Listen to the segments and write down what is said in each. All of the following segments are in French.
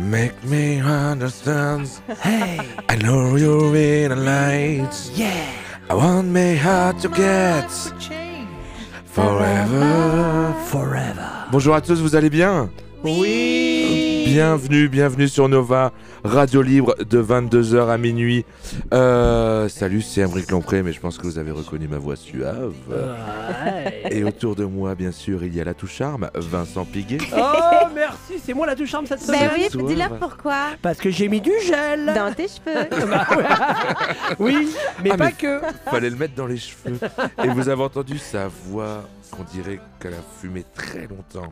Make me understand. Hey, I know you're in the lights. yeah. I want my heart to get forever. Forever. Bonjour à tous, vous allez bien? Oui. Bienvenue sur Nova, radio libre de 22h à minuit. Salut, c'est Aymeric Lompré, mais je pense que vous avez reconnu ma voix suave. Ouais. Et autour de moi, bien sûr, il y a la touche charme, Vincent Piguet. Oh, merci, c'est moi la touche charme cette semaine. Ben oui, toi, dis-leur ouais. pourquoi. Parce que j'ai mis du gel. Dans tes cheveux. Oui, mais Ah, pas mais- que. Fallait le mettre dans les cheveux. Et vous avez entendu sa voix, qu'on dirait qu'elle a fumé très longtemps.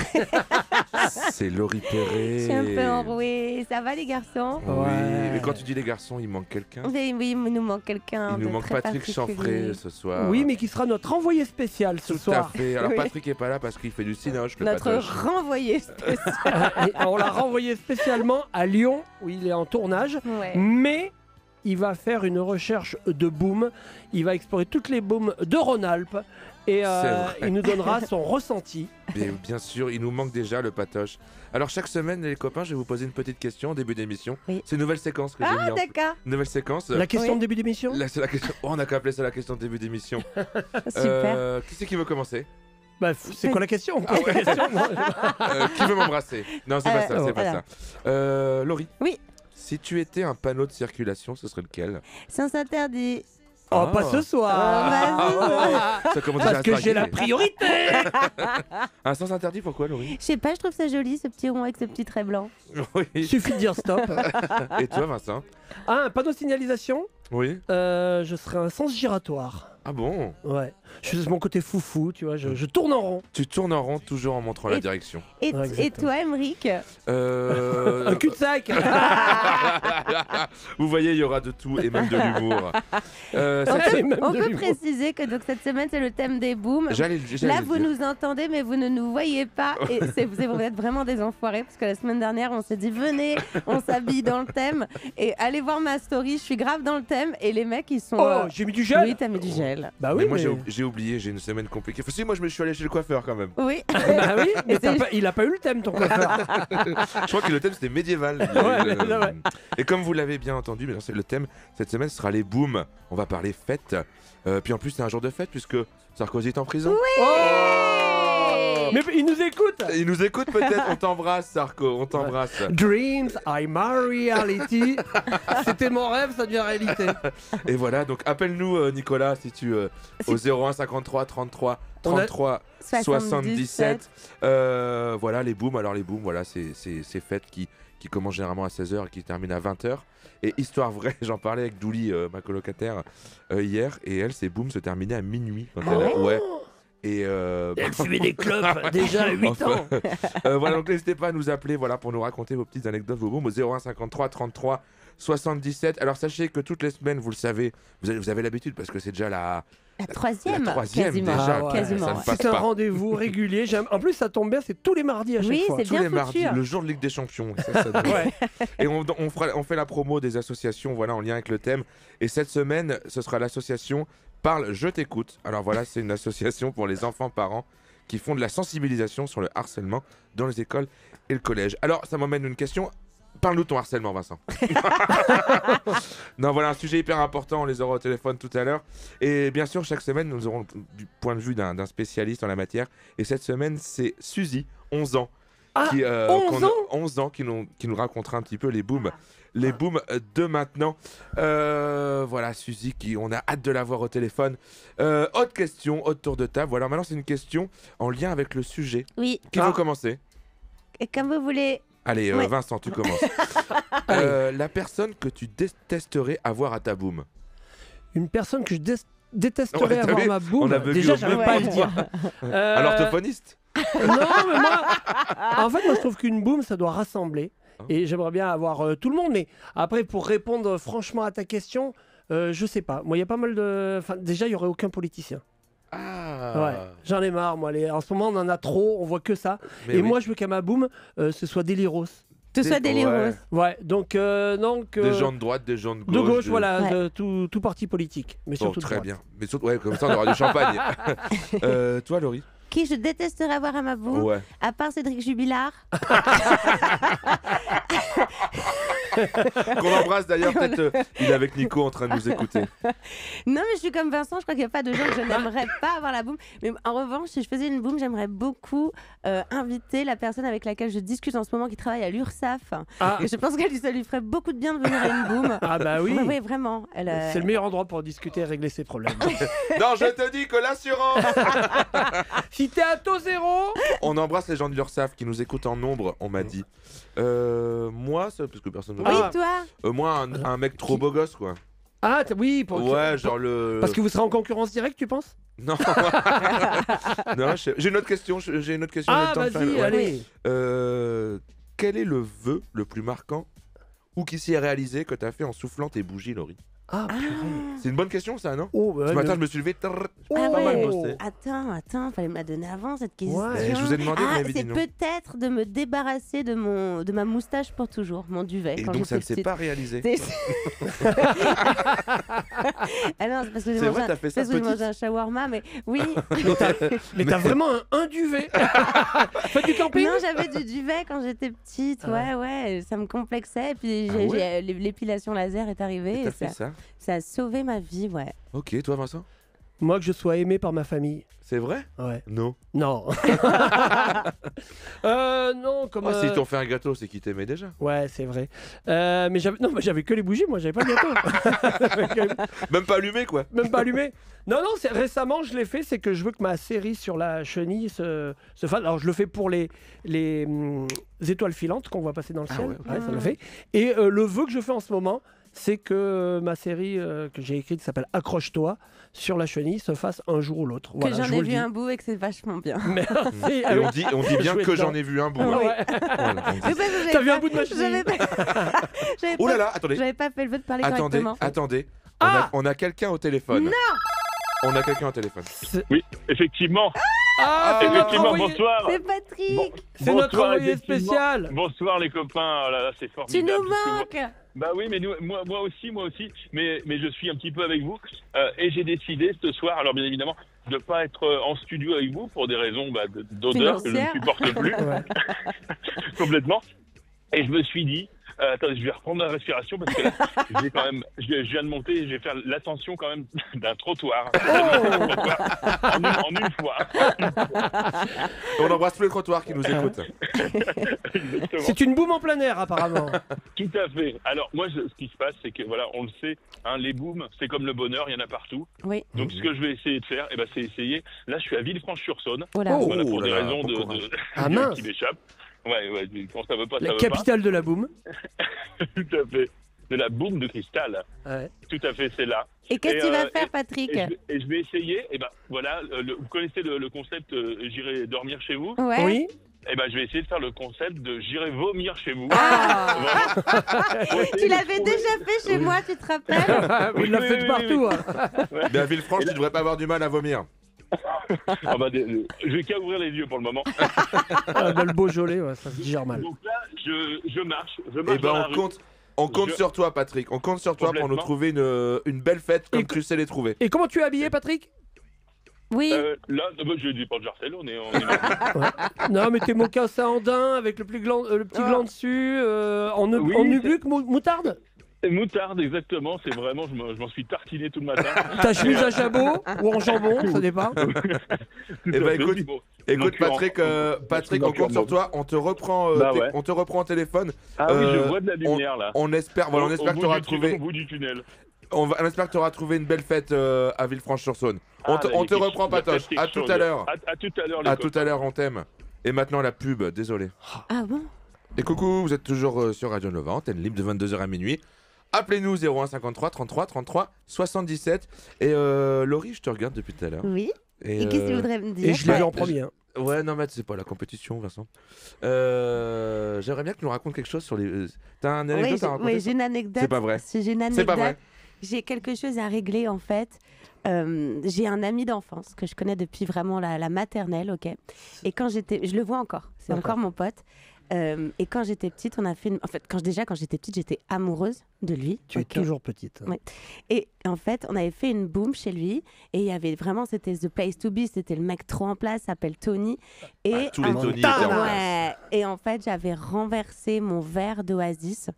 C'est Laurie Perret. Je suis un peu enrouée. Ça va les garçons? Oui, Ouais. mais quand tu dis les garçons, il manque quelqu'un. Oui, il nous manque quelqu'un. Il nous de manque très Patrick particulier. Chanfray ce soir. Oui, mais qui sera notre envoyé spécial ce Tout soir. à fait. Alors Oui. Patrick est pas là parce qu'il fait du cinoche, le Notre patoche. renvoyé spécial. Et on l'a renvoyé spécialement à Lyon, où il est en tournage. Ouais. Mais il va faire une recherche de boom. Il va explorer toutes les booms de Rhône-Alpes. Et C'est vrai. il nous donnera son ressenti. Mais bien sûr, il nous manque déjà le patoche. Alors chaque semaine, les copains, je vais vous poser une petite question en début d'émission. Oui. C'est une nouvelle séquence que j'ai Ah, mis en d'accord. Nouvelle séquence. La question Oui. de début d'émission. Là, c'est la question. Oh, on a qu'à appeler ça la question de début d'émission. Super. Qui c'est qui veut commencer? Bah, c'est quoi la question? Ah ouais. Qui veut m'embrasser? Non, c'est pas ça, c'est pas voilà. ça. Laurie. Oui. Si tu étais un panneau de circulation, ce serait lequel? Sens interdit. Oh, Ah. pas ce soir. Ça commence déjà à Parce que j'ai la draguer. priorité. Un sens interdit, pourquoi, Laurie? Je sais pas, je trouve ça joli ce petit rond avec ce petit trait blanc. Il Oui. suffit de dire stop. Et toi, Vincent? Ah, un panneau de signalisation. Oui. Je serais un sens giratoire. Ah bon? Ouais. Je suis mon côté foufou, tu vois. Je tourne en rond. Tu tournes en rond toujours en montrant la Et- direction. Et, Ouais, et exactement. toi, Aymeric? Euh... Un cul-de-sac. Vous voyez, il y aura de tout et même de l'humour. On Cette- peut, même on de peut l'humour. préciser que donc, cette semaine, c'est le thème des booms. J'allais Là, le vous dire. nous entendez, mais vous ne nous voyez pas. Et vous êtes vraiment des enfoirés, parce que la semaine dernière, on s'est dit, venez, on s'habille dans le thème. Et allez voir ma story, je suis grave dans le thème. Et les mecs, ils sont... Oh, j'ai mis du gel. Oui, t'as mis du gel. Bah Mais oui, moi, mais... j'ai oublié, j'ai une semaine compliquée. Enfin, si, moi, je me suis allé chez le coiffeur quand même. Oui. Bah oui, mais Et c'est- il a pas eu le thème ton coiffeur. Je crois que le thème, c'était médiéval. Ouais, ouais. Et comme vous l'avez bien entendu, mais non, le thème cette semaine sera les booms. On va parler fête. Puis en plus, c'est un jour de fête puisque Sarkozy est en prison. Oh mais il nous écoute. Il nous écoute peut-être. On t'embrasse, Sarko. On t'embrasse. Dreams, I'm my reality. C'était mon rêve, ça devient réalité. Et voilà, donc appelle-nous Nicolas si tu au 01 53 33 33 77. Voilà les booms. Alors les booms, voilà, c'est ces fêtes qui commencent généralement à 16h et qui terminent à 20h. Et histoire vraie, j'en parlais avec Douli, ma colocataire, hier, et elle, ses booms se terminaient à minuit. Quand elle, ouais. Et Elle fumait des clopes déjà à 8 ans. voilà, donc n'hésitez pas à nous appeler voilà, pour nous raconter vos petites anecdotes, vos booms au 01 53 33 77. Alors sachez que toutes les semaines, vous le savez, vous avez l'habitude parce que c'est déjà la troisième, troisième quasiment. déjà. Ah ouais. Quasiment, Ça ne ouais. passe C'est un pas. rendez-vous régulier. En plus, ça tombe bien, c'est tous les mardis à chaque Oui, fois. c'est Tous bien les foutu. mardis, le jour de Ligue des Champions. Ça donne- Ouais. Et on fait la promo des associations voilà, en lien avec le thème. Et cette semaine, ce sera l'association Parle, je t'écoute. Alors voilà, c'est une association pour les enfants parents qui font de la sensibilisation sur le harcèlement dans les écoles et le collège. Alors, ça m'emmène une question. Parle-nous de ton harcèlement, Vincent. Non, voilà un sujet hyper important. On les aura au téléphone tout à l'heure. Et bien sûr, chaque semaine, nous aurons du point de vue d'un spécialiste en la matière. Et cette semaine, c'est Suzy, 11 ans. Ah, 11 ans 11 ans qui nous racontera un petit peu les booms. Les booms de maintenant. Voilà, Suzy, on a hâte de la voir au téléphone. Autre question, autre tour de table. Voilà, maintenant, c'est une question en lien avec le sujet. Oui, Qui veut commencer? et comme vous voulez. Allez, Ouais. Vincent, tu commences. La personne que tu détesterais avoir à ta boom. Une personne que je détesterais Ouais, t'as avoir vu, ma boum. on a bugué Déjà, au j'arrive même pas à le moment. dire. À l'orthophoniste? Non, mais moi, en fait, moi, je trouve qu'une boum, ça doit rassembler. Et j'aimerais bien avoir tout le monde. Mais après, pour répondre franchement à ta question, je sais pas. Moi, il y a pas mal de. Enfin, déjà, il y aurait aucun politicien. Ah. Ouais, j'en ai marre, moi. En ce moment, on en a trop. On voit que ça. Mais Et oui. moi, je veux qu'à ma boum, ce soit Déliros. Que ce soit des Ouais. roses. Ouais, donc Des gens de droite, des gens de gauche. de gauche, voilà, Ouais. tout parti politique. Mais Bon, surtout de très droite. bien. Mais surtout, ouais, comme ça, on aura du champagne. Toi, Laurie? Qui je détesterais avoir à ma boum, Ouais. à part Cédric Jubilard. Qu'on embrasse d'ailleurs, peut-être il est avec Nico en train de nous écouter. Non, mais je suis comme Vincent, je crois qu'il n'y a pas de gens que je n'aimerais pas avoir la boum. Mais en revanche, si je faisais une boum, j'aimerais beaucoup inviter la personne avec laquelle je discute en ce moment qui travaille à l'URSSAF. Et je pense ça lui ferait beaucoup de bien de venir à une boum. Ah bah oui. Oui, vraiment. C'est le meilleur endroit pour discuter et régler ses problèmes. Non, je te dis que l'assurance. Si t'es à taux zéro. On embrasse les gens de l'URSSAF qui nous écoutent en nombre, on m'a dit. Moi, ça, parce que personne ne Oui, toi. moi, un mec trop beau gosse, quoi. Ah oui, ouais, genre le. Parce que vous serez en concurrence directe, tu penses? Non. Non, j'ai une autre question. Ah, vas-y, allez. Quel est le vœu le plus marquant ou qui s'y est réalisé que t'as fait en soufflant tes bougies, Laurie? Ah, purée. C'est une bonne question, ça, non? Bah, ce matin, je me suis levé. Pas mal bossé. Attends, fallait me la donner avant cette question. Ouais. Je vous ai demandé, vous m'avez dit c'est non. peut-être de me débarrasser de ma moustache pour toujours, mon duvet. Et quand donc, ça ne j'étais s'est petite. pas réalisé. Ah non, c'est parce que C'est vrai, t'as fait ça parce que je petite mangeais un shawarma, mais oui. Mais t'as vraiment un duvet. Faites du camping? Non, j'avais du duvet quand j'étais petite. Ouais, ça me complexait. Et puis l'épilation laser est arrivée. T'as Et fait ça? Ça a sauvé ma vie, ouais. Ok, toi, Vincent? Moi, que je sois aimé par ma famille. C'est vrai? Ouais. Non. Non. Non, comme. S'ils t'ont fait un gâteau, c'est qu'ils t'aimaient déjà. Ouais, c'est vrai. Mais j'avais que les bougies, moi, j'avais pas de gâteau. Même pas allumé, quoi. Même pas allumé. Non, récemment, je l'ai fait, c'est que je veux que ma série sur la chenille se fasse. Alors, je le fais pour les étoiles filantes qu'on voit passer dans le ciel. Ouais, ça le fait. Et le vœu que je fais en ce moment, c'est que ma série que j'ai écrite, qui s'appelle Accroche-toi, sur la chenille, se fasse un jour ou l'autre. Voilà, que j'en ai vu un bout et que c'est vachement bien. Merci. Et on dit bien que j'en ai vu un bout. Ah ouais. T'as vu un bout de ma chenille? Oh là là, attendez. J'avais pas fait le vœu de parler correctement. Attendez. On a quelqu'un au téléphone. Non. On a quelqu'un au téléphone. Oui, effectivement. Effectivement, bonsoir. C'est Patrick. C'est notre envoyé spécial. Bonsoir les copains, oh là là, c'est Tu formidable. nous manques. Bah oui, mais moi aussi, mais je suis un petit peu avec vous. Et j'ai décidé ce soir, alors bien évidemment, de ne pas être en studio avec vous pour des raisons d'odeur que je ne supporte plus. Complètement. Et je me suis dit, attendez, je vais reprendre ma respiration parce que là, je viens de monter et je vais faire l'ascension quand même d'un trottoir. En une fois. On embrasse tous les trottoirs qui nous écoutent. Exactement. C'est une boum en plein air, apparemment. Tout à fait. Alors moi, ce qui se passe, c'est que voilà, on le sait, hein, les booms, c'est comme le bonheur, il y en a partout. Oui. Donc ce que je vais essayer de faire, c'est essayer. Là, je suis à Villefranche-sur-Saône. Voilà. Voilà, pour des là là, raisons bon mince. qui m'échappent. Ouais, quand ça veut pas, La ça veut capitale de la boum. pas. Tout à fait. De la boum de cristal. Ouais. Tout à fait, c'est là. Et qu'est-ce que tu vas faire, Patrick? Et je vais essayer, voilà, vous connaissez le concept j'irai dormir chez vous? Ouais. Oui. Je vais essayer de faire le concept de j'irai vomir chez vous. Tu l'avais déjà fait chez moi, tu te rappelles? Il l'a fait partout. Mais à Villefranche, tu devrais pas avoir du mal à vomir. Je vais qu'à ouvrir les yeux pour le moment. Le Beaujolais, ça se digère mal. Donc là, je marche. On compte sur toi, Patrick. On compte sur toi pour nous trouver une belle fête comme tu sais les trouver. Et comment tu es habillé, Patrick? Oui. Là, je dis pas de jarcelle, on est Non, mais tes mocassins en daim avec le petit gland dessus, en nubuck, moutarde? Moutarde, exactement. C'est vraiment, je m'en suis tartiné tout le matin. Ta chemise à jabot ou en jambon, ça dépend. Écoute, Patrick, on compte sur toi. On te reprend, on te reprend au téléphone. Ah oui, je vois de la lumière là. On espère que tu auras trouvé. Au bout du tunnel. On espère que tu auras trouvé une belle fête à Villefranche-sur-Saône. On te reprend, Patoche. À tout à l'heure. À tout à l'heure. À tout à l'heure, on t'aime. Et maintenant la pub, désolé. Ah bon? Et coucou, vous êtes toujours sur Radio Nova, antenne libre de 22h à minuit. Appelez-nous 01 53 33 33 77. Et Laurie, je te regarde depuis tout à l'heure. Oui. Et qu'est-ce que tu voudrais me dire? Et je l'ai vu en premier. Ouais, non, mais c'est pas la compétition, Vincent. J'aimerais bien que tu nous racontes quelque chose sur les. T'as une anecdote à raconter? Oui, j'ai une anecdote. C'est pas vrai. C'est pas vrai. J'ai quelque chose à régler en fait. J'ai un ami d'enfance que je connais depuis vraiment la maternelle, ok. Et quand je le vois encore, c'est encore mon pote. Et quand j'étais petite, en fait, quand j'étais petite, j'étais amoureuse de lui. Tu es toujours petite. Ouais. Et en fait, on avait fait une boom chez lui et il y avait vraiment, c'était the place to be, c'était le mec trop en place, s'appelle Tony. Et tous les Tony étaient en place. Et en fait, j'avais renversé mon verre d'Oasis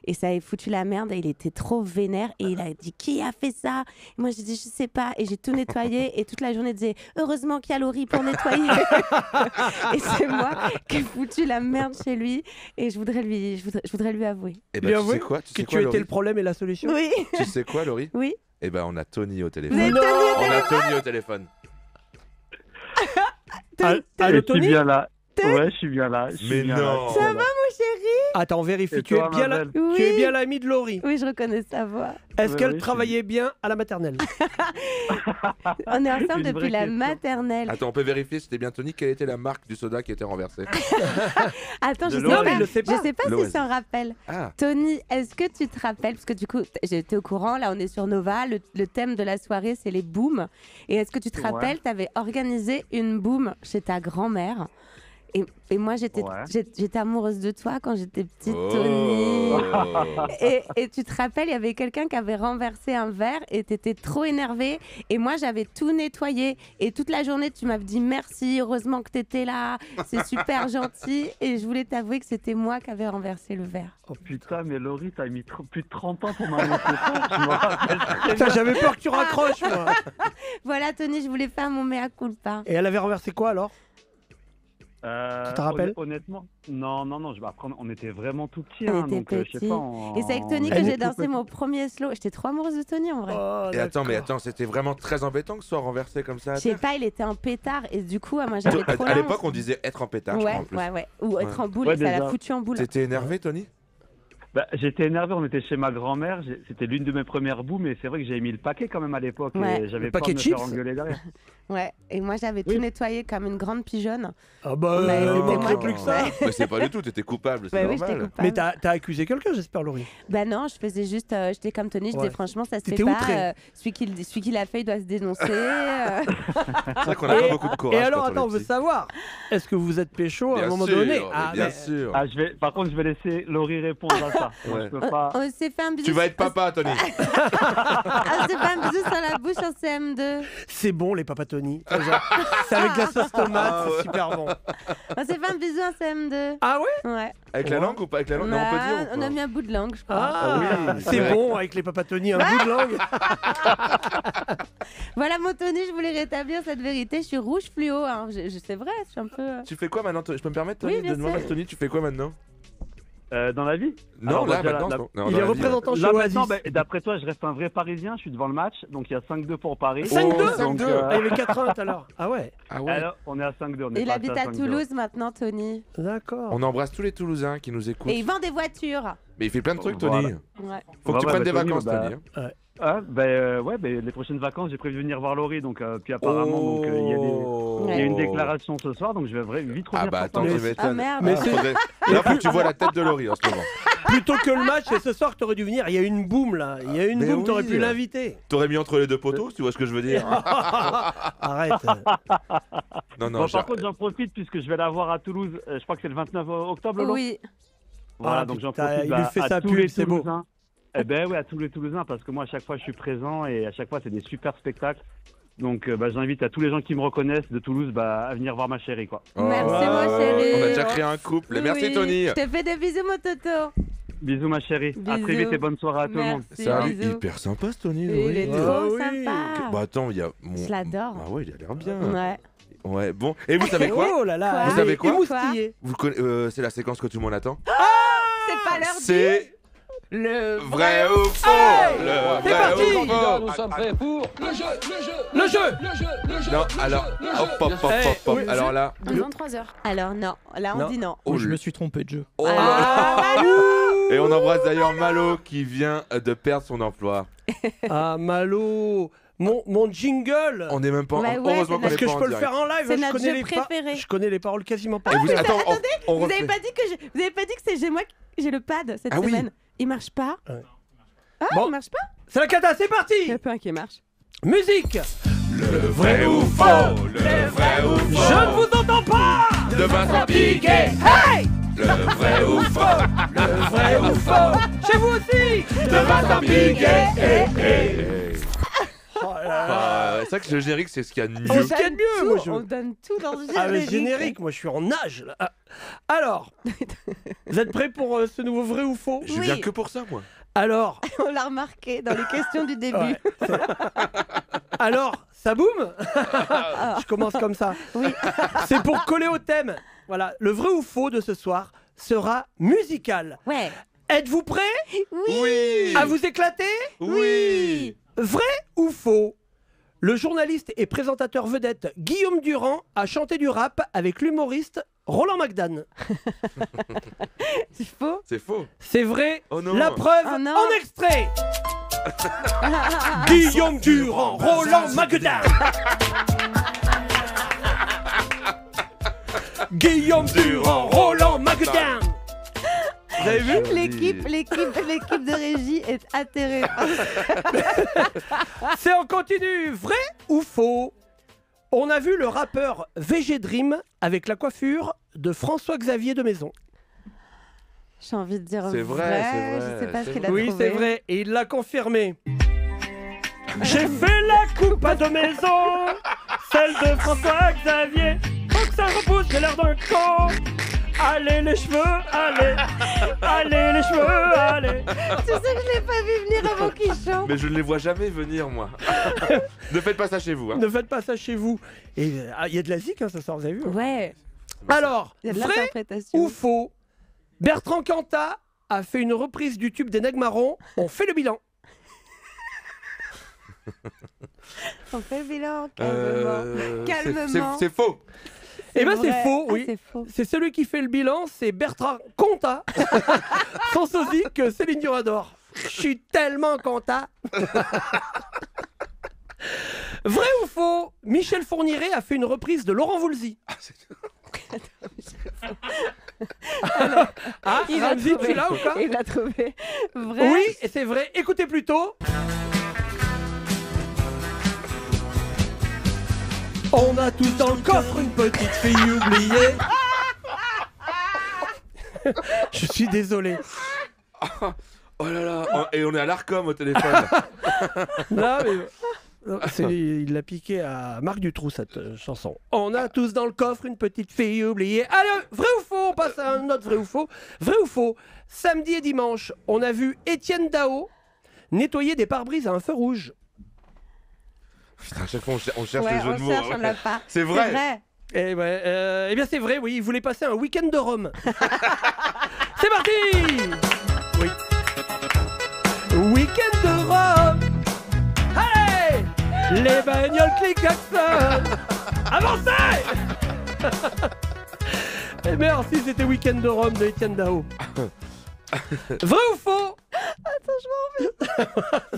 et ça avait foutu la merde et il était trop vénère et il a dit qui a fait ça? Et moi j'ai dit je sais pas et j'ai tout nettoyé et toute la journée il disait heureusement qu'il y a Laurie pour nettoyer. Et c'est moi qui ai foutu la merde chez lui et je voudrais lui avouer. Et ben, tu sais quoi, tu étais le problème et la solution. Oui. Tu sais quoi, Laurie? Oui. Eh ben, on a Tony au téléphone. On a Tony au téléphone. Allô, Tony? Je suis bien là. Ouais, je suis bien là. Mais non. Ça va, mon chéri? Attends, vérifie. Et Tu toi, es bien l'ami de Laurie. Oui, je reconnais sa voix. Est-ce qu'elle travaillait bien à la maternelle? On est ensemble Une depuis vraie la question. maternelle. Attends, on peut vérifier si c'était bien Tony. Quelle était la marque du soda qui était renversée? Attends, je Non, mais il le sais sait pas. pas. Je sais pas L'Oasis. si c'est un rappel. Ah, Tony, est-ce que tu te rappelles, parce que du coup, j'étais au courant, là on est sur Nova, le thème de la soirée c'est les booms. Et est-ce que tu te Ouais. rappelles, tu avais organisé une boom chez ta grand-mère et moi j'étais amoureuse de toi quand j'étais petite, Tony. oh. Et tu te rappelles, il y avait quelqu'un qui avait renversé un verre et t'étais trop énervée. Et moi, j'avais tout nettoyé. Et toute la journée, tu m'avais dit merci, heureusement que t'étais là, c'est super gentil. Et je voulais t'avouer que c'était moi qui avais renversé le verre. Oh putain, mais Laurie, t'as mis plus de 30 ans pour m'annoncer ça. Je me rappelle très bien. Putain, j'avais peur que tu raccroches, moi. Voilà, Tony, je voulais faire mon mea culpa. Et elle avait renversé quoi alors? Tu te rappelles? Honnêtement, non. Après, on était vraiment tout petits. On hein, était donc, je sais petits. pas. Et c'est avec Tony on que était j'ai tout dansé petits. mon premier slow. J'étais trop amoureuse de Tony en vrai. Oh, Et attends, d'accord. c'était vraiment très embêtant que ce soit renversé comme ça. Je sais pas, il était en pétard. Et du coup, moi j'avais trop À la l'époque, honte. on disait être en pétard, je crois, en Ouais, plus. ouais. Ou être en boule, Ouais, et ça l'a déjà. foutu en boule. T'étais énervé, Tony? Bah, j'étais énervé, on était chez ma grand-mère. C'était l'une de mes premières bouts, mais c'est vrai que j'avais mis le paquet quand même à l'époque. Ouais. Et j'avais Le peur paquet de de me faire chips engueuler derrière. Ouais, et moi j'avais tout nettoyé comme une grande pigeonne. Ah bah, Mais il c'était manquerait moi plus qui- que ça. Mais c'est pas du tout, t'étais coupable, c'est Ouais, oui, j'étais normal. coupable. Mais t'as accusé quelqu'un, j'espère, Laurie. Bah non, je faisais juste, j'étais comme Tony, je Ouais. disais franchement ça se fait T'étais pas. outré. Celui qui l'a fait, il doit se dénoncer. C'est vrai qu'on a pas beaucoup de courage. Et alors, quand on attends, on est veut petit. savoir, est-ce que vous êtes pécho à Bien un moment sûr, donné? mais bien sûr. Ah, par contre, je vais laisser Laurie répondre à ça. Moi, Ouais. je peux pas. On s'est fait un bisou. Tu vas être papa, Tony. On s'est fait un bisou sur la bouche en CM2. C'est bon, les papas Tony. C'est avec de la sauce tomate, Ah, c'est ouais. super bon. On s'est fait un bisou en CM2. Ah ouais? Ouais. Avec la langue ou pas avec la langue? Non, on peut dire. ou On pas a mis un bout de langue, je crois. Ah, oui, c'est ouais. bon avec les papas Tony, un bout de langue. Voilà mon Tony, je voulais rétablir cette vérité. Je suis rouge fluo. Hein. C'est vrai, je suis un peu. Tu fais quoi maintenant? Je peux me permettre, Tony, Oui, bien de demander sûr. à Tony, tu fais quoi maintenant? Dans la vie? Non, Alors, là, déjà, maintenant. Non, Il dans est la vie, représentant chez Là Oasis. maintenant, d'après toi, je reste un vrai Parisien. Je suis devant le match, donc il y a 5-2 pour Paris. 5-2 Donc, 5-2. Ah, il y avait 4-1 tout à l'heure. Ah ouais, Ah ouais. alors, on est à 5-2. On est Il passé habite à 5-2. Toulouse maintenant, Tony. d'accord. On embrasse tous les Toulousains qui nous écoutent. Et il vend des voitures. Mais il fait plein de trucs, Voilà. Tony. Ouais. Faut que tu Ouais, prennes des Tony, vacances, bah, Tony. hein. Ah, les prochaines vacances, j'ai prévu de venir voir Laurie, donc puis apparemment, donc il y a Oh. il y a une déclaration ce soir, donc je vais vite Ah revenir. bah sur attends, Paris. tu m'étonnes. Ah, merde. Mais Ah, c'est- faudrait- Là, faut que tu vois la tête de Laurie en ce moment. Plutôt que le match, et ce soir que t'aurais dû venir, il y a une boom là. Il y a une Mais boom, t'aurais oui. pu l'inviter. T'aurais mis entre les deux poteaux, tu vois ce que je veux dire? Arrête. Non, non, Bon, par contre, j'en profite puisque je vais la voir à Toulouse. Je crois que c'est le 29 octobre. Laurent. Oui. Voilà, Ah, donc j'en putain, profite il lui fait à sa tous pub, les c'est beau. Toulousains. Eh ben oui, à tous les Toulousains, parce que moi, à chaque fois, je suis présent et à chaque fois, c'est des super spectacles. Donc, j'invite à tous les gens qui me reconnaissent de Toulouse à venir voir ma chérie, quoi. Merci, Oh. mon chéri. On a déjà créé un couple. Et merci, Oui. Tony. Je te fais des bisous, mon Toto. Bisous, ma chérie. À très Bisous. vite et bonne soirée à tout le monde. Merci, Salut, bisous. hyper sympa ce Tony. Il est Laurie. trop Ah oui. sympa. Bah attends, il y a mon. Je l'adore. Ah ouais, il a l'air bien. Ouais. Ouais, bon. Et vous savez quoi? Oh là là. Quoi Vous savez quoi Émoustillé. C'est la séquence que tout le monde attend. C'est pas l'heure C'est le vrai ou faux. Le c'est vrai parti. ou faux. Nous sommes prêts pour Le jeu. Non, alors, hop, hop, hop, hop, hop. oui. Alors là, À 23h. Alors non, là on Non. dit non. oh, Je me suis trompé de jeu. oh là là. Et on embrasse d'ailleurs Malo qui vient de perdre son emploi. Ah Malo, mon jingle. On est même pas. Ouais, ouais, Heureusement qu'on Est-ce est que pas je en peux le direct. faire en live? C'est Je notre connais jeu les préféré. Je connais les paroles quasiment pas. Et vous, attends, on Vous avez refait. pas dit que vous avez pas dit que c'est moi j'ai le pad cette Ah oui. semaine. Il marche pas. Ouais. Ah, Bon. il marche pas. C'est la cata, c'est Il y a parti. pas un qui marche. Musique. Le vrai ou faux. Le vrai ou faux. Je ne vous entends pas. De Vincent Piquet. Hey. Le vrai ou faux? Le vrai ou faux? Chez vous aussi? De Vincent Piguet. C'est vrai que le générique, c'est ce qu'il y a de mieux. Ce qu'il y a de mieux, moi, On donne tout dans le générique. Ah, le générique, moi je suis en âge là. Alors, vous êtes prêts pour ce nouveau vrai ou faux? Je viens que pour ça, moi. Alors, On l'a remarqué dans les questions du début. ouais, alors, ça boum. Je commence comme ça. Oui. C'est pour coller au thème. Voilà, le vrai ou faux de ce soir sera musical. Ouais. Êtes-vous prêts Oui. à vous éclater? Oui. Vrai ou faux? Le journaliste et présentateur vedette Guillaume Durand a chanté du rap avec l'humoriste Roland McDan. C'est faux. C'est faux. C'est vrai. Oh non. La preuve Oh non. en extrait. Guillaume Durand, Roland McDan. Guillaume Durand, Roland McDan. Vous avez vu? L'équipe de régie est atterrée. C'est en continu. Vrai ou faux? On a vu le rappeur VG Dream avec la coiffure de François-Xavier de Maison. J'ai envie de dire C'est vrai, c'est vrai, Je sais pas ce c'est qu'il a Oui, trouvé. c'est vrai. Et il l'a confirmé. J'ai fait la coupe à 2 maisons, celle de François-Xavier. Faut que ça repousse, j'ai l'air d'un con. Allez les cheveux, allez, allez les cheveux, allez. Tu sais que je l'ai pas vu venir avant qu'il chante. Mais je ne les vois jamais venir, moi. Ne faites pas ça chez vous. Hein. Ne faites pas ça chez vous. Et il y a de la zik, hein, ce soir, vous avez vu? Ouais. Alors, Il y a de vrai l'interprétation. ou faux? Bertrand Cantat a fait une reprise du tube des Nègres Marrons. On fait le bilan. On fait le bilan, calmement. Calmement. C'est faux. Eh ben c'est vrai. faux, Ah, oui. c'est faux. C'est celui qui fait le bilan, c'est Bertrand Cantat. Son sosie que Céline Dion adore. Je suis tellement content. Vrai ou faux? Michel Fourniret a fait une reprise de Laurent Voulzy. Ah, Il a Ramzi, trouvé. tu l'as ou pas? Il l'a trouvé. Vrai. Oui, et c'est vrai. Écoutez plutôt. On a tous dans le coffre une petite fille oubliée. Je suis désolé. Oh là là. Et on est à l'Arcom au téléphone. Là, il l'a piqué à Marc Dutroux, cette chanson. On a tous dans le coffre une petite fille oubliée. Allez, vrai ou faux? On passe à un autre vrai ou faux. Vrai ou faux? Samedi et dimanche, on a vu Étienne Dao nettoyer des pare-brises à un feu rouge. Putain, à chaque fois, on cherche Ouais, les jeux on de mots. cherche, on l'a pas. C'est vrai. C'est vrai. Eh, ouais, eh bien c'est vrai, oui, il voulait passer un week-end de Rome. C'est parti. Oui. Week-end de Rome. Allez, les bagnoles clic-klaxon. Avancez. Eh merde, si c'était week-end de Rome de Étienne Dao. Vrai ou faux? Attends, je m'en reviens.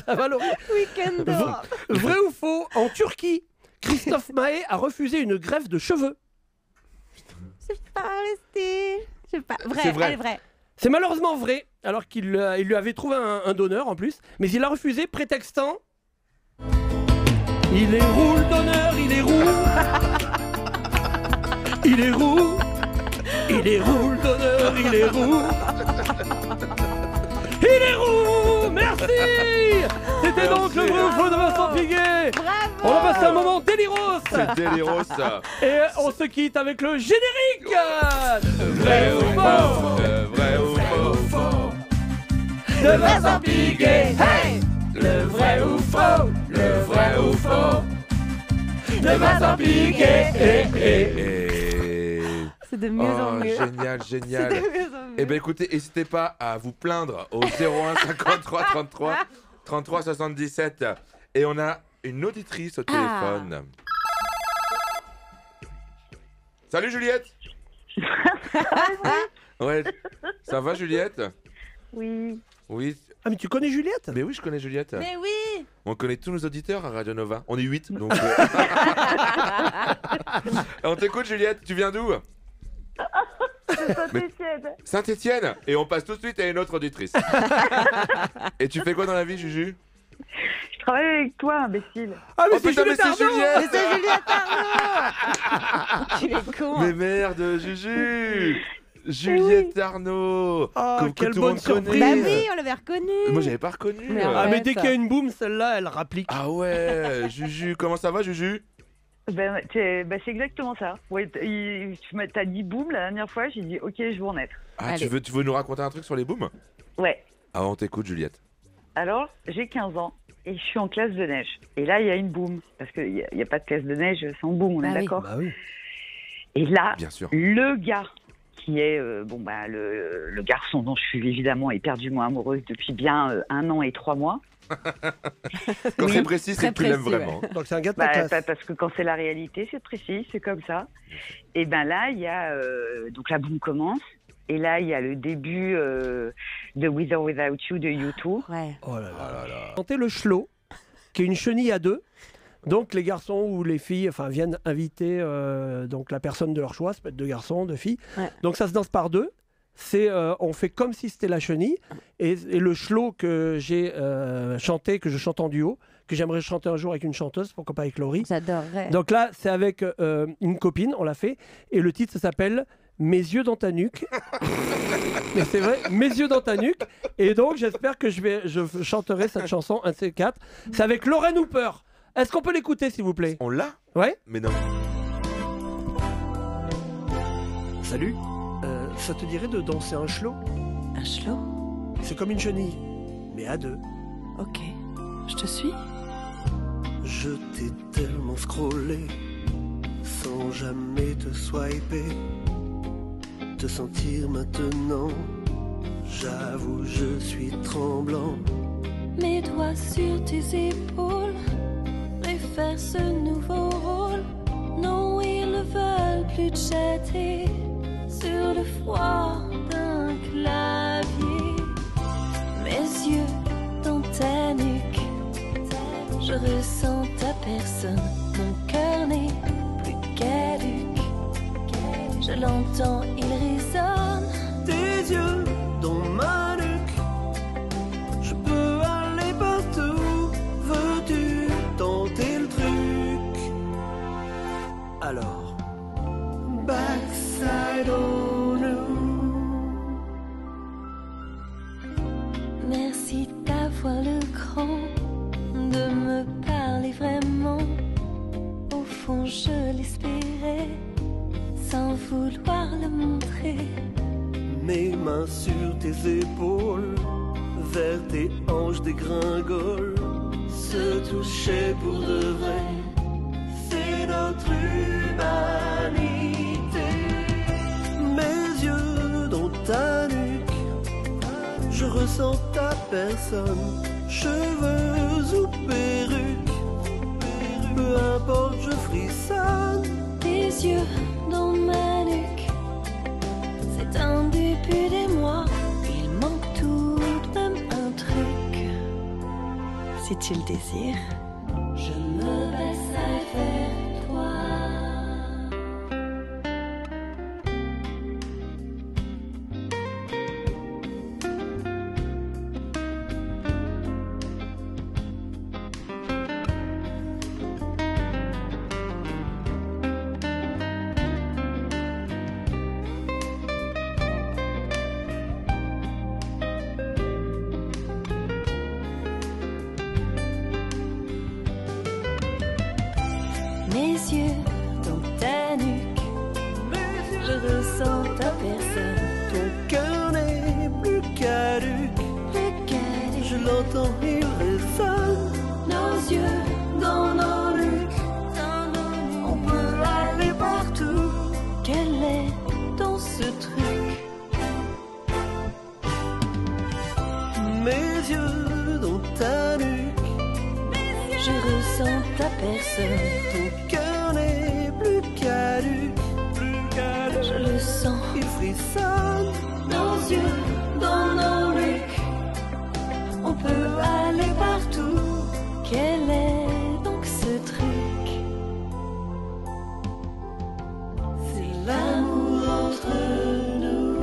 Ça va, Laurie. Week-end de Rome. Vrai ou faux? En Turquie, Christophe Maé a refusé une greffe de cheveux. C'est pas resté. Je sais pas. Vrai, C'est vrai. allez, vrai. C'est malheureusement vrai, alors qu'il il lui avait trouvé un donneur en plus, mais il a refusé prétextant... Il est roux le donneur, il est roux. Il est roux. Il est roux le donneur, il est roux. Il est roux. Merci. C'était donc le vrai ou faux de Vincent Piguet. Bravo. On a passé un moment déliros. C'est déliros, ça. Et on se quitte avec le générique. Vrai ou faux? Le vrai ou faux? De Vincent Piguet. Hey. Le vrai ou faux? Le vrai ou faux? De Vincent Piguet. C'est de mieux en mieux. Génial, C'est génial. de mieux en mieux. Eh bien écoutez, n'hésitez pas à vous plaindre au 01 53 33 33 77. Et on a une auditrice au téléphone. Salut Juliette. Ouais, ça va Juliette? Oui. Oui. Ah mais tu connais Juliette? Mais oui, je connais Juliette. Mais oui. On connaît tous nos auditeurs à Radio Nova. On est 8, donc... On t'écoute Juliette, tu viens d'où? Saint-Étienne. Saint-Étienne. Et on passe tout de suite à une autre auditrice. Et tu fais quoi dans la vie, Juju? Je travaille avec toi, imbécile. Ah mais Oh, c'est putain, mais Juliette c'est Arnaud. Juliette. Mais c'est Juliette Arnaud. Tu es con. Mais merde, Juju. Juliette Arnaud. Quelle bonne surprise. Bah oui, on l'avait reconnu. Moi, j'avais pas reconnu. Mais dès qu'il y a une boum, celle-là, elle rapplique. Ah ouais, Juju, comment ça va, Juju? C'est exactement ça. Ouais, t'as dit boum la dernière fois, j'ai dit ok, je vais en être. Ah, tu veux nous raconter un truc sur les booms? Ouais. Ah, on t'écoute, Juliette. Alors, j'ai 15 ans et je suis en classe de neige. Et là, il y a une boum. Parce qu'il n'y a pas de classe de neige sans boum, on est d'accord? Bah oui. Et là, Bien sûr. le gars qui est le garçon dont je suis évidemment éperdument amoureuse depuis bien 1 an et 3 mois. Quand c'est précis, c'est que tu l'aimes vraiment. Ouais. Donc c'est un gars de ta classe. Parce que quand c'est la réalité, c'est précis, c'est comme ça. Et ben là, il y a donc la boum commence. Et là, il y a le début de With or Without You de U2. Ouais. Oh là là. Tentez le chelot, qui est une chenille à 2. Donc les garçons ou les filles viennent inviter donc la personne de leur choix, ça peut être 2 garçons, 2 filles. Ouais. Donc ça se danse par 2. On fait comme si c'était la chenille. Et le chelot que j'ai chanté, que je chante en duo, que j'aimerais chanter un jour avec une chanteuse, pourquoi pas avec Laurie. J'adorerais. Donc là, c'est avec une copine, on l'a fait. Et le titre, ça s'appelle Mes yeux dans ta nuque. Mais c'est vrai, Mes yeux dans ta nuque. Et donc, j'espère que je chanterai cette chanson, un de ces 4. C'est avec Lauren Hooper. Est-ce qu'on peut l'écouter, s'il vous plaît? On l'a? Ouais. Mais non. Salut. Ça te dirait de danser un chelot? Un chelot? C'est comme une chenille, mais à 2. Ok, je te suis. Je t'ai tellement scrollé, sans jamais te swiper. Te sentir maintenant, j'avoue je suis tremblant. Mes doigts sur tes épaules, préfèrent ce nouveau rôle. Non, ils ne veulent plus te jeter sur le froid d'un clavier. Mes yeux dans ta nuque, je ressens ta personne. Mon cœur n'est plus caduc, je l'entends, il résonne. Tes yeux dans ma nuque, je peux aller partout. Veux-tu tenter le truc? Alors, backside on you. Merci d'avoir le cran de me parler vraiment. Au fond je l'espérais, sans vouloir le montrer. Mes mains sur tes épaules, vers tes hanches dégringoles, se toucher pour de vrai, c'est notre humanité. Mes yeux dans ta nuque, je ressens ta personne, cheveux ou perruque, peu importe, je frissonne. Tes yeux dans ma nuque, c'est un début des mois. Il manque tout de même un truc. Si tu le désires, je me baisserai vers toi. Mes yeux dans ta nuque, je ressens ta personne. Ton cœur n'est plus caduc, je l'entends, il résonne. Nos yeux dans nos nuques, on peut aller partout. Quel est dans ce truc? Mes yeux dans ta nuque, je ressens ta personne. ton cœur n'est plus caduc, Je le sens, il frissonne. nos yeux dans nos nuques, on peut aller partout. Quel est donc ce truc? C'est l'amour entre nous.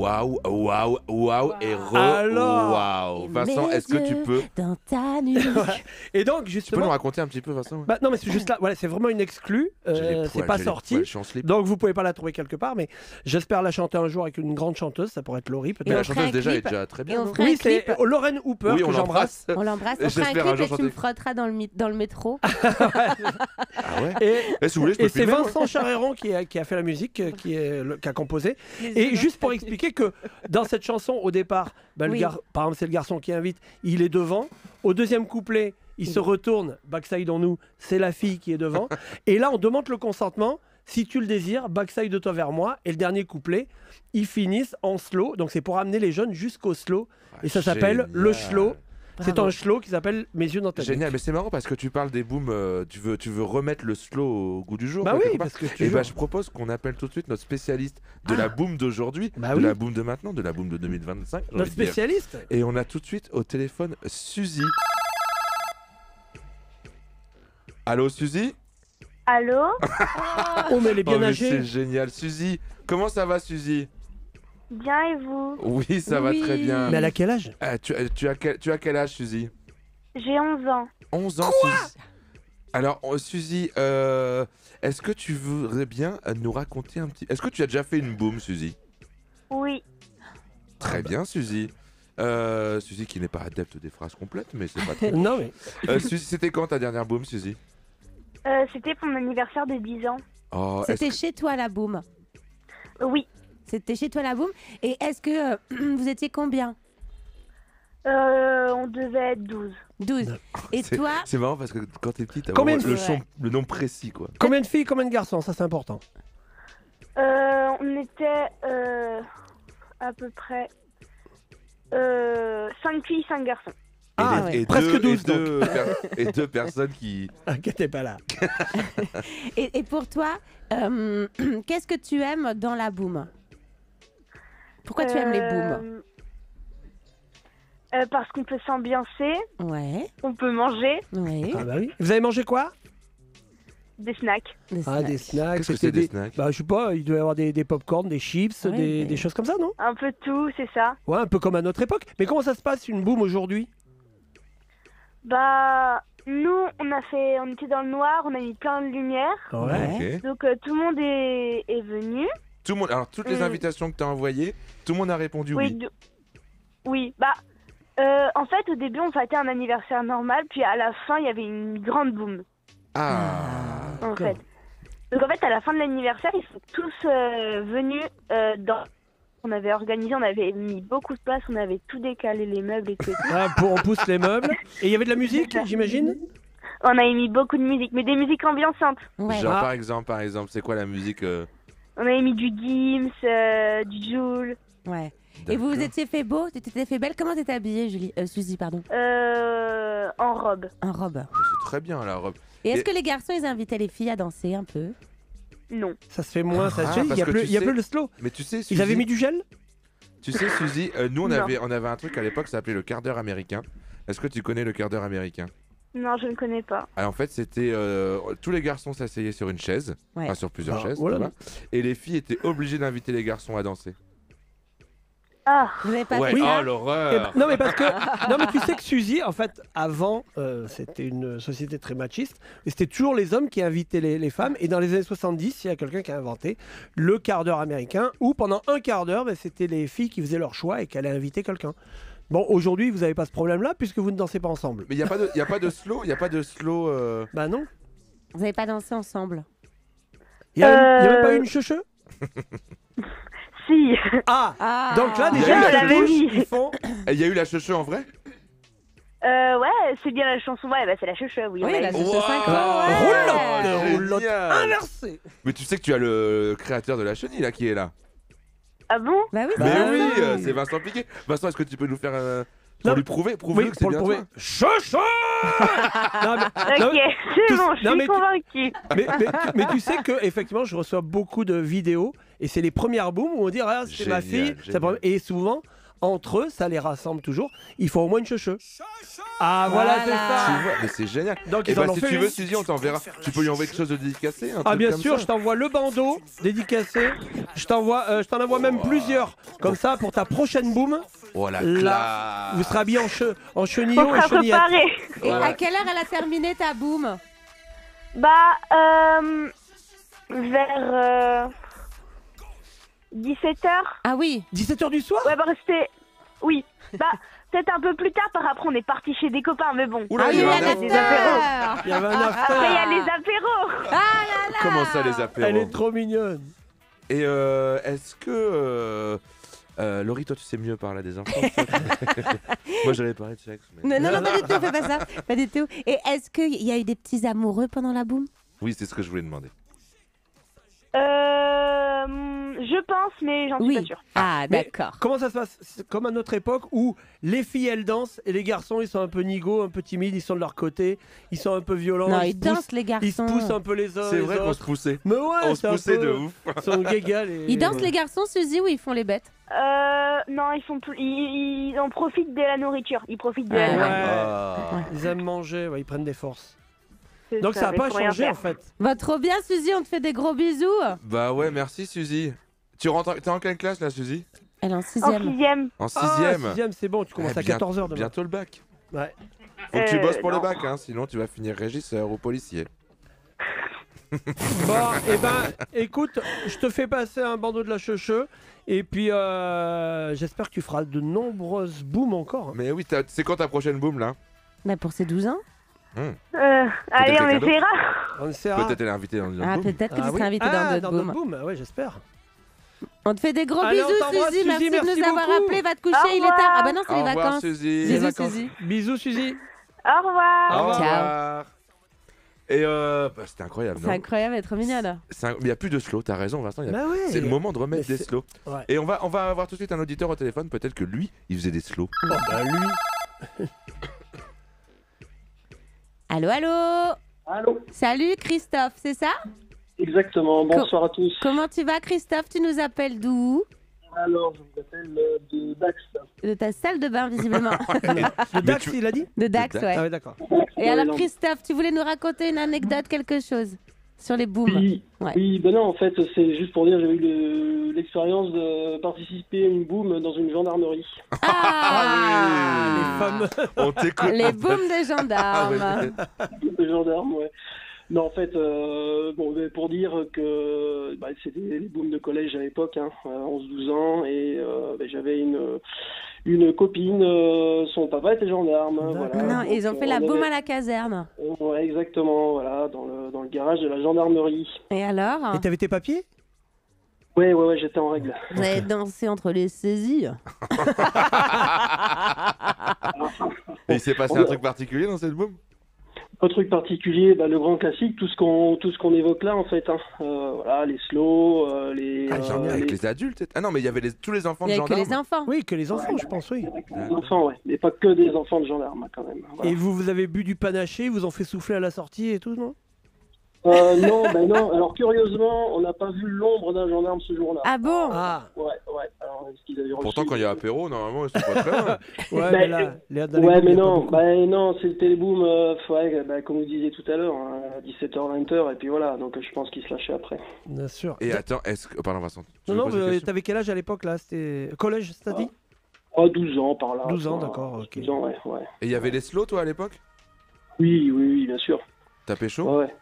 Waouh, waouh et waouh. Vincent, est-ce que tu peux dans ta nuque. Et donc Tu peux justement, nous raconter un petit peu, Vincent? non mais c'est juste là, voilà, c'est vraiment une exclue, c'est pas sorti. Donc vous pouvez pas la trouver quelque part, mais j'espère la chanter un jour avec une grande chanteuse, ça pourrait être Laurie peut-être. Mais la chanteuse déjà est déjà très bien. Oui, c'est Lauren Hooper que j'embrasse. On l'embrasse. On fera un clip et tu me frotteras dans le métro. Ah ouais. Et c'est Vincent Charéron qui a fait la musique, qui a composé. Et juste pour expliquer que dans cette chanson, au départ, par exemple, c'est le garçon qui invite, il est devant. Au deuxième couplet, il se retourne, backside on nous, c'est la fille qui est devant. Et là, on demande le consentement. Si tu le désires, backside de toi vers moi. Et le dernier couplet, ils finissent en slow. Donc c'est pour amener les jeunes jusqu'au slow. Et ça s'appelle le slow. C'est un slow qui s'appelle Mes yeux dans ta nuque. Génial, mais c'est marrant parce que tu parles des booms, tu veux remettre le slow au goût du jour. Bah oui, parce que je propose qu'on appelle tout de suite notre spécialiste de la boom d'aujourd'hui, la boom de maintenant, de la boom de 2025. Notre spécialiste. Et on a tout de suite au téléphone Suzy. Allô Suzy? Allô? Oh mais elle est bien âgée. C'est génial. Suzy, comment ça va Suzy? Bien et vous? Oui, ça va très bien. Mais elle a quel âge? Tu as quel âge, Suzy? J'ai 11 ans. 11 ans, Quoi? Suzy. Alors, Suzy, est-ce que tu voudrais bien nous raconter un petit... Est-ce que tu as déjà fait une boom, Suzy? Oui. Très bien, Suzy. Suzy qui n'est pas adepte des phrases complètes, mais c'est pas très... Non, mais... Suzy, c'était quand ta dernière boom, Suzy? C'était pour mon anniversaire de 10 ans. Oh, C'était chez toi, la boom? Oui. C'était chez toi la boum. Et est-ce que vous étiez combien? On devait être 12. 12. Et toi? C'est marrant parce que quand t'es petite, t'as le nom précis, quoi. Combien de filles, combien de garçons? Ça, c'est important. On était à peu près 5 filles, 5 garçons. Et presque 12 et deux personnes qui n'étaient pas là. Et pour toi, qu'est-ce que tu aimes dans la boum? Pourquoi tu aimes les booms? Parce qu'on peut s'ambiancer. Ouais. On peut manger. Ouais. Ah bah oui. Vous avez mangé quoi? Des snacks. Des snacks. Qu'est-ce que c'est des snacks? Bah je sais pas, il doit y avoir des pop-corn, des chips, des choses comme ça, non? Un peu de tout, c'est ça. Ouais, un peu comme à notre époque. Mais comment ça se passe une boom aujourd'hui? Bah nous on était dans le noir, on a mis plein de lumière. Ouais. Okay. Donc tout le monde est venu. Tout le monde. Alors toutes les invitations que tu as envoyées, tout le monde a répondu oui. Oui, bah en fait au début on fêtait un anniversaire normal, puis à la fin il y avait une grande boom. En fait. Donc en fait à la fin de l'anniversaire ils sont tous venus dans. On avait organisé, on avait mis beaucoup de place, on avait tout décalé, les meubles et tout. On pousse les meubles. Et il y avait de la musique, j'imagine? On avait mis beaucoup de musique, mais des musiques ambiançantes. Ouais. Genre par exemple, c'est quoi la musique On avait mis du Gims, du Jul. Ouais. Et vous étiez fait beau? Tu t'étais fait belle? Comment t'étais habillée, Suzy, pardon? En robe. En robe. C'est très bien la robe. Et est-ce que les garçons, ils invitaient les filles à danser un peu? Non. Ça se fait moins, il y a plus le slow. Mais tu sais, Suzy, ils avaient mis du gel? Tu sais, Suzy, nous on avait un truc à l'époque, ça s'appelait le quart d'heure américain. Est-ce que tu connais le quart d'heure américain? Non, je ne connais pas. Alors, en fait, c'était tous les garçons s'asseyaient sur une chaise, enfin sur plusieurs chaises, voilà. Et les filles étaient obligées d'inviter les garçons à danser. Ah, vous n'avez pas ouais, fait ça? Oh l'horreur! Non mais parce que non mais tu sais que Suzy, en fait, avant, c'était une société très machiste, et c'était toujours les hommes qui invitaient les femmes. Et dans les années 70, il y a quelqu'un qui a inventé le quart d'heure américain, où pendant un quart d'heure, c'était les filles qui faisaient leur choix et qui allaient inviter quelqu'un. Bon, aujourd'hui, vous n'avez pas ce problème-là puisque vous ne dansez pas ensemble. Mais il y a pas de slow, Bah non. Vous n'avez pas dansé ensemble? Il y a même pas une cheveux? Si. Donc là déjà ils font. Il y a eu la cheveux en vrai? Ouais, c'est bien la chanson. Ouais, bah c'est la cheveux, oui. Oui, la cheveux 5 Roulotte inversée. Mais tu sais que tu as le créateur de la chenille là qui est là. Ah bon? Bah oui. Mais oui, c'est Vincent Piquet. Vincent, est-ce que tu peux nous faire pour lui prouver que c'est bien toi? Chouchou. Ok, c'est bon, je suis convaincu. Mais tu sais que effectivement, je reçois beaucoup de vidéos et c'est les premières booms où on dit c'est ma fille. Et souvent, entre eux, ça les rassemble toujours. Il faut au moins une chouchou. Ah voilà, c'est ça. Tu vois, mais c'est génial. Donc, et bah, si tu veux, Suzy, on t'enverra. Tu peux lui envoyer quelque chose de dédicacé. Ah bien sûr, je t'envoie le bandeau dédicacé. Je t'en envoie même plusieurs. Comme ça, pour ta prochaine boom. Oh la là, vous serez habillé en chenillon et chenillette. Et à quelle heure elle a terminé ta boom? Vers 17h. Ah oui. 17h du soir? Ouais, c'était... Oui. Peut-être un peu plus tard, après on est parti chez des copains, mais bon. Oula, il y avait des apéros. Il y avait un after. Après, il y a les apéros. Ah là là. Comment ça, les apéros? Elle est trop mignonne. Et est-ce que... Laurie, toi tu sais mieux parler des enfants. Moi j'allais parler de sexe. Mais... Non, pas du tout, fais pas ça. Pas du tout. Et est-ce qu'il y a eu des petits amoureux pendant la boom? Oui, c'est ce que je voulais demander. Je pense, mais j'en suis pas sûre. Ah, d'accord. Comment ça se passe? C'est comme à notre époque où les filles elles dansent et les garçons ils sont un peu nigauds, un peu timides, ils sont de leur côté, ils sont un peu violents. Non, ils dansent les garçons. Ils se poussent un peu les uns. C'est vrai qu'on se poussait. Mais ouais, on se poussait de ouf. Ils sont guégas. Ils dansent les garçons, Suzy, ou ils font les bêtes? Non, ils font plus. Ils en profitent de la nourriture. Ils profitent de la nourriture. Ils aiment manger, ils prennent des forces. Donc ça n'a pas changé en fait. Va trop bien, Suzy, on te fait des gros bisous. Bah ouais, merci Suzy. T'es en quelle classe là, Suzy? Elle est en 6ème. En 6ème. En 6ème, c'est bon, tu commences à 14h demain. Bientôt le bac. Ouais. Faut que tu bosses pour le bac, hein, sinon tu vas finir régisseur ou policier. Bon, écoute, je te fais passer un bandeau de la cheveux. Et puis, j'espère que tu feras de nombreuses booms encore. Mais oui, c'est quand ta prochaine boom là? Bah pour ses 12 ans. Allez, on essaiera. Peut-être elle est invitée dans une autre boom. Peut-être que tu seras invitée dans d'autres booms. Ouais, j'espère. On te fait des gros bisous, Suzy. Merci de nous avoir appelés. Va te coucher, il est tard. Ah bah non, c'est les vacances. Suzy. Bisous, Suzy. Bisous, Suzy. Au revoir. Au revoir. Et c'était incroyable. C'est incroyable, elle est trop mignonne. Il n'y a plus de slow, t'as raison, Vincent. C'est le moment de remettre des slows. Ouais. Et on va avoir tout de suite un auditeur au téléphone. Peut-être que lui, il faisait des slows. Oh, bah lui. Allô. Allô. Salut, Christophe, c'est ça? Exactement, bonsoir à tous. Comment tu vas, Christophe? Tu nous appelles d'où? Alors, je vous appelle de Dax. De ta salle de bain, visiblement. De Dax, il a dit? De Dax, ouais. Ah ouais, d'accord. Et alors, Christophe, tu voulais nous raconter une anecdote, quelque chose sur les booms? Oui, ben non, en fait, c'est juste pour dire, j'ai eu l'expérience de participer à une boom dans une gendarmerie. Ah, les femmes. On t'écoute. Les booms des gendarmes. Les gendarmes, ouais. Non, en fait, pour dire que c'était les booms de collège à l'époque, 11-12 ans, et j'avais une copine, son papa était gendarme. Voilà. Non, ils ont fait la boum à la caserne. Ouais, exactement, voilà, dans le garage de la gendarmerie. Et alors? Et t'avais tes papiers? Ouais, j'étais en règle. Vous avez dansé entre les saisies. Et il s'est passé un truc particulier dans cette boum? Pas de truc particulier, le grand classique, tout ce qu'on évoque là en fait. Voilà, les slows, avec les adultes. Ah non, mais il y avait tous les enfants de gendarmes. Il y avait que les enfants. Oui, que les enfants, je pense, oui. Les enfants, ouais, mais pas que des enfants de gendarmes quand même. Voilà. Et vous avez bu du panaché, vous en fait souffler à la sortie et tout, non? Non. Alors curieusement, on n'a pas vu l'ombre d'un gendarme ce jour-là. Ah bon? Ouais. Alors, est-ce qu'ils avaient reçu... Pourtant, quand il y a apéro, normalement, c'est pas très loin. mais non, c'est le téléboom, comme vous disiez tout à l'heure, à 17h, 20h, et puis voilà, donc je pense qu'ils se lâchaient après. Bien sûr. Et attends, pardon Vincent. Non, t'avais quel âge à l'époque là? C'était collège, c'est-à dit? 12 ans par là. 12 ans, d'accord, ok. 12 ans, ouais. Et il y avait les slows, toi, à l'époque? Oui, bien sûr. T'as pécho? Ouais.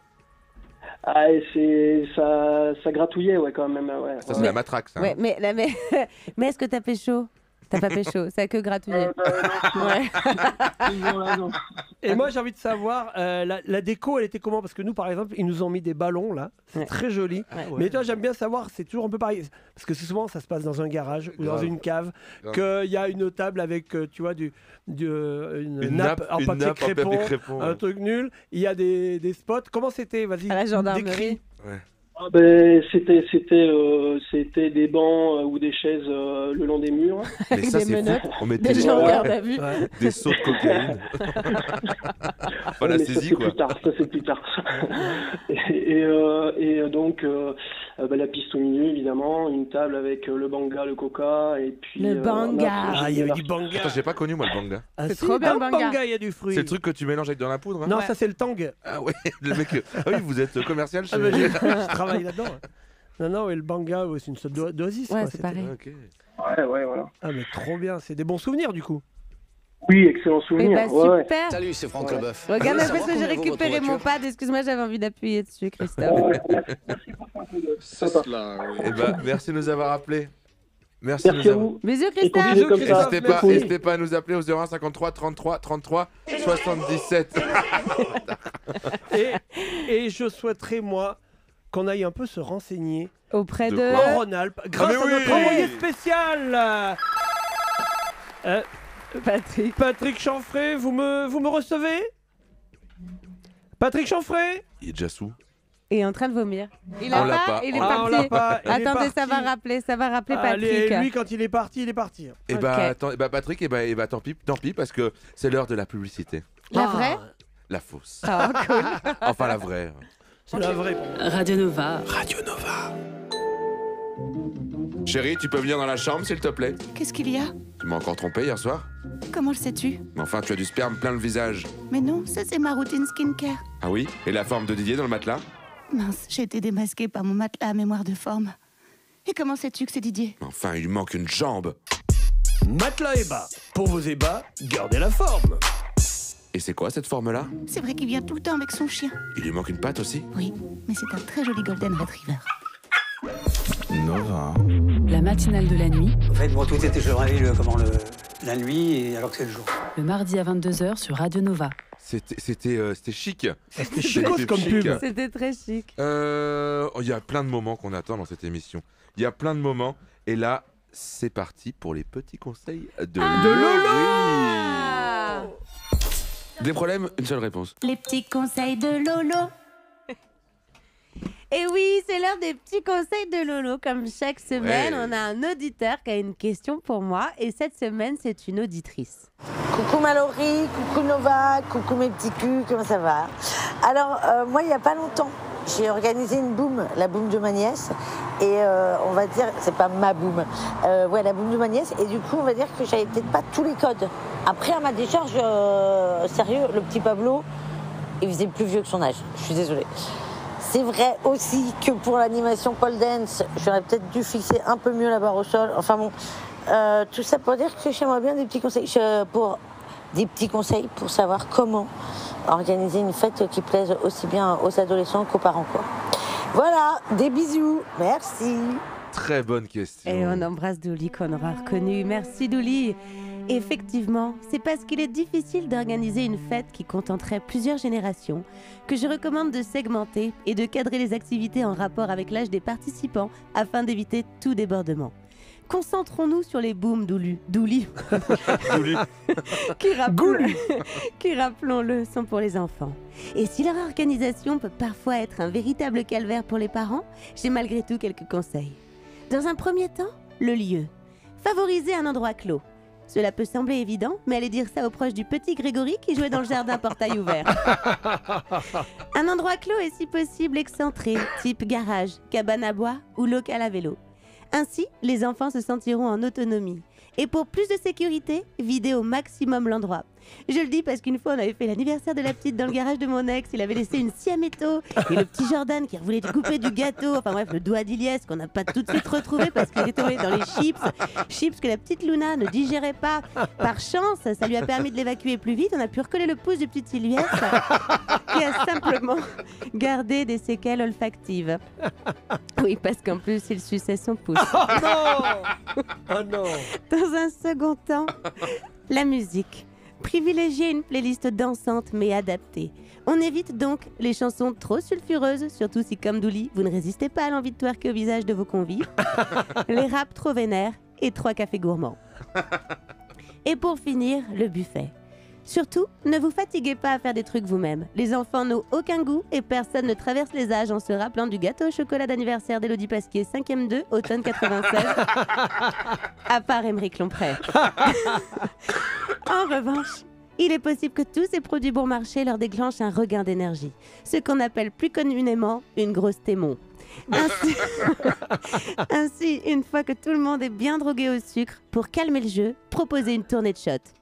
Ah, et ça gratouillait, ouais, quand même. Ouais, ça, c'est la matraque, ça. Ouais, mais est-ce que t'as pécho? T'as pas pécho, ça a que gratouillé. Et moi, j'ai envie de savoir, la déco, elle était comment? Parce que nous, par exemple, ils nous ont mis des ballons, là. C'est très joli. Mais toi, j'aime bien savoir, c'est toujours un peu pareil. Parce que souvent, ça se passe dans un garage ou dans une cave, qu'il y a une table avec, tu vois, une nappe en papier crépon, un truc nul. Il y a des spots. Comment c'était? Vas-y, à la gendarmerie. C'était des bancs ou des chaises le long des murs. Mais ça, c'est fou. On mettait des gens en garde à vue. Des sauts de cocaïne. Voilà, saisie, quoi. Ça, c'est plus tard. Et donc, La piste au milieu, évidemment, une table avec le banga, le coca, et puis... Le banga. Ah, il y avait du banga. Attends, j'ai pas connu moi le banga. Ah, C'est trop bien, le banga. banga, il y a du fruit. C'est le truc que tu mélanges avec de la poudre. Hein Non, ça c'est le tang. Ah ouais, le mec. Ah oui, vous êtes commercial chez. Je travaille là-dedans. Non, et le banga, c'est une sorte d'oasis. Ouais, quoi, c'est pareil. Ok. Ouais, voilà. Ah, mais trop bien, c'est des bons souvenirs du coup. Oui, excellent souvenir. Eh ben, super. Salut, c'est Franck Leboeuf. Regarde un peu Savoir que j'ai combien vaut récupéré votre mon voiture pad. Excuse-moi, j'avais envie d'appuyer dessus, Christophe. C'est cela, oui. Eh ben, merci de nous avoir appelés. Merci de nous Merci à avoir. vous. Bisous, Et Christophe. continuez comme ça. N'hésitez pas à nous appeler au 01 53 33 33 77. Et je souhaiterais, moi, qu'on aille un peu se renseigner Auprès De de. en Rhône-Alpes grâce à notre envoyé spécial. Patrick Chanfray, vous me recevez? Patrick Chanfray? Il est déjà sous. Il est en train de vomir. Il On a l'a pas, pas. il est Ah, parti. on l'a pas. Il est Attendez, ça va parti. rappeler Patrick. Allez, lui, quand il est parti, il est parti. Et Ok. Patrick, tant pis parce que c'est l'heure de la publicité. La vraie? La fausse. Ah, cool. Enfin la vraie. C'est la vraie. Radio Nova. Radio Nova. Chérie, tu peux venir dans la chambre s'il te plaît? Qu'est-ce qu'il y a? Tu m'as encore trompé hier soir? Comment le sais-tu? Mais enfin, tu as du sperme plein le visage. Mais non, ça c'est ma routine skincare. Ah oui? Et la forme de Didier dans le matelas? Mince, j'ai été démasquée par mon matelas à mémoire de forme. Et comment sais-tu que c'est Didier? Enfin, il lui manque une jambe. Matelas et bas. Pour vos ébats, gardez la forme. Et c'est quoi cette forme-là? C'est vrai qu'il vient tout le temps avec son chien. Il lui manque une patte aussi? Oui, mais c'est un très joli golden retriever. Nova. La matinale de la nuit, En fait, moi, tout était la nuit, et alors que c'est le jour. le mardi à 22h sur Radio Nova. C'était chic. C'était chicos comme pub. C'était très chic. Il y a plein de moments qu'on attend dans cette émission. Il y a plein de moments. Et là, c'est parti pour les petits conseils de Lolo. Des problèmes, une seule réponse. Les petits conseils de Lolo. Et oui, c'est l'heure des petits conseils de Lolo. Comme chaque semaine, on a un auditeur qui a une question pour moi. Et cette semaine, c'est une auditrice. Coucou Mallory, coucou Nova, coucou mes petits culs, comment ça va? Alors, moi, il n'y a pas longtemps, j'ai organisé une boum, la boum de ma nièce. Et on va dire, c'est pas ma boum, la boum de ma nièce. Et du coup, on va dire que j'avais peut-être pas tous les codes. Après, à ma décharge, sérieux, le petit Pablo, il faisait plus vieux que son âge. Je suis désolée. C'est vrai aussi que pour l'animation pole dance, j'aurais peut-être dû fixer un peu mieux la barre au sol. Enfin bon, tout ça pour dire que j'aimerais bien des petits conseils pour savoir comment organiser une fête qui plaise aussi bien aux adolescents qu'aux parents, quoi. Voilà, des bisous, merci. Très bonne question. Et on embrasse Douli qu'on aura reconnu. Merci Douli. Effectivement, c'est parce qu'il est difficile d'organiser une fête qui contenterait plusieurs générations que je recommande de segmenter et de cadrer les activités en rapport avec l'âge des participants afin d'éviter tout débordement. Concentrons-nous sur les booms Douli. qui, rappelons-le, sont pour les enfants. Et si leur organisation peut parfois être un véritable calvaire pour les parents, j'ai malgré tout quelques conseils. Dans un premier temps, le lieu. Favoriser un endroit clos. Cela peut sembler évident, mais allez dire ça aux proches du petit Grégory qui jouait dans le jardin portail ouvert. Un endroit clos est si possible excentré, type garage, cabane à bois ou local à vélo. Ainsi, les enfants se sentiront en autonomie. Et pour plus de sécurité, videz au maximum l'endroit. Je le dis parce qu'une fois, on avait fait l'anniversaire de la petite dans le garage de mon ex. Il avait laissé une siaméto et le petit Jordan qui voulait couper du gâteau. Enfin bref, le doigt d'Iliès qu'on n'a pas tout de suite retrouvé parce qu'il était tombé dans les chips que la petite Luna ne digérait pas. Par chance, ça lui a permis de l'évacuer plus vite. On a pu recoller le pouce du petit Iliès qui a simplement gardé des séquelles olfactives. Oui, parce qu'en plus, il suçait son pouce. Oh non! Oh non! Dans un second temps, la musique. Privilégiez une playlist dansante mais adaptée. On évite donc les chansons trop sulfureuses, surtout si, comme Douli, vous ne résistez pas à l'envie de twerker au visage de vos convives, les raps trop vénères et 3 cafés gourmands. Et pour finir, le buffet. Surtout, ne vous fatiguez pas à faire des trucs vous-même. Les enfants n'ont aucun goût et personne ne traverse les âges en se rappelant du gâteau au chocolat d'anniversaire d'Élodie Pasquier, 5e 2, automne 96, à part Émeric Lompré. En revanche, Il est possible que tous ces produits bon marché leur déclenchent un regain d'énergie, ce qu'on appelle plus communément une grosse témon. Ainsi, une fois que tout le monde est bien drogué au sucre, pour calmer le jeu, proposez une tournée de shots.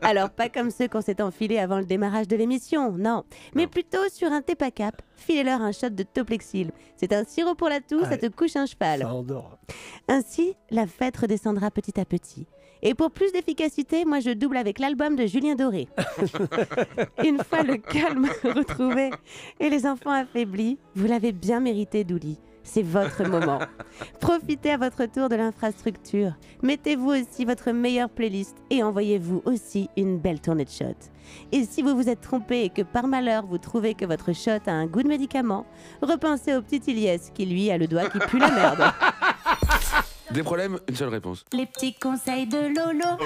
Alors, pas comme ceux qu'on s'est enfilés avant le démarrage de l'émission, non. Mais plutôt sur un Tepacap, filez-leur un shot de Toplexil. C'est un sirop pour la toux, ça te couche un cheval. Ça endort. Ainsi, la fête redescendra petit à petit. Et pour plus d'efficacité, moi je double avec l'album de Julien Doré. Une fois le calme retrouvé et les enfants affaiblis, vous l'avez bien mérité, Douli. C'est votre moment. Profitez à votre tour de l'infrastructure. Mettez-vous aussi votre meilleure playlist et envoyez-vous aussi une belle tournée de shots. Et si vous vous êtes trompé et que par malheur vous trouvez que votre shot a un goût de médicament, repensez au petit Ilyes qui lui a le doigt qui pue la merde. Des problèmes, une seule réponse. Les petits conseils de Lolo.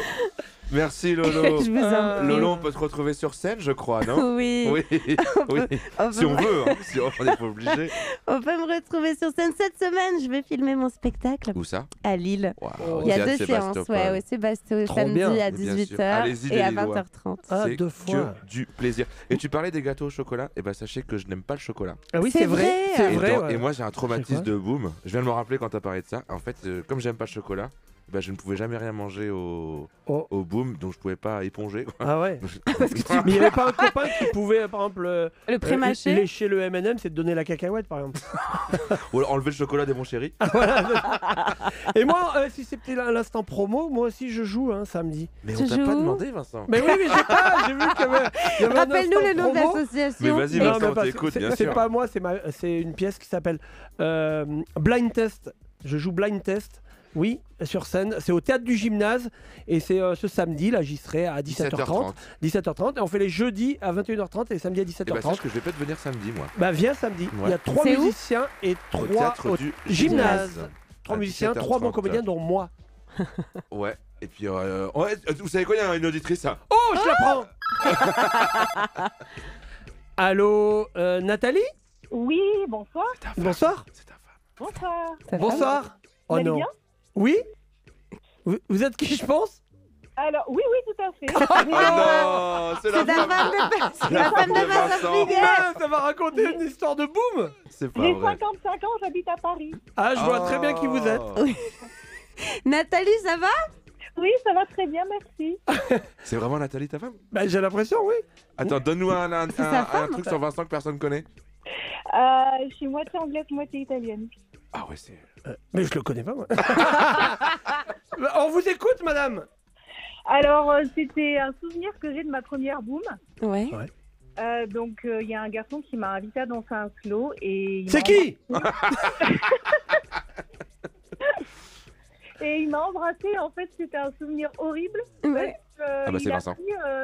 Merci Lolo. Je vous en prie. Lolo, on peut se retrouver sur scène, je crois, non? Oui. Oui. Si on veut, hein. Si on n'est pas obligé. On peut me retrouver sur scène cette semaine. Je vais filmer mon spectacle. Où ça? À Lille. Wow. Il y a 2 séances, au Sébasto, samedi à 18h et à 20h30. C'est 2 fois. Que du plaisir. Et tu parlais des gâteaux au chocolat, et sachez que je n'aime pas le chocolat. Ah oui, c'est vrai. C'est vrai. Et moi j'ai un traumatisme de boum. Je viens de me rappeler quand t'as parlé de ça. En fait, comme j'aime pas le chocolat, je ne pouvais jamais rien manger au boom, donc je pouvais pas éponger. Quoi. Ah ouais. Mais il n'y avait pas un copain qui pouvait, par exemple, le pré-mâché, lécher le M&M, c'est de donner la cacahuète, par exemple. Ou alors enlever le chocolat des bons chéris. Et moi, si c'était l'instant promo, moi aussi je joue samedi. Mais on t'a pas demandé, Vincent. Mais oui, mais j'ai vu qu'il y avait rappelle-nous le nom de l'association. Mais vas-y, Vincent, on t'écoute, bien sûr. C'est pas moi, c'est une pièce qui s'appelle Blind Test. Je joue Blind Test. Oui, sur scène, c'est au Théâtre du Gymnase et c'est ce samedi, là j'y serai à 17h30. 17h30 et on fait les jeudis à 21h30 et les samedis à 17h30. Sache que je vais peut-être venir samedi moi. Viens samedi, ouais. Il y a 3 musiciens et 3 au Gymnase. 3 musiciens, 3 bons comédiens dont moi. Ouais, et puis vous savez quoi, il y a une auditrice ça. Oh, je la prends. Allô, Nathalie? Oui, bonsoir. Bonsoir. C'est ta femme. Bonsoir. Bonsoir. Vous allez bien? Oui. Vous êtes qui, je pense? Alors, oui, tout à fait. Oh non, c'est la femme de Vincent. Ça va raconter une histoire de boum. C'est pas vrai. J'ai 55 ans, j'habite à Paris. Ah, je vois très bien qui vous êtes. Nathalie, ça va? Oui, ça va très bien, merci. C'est vraiment Nathalie, ta femme? J'ai l'impression, oui. Attends, donne-nous un truc sur Vincent que personne connaît. Je suis moitié anglaise, moitié italienne. Ah ouais, c'est... Mais je le connais pas, moi. On vous écoute, madame. Alors, c'était un souvenir que j'ai de ma première boom. Ouais. Donc, il y a un garçon qui m'a invité à danser un slow et... C'est qui? Et il m'a embrassée. En fait, c'était un souvenir horrible. Ouais. Il a pris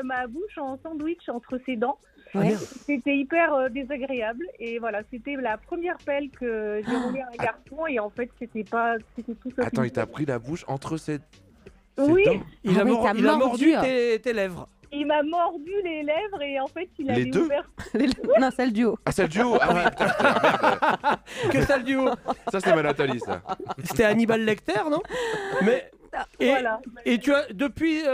ma bouche en sandwich entre ses dents. Ouais. C'était hyper désagréable et voilà, c'était la première pelle que j'ai roulée à un garçon et en fait c'était tout ça. Attends, il t'a pris la bouche entre ses oui. dents. Il a mordu tes lèvres. Il m'a mordu les lèvres et en fait il les avait deux ouvert. Non, celle du haut. Ah, celle du haut. Ah oui, putain, que celle du haut. Ça c'est ma Nathalie, ça. C'était Hannibal Lecter, non? Mais voilà. Et tu as depuis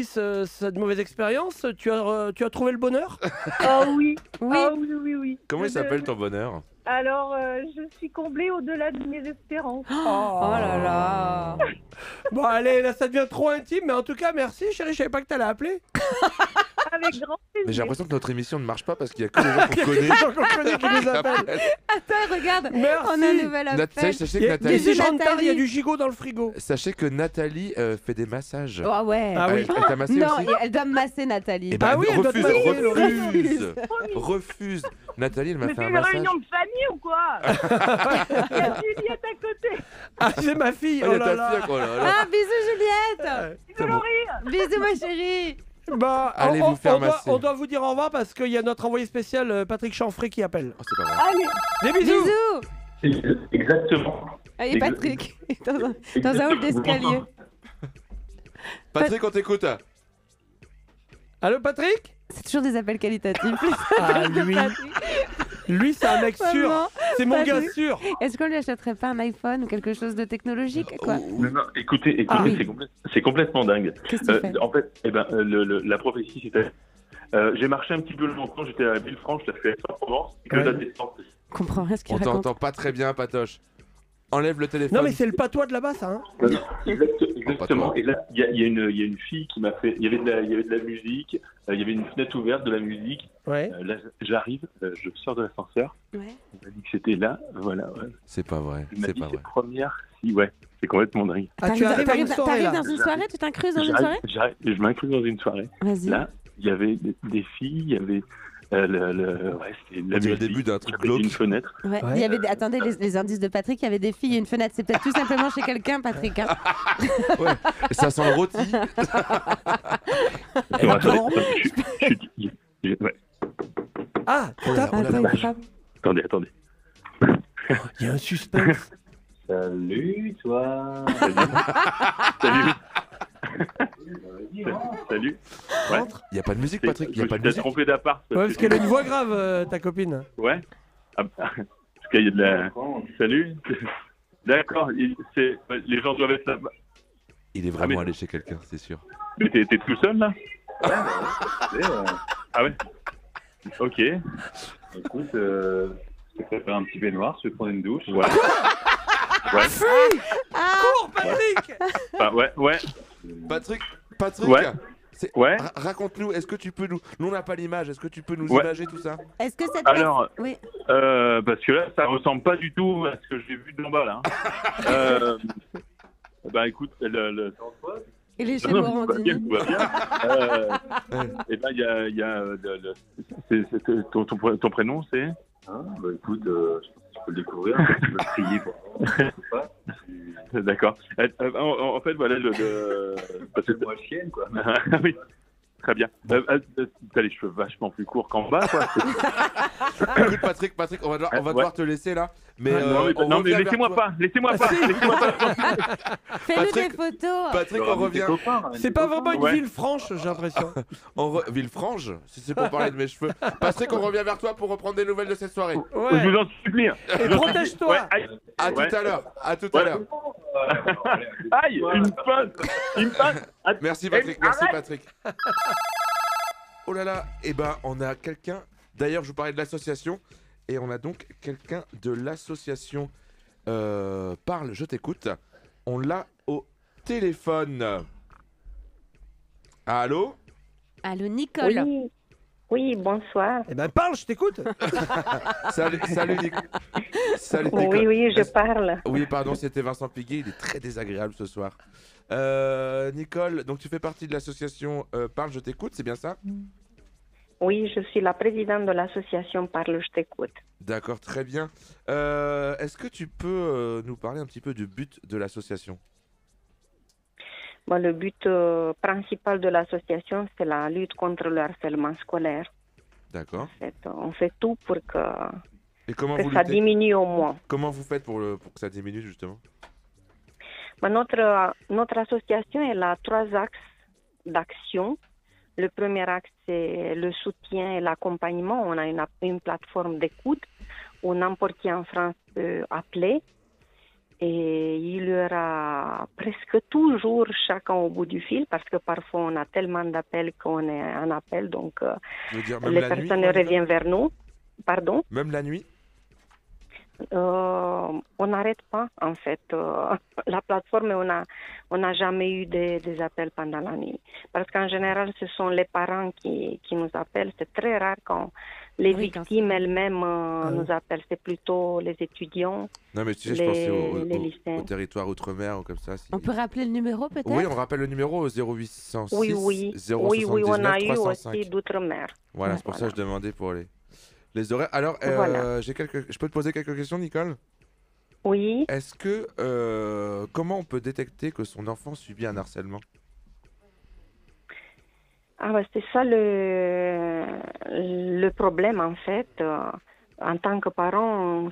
cette mauvaise expérience, tu as trouvé le bonheur? Oh oui. Oui. Comment il s'appelle ton bonheur? Alors, je suis comblée au-delà de mes espérances. Oh là là. Bon, allez, là, ça devient trop intime, mais en tout cas, merci, chérie, je savais pas que t'allais appeler. Avec grand plaisir. Mais j'ai l'impression que notre émission ne marche pas parce qu'il y a que des gens qu'on connaît. Qui nous appellent. Attends, regarde, merci. on a un nouvel appel. Sachez que Nathalie... il y a du gigot dans le frigo. Sachez que Nathalie fait des massages. Oh ouais. Ah oui. Elle t'a massé non, aussi? elle doit me masser, Nathalie. Eh ben, oui, refuse. Nathalie, elle m'a fait un une massage. réunion de famille ou quoi? Il y a Juliette à côté. Ah, c'est ma fille. Oh là là. Ah, bisous Juliette. Bisous ma chérie. Bah, allez vous faire masser. On doit vous dire au revoir parce qu'il y a notre envoyé spécial Patrick Chanfray qui appelle. Oh, c'est pas vrai. Allez. Des bisous. Exactement. Allez Patrick, dans un hall d'escalier. Patrick, on t'écoute. Allô Patrick? C'est toujours des appels qualitatifs. Ah, lui, c'est un mec sûr. C'est mon gars sûr. Est-ce qu'on lui achèterait pas un iPhone ou quelque chose de technologique quoi? Non, écoutez, c'est complètement dingue. En fait, la prophétie, c'était... j'ai marché un petit peu longtemps, j'étais à Villefranche, j'ai fait Aix-en-Provence, que la descente. Je comprends rien ce qu'il raconte. On t'entend pas très bien, Patoche. Enlève le téléphone. Non mais c'est le patois de là-bas ça. Exactement. Et là, il y a une fille qui m'a fait. Il y avait de la musique. Il y avait une fenêtre ouverte, de la musique. Ouais. Là, j'arrive, je sors de l'ascenseur. Ouais. On m'a dit que c'était là. Voilà. Ouais. C'est pas vrai. C'est pas vrai. Première. Si, ouais. C'est complètement dingue. Tu arrives dans une soirée, tu t'incruses dans une soirée? Je m'incruse dans une soirée. Vas-y. Là, il y avait des filles, il y avait. C'était le début d'un truc glauque. Une fenêtre. Ouais. Il y avait attendez, les indices de Patrick, il y avait des filles et une fenêtre. C'est peut-être tout simplement chez quelqu'un, Patrick. Hein. Ouais. Et ça sent le rôti. Ouais. Ah, Attendez. Il y a un suspense. Salut, toi. Salut. Ouais. Il n'y a pas de musique, Patrick. Il y a pas de musique. Trompé d'appart. Ouais, parce qu'elle a une voix grave, ta copine. Ouais. Parce qu'il y a de la. Salut. D'accord. Les gens doivent être là. Il est vraiment allé chez quelqu'un, c'est sûr. Mais t'es tout seul là? Ah ouais. Ok. Écoute, je vais faire un petit baignoire, je vais prendre une douche. Voilà. Ouais. Cours, Patrick. Ouais. Patrick. Ouais. Raconte-nous, est-ce que tu peux nous... Nous, on n'a pas l'image, est-ce que tu peux nous imager tout ça? Est-ce que cette oui. Parce que là, ça ressemble pas du tout à ce que j'ai vu d'en bas, là. Écoute, il est chez Morandini. Tout va bien. Il y a ton prénom, c'est? Écoute, tu peux le découvrir, tu peux le crier pour D'accord. En fait, voilà c'est moi chienne, quoi. Oui. Très bien. T'as les cheveux vachement plus courts qu'en bas, quoi. Écoute, Patrick, on va devoir te laisser là. Mais non, mais laissez-moi pas. Fais-nous des photos. Patrick, on revient. C'est pas vraiment une ville franche, j'ai l'impression. Villefranche, si c'est pour parler de mes cheveux. Patrick, on revient vers toi pour reprendre des nouvelles de cette soirée. Ouais. Je vous en supplie. Et protège-toi. À tout à l'heure. Aïe, une panne. Merci Patrick. Oh là là, on a quelqu'un. D'ailleurs, je vous parlais de l'association. Et on a donc quelqu'un de l'association Parle, je t'écoute. On l'a au téléphone. Allô, Nicole. Oui, bonsoir. Parle, je t'écoute. Salut Nicole. Salut Nicole. Oui, je parle. Oui, pardon, c'était Vincent Piguet. Il est très désagréable ce soir. Nicole, donc tu fais partie de l'association Parle, je t'écoute, c'est bien ça? Oui, je suis la présidente de l'association Parle, je t'écoute. D'accord, très bien. Est-ce que tu peux nous parler un petit peu du but de l'association? Le but principal de l'association, c'est la lutte contre le harcèlement scolaire. D'accord. En fait, on fait tout pour que ça diminue au moins. Comment vous faites pour que ça diminue, justement? Notre association, elle a 3 axes d'action. Le premier axe, c'est le soutien et l'accompagnement. On a une plateforme d'écoute où n'importe qui en France peut appeler. Et il y aura presque toujours chacun au bout du fil parce que parfois on a tellement d'appels qu'on est en appel. Donc les personnes reviennent vers nous. Pardon? Même la nuit? On n'arrête pas en fait la plateforme. On n'a jamais eu des appels pendant la nuit parce qu'en général ce sont les parents qui nous appellent. C'est très rare quand les victimes elles-mêmes nous appellent. C'est plutôt les étudiants. Non mais tu sais, je pensais au territoire outre-mer ou comme ça. On peut rappeler le numéro peut-être? Oui, on rappelle le numéro au 0806 oui, 079 on a eu 305. aussi d'outre-mer. Voilà, c'est pour ça que je demandais pour les horaires. Alors, je peux te poser quelques questions, Nicole? Oui. Est-ce que comment on peut détecter que son enfant subit un harcèlement? C'est ça le problème en fait. En tant que parent,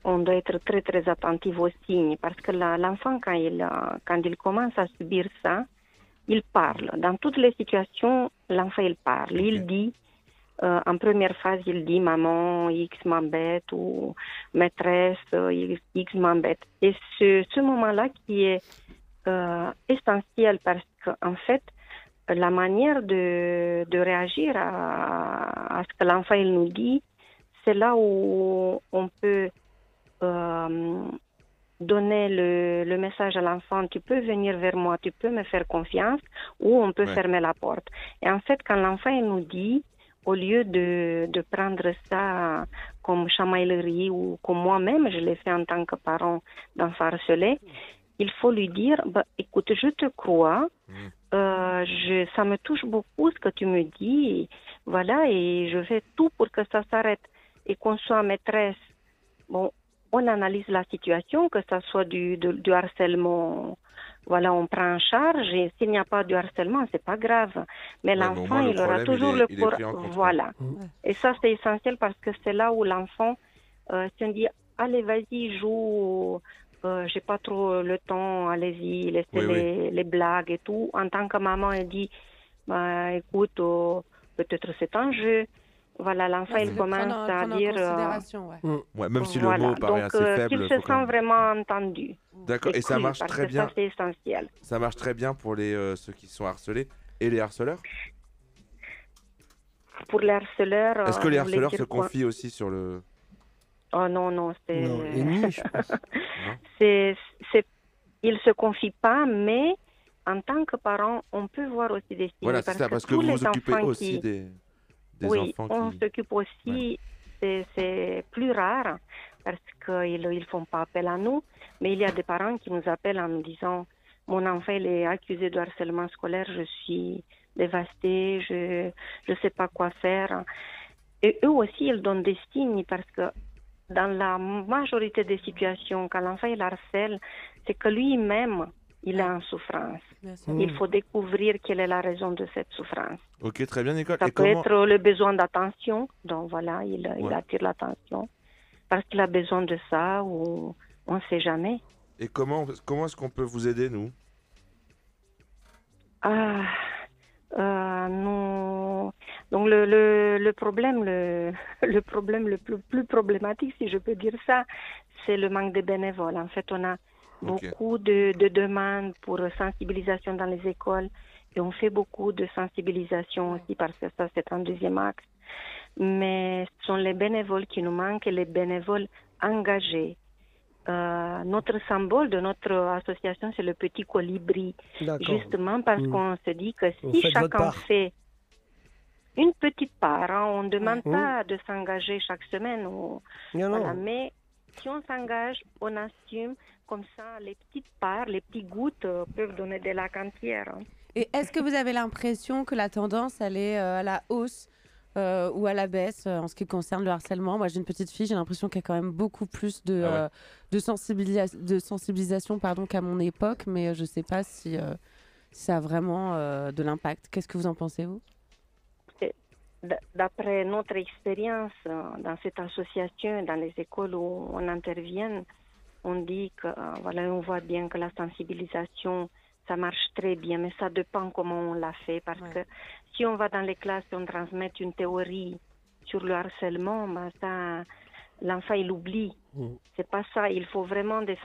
on doit être très très attentif aux signes parce que l'enfant quand il commence à subir ça, il parle. Dans toutes les situations, l'enfant il parle, il dit. en première phase, il dit maman, X m'embête ou maîtresse, X m'embête. Et ce moment-là qui est essentiel parce qu'en fait, la manière de réagir à ce que l'enfant il nous dit, c'est là où on peut donner le message à l'enfant, tu peux venir vers moi, tu peux me faire confiance, ou on peut fermer la porte. Et en fait, quand l'enfant il nous dit, au lieu de prendre ça comme chamaillerie ou comme moi-même, je l'ai fait en tant que parent d'enfant harcelé, il faut lui dire, écoute, je te crois, ça me touche beaucoup ce que tu me dis, voilà, et je fais tout pour que ça s'arrête. Et qu'on soit maîtresse, bon, on analyse la situation, que ça soit du harcèlement, voilà, on prend en charge, et s'il n'y a pas de harcèlement, c'est pas grave. Mais l'enfant, il aura toujours le courage. Voilà. Et ça, c'est essentiel parce que c'est là où l'enfant, si on dit, allez, vas-y, joue, j'ai pas trop le temps, allez-y, laissez les blagues et tout. En tant que maman, elle dit, écoute, peut-être c'est un jeu. Voilà, l'enfant, il commence à dire... même si le mot paraît assez faible. Qu'il se sent vraiment entendu. D'accord, et ça marche très bien. Ça, c'est essentiel. Ça marche très bien pour ceux qui sont harcelés et les harceleurs. Pour les harceleurs... Est-ce que les harceleurs se confient aussi sur le... Oh non, c'est... Non, ennemi, je pense. Ils ne se confient pas, mais en tant que parent, on peut voir aussi des signes. Voilà, c'est ça, parce que vous vous occupez aussi des enfants qui... on s'occupe aussi, c'est plus rare, parce qu'ils ne font pas appel à nous, mais il y a des parents qui nous appellent en nous disant « Mon enfant il est accusé de harcèlement scolaire, je suis dévastée, je ne sais pas quoi faire. » Et eux aussi, ils donnent des signes, parce que dans la majorité des situations, quand l'enfant il harcèle, c'est que lui-même, il est en souffrance. Il faut découvrir quelle est la raison de cette souffrance. Ok, très bien, Nicole. Ça peut être le besoin d'attention, donc voilà, il attire l'attention, parce qu'il a besoin de ça, ou on ne sait jamais. Et comment est-ce qu'on peut vous aider, nous? Non. Donc le problème le plus problématique, si je peux dire ça, c'est le manque de bénévoles. En fait, on a beaucoup de demandes pour sensibilisation dans les écoles, et on fait beaucoup de sensibilisation aussi, parce que ça, c'est un deuxième axe. Mais ce sont les bénévoles qui nous manquent, et les bénévoles engagés. Notre symbole de notre association, c'est le petit colibri. Justement parce qu'on se dit que si chacun fait une petite part, on ne demande pas de s'engager chaque semaine. Voilà, mais si on s'engage, on assume, comme ça, les petites parts, les petites gouttes peuvent donner des lacs entiers. Et est-ce que vous avez l'impression que la tendance, elle est à la hausse ou à la baisse en ce qui concerne le harcèlement? Moi, j'ai une petite fille, j'ai l'impression qu'il y a quand même beaucoup plus de sensibilisation qu'à mon époque, mais je ne sais pas si ça a vraiment de l'impact. Qu'est-ce que vous en pensez, vous? D'après notre expérience dans cette association, dans les écoles où on intervient, on dit que voilà, on voit bien que la sensibilisation, ça marche très bien, mais ça dépend comment on l'a fait, parce que si on va dans les classes et on transmet une théorie sur le harcèlement, ça, l'enfant il oublie. C'est pas ça. Il faut vraiment des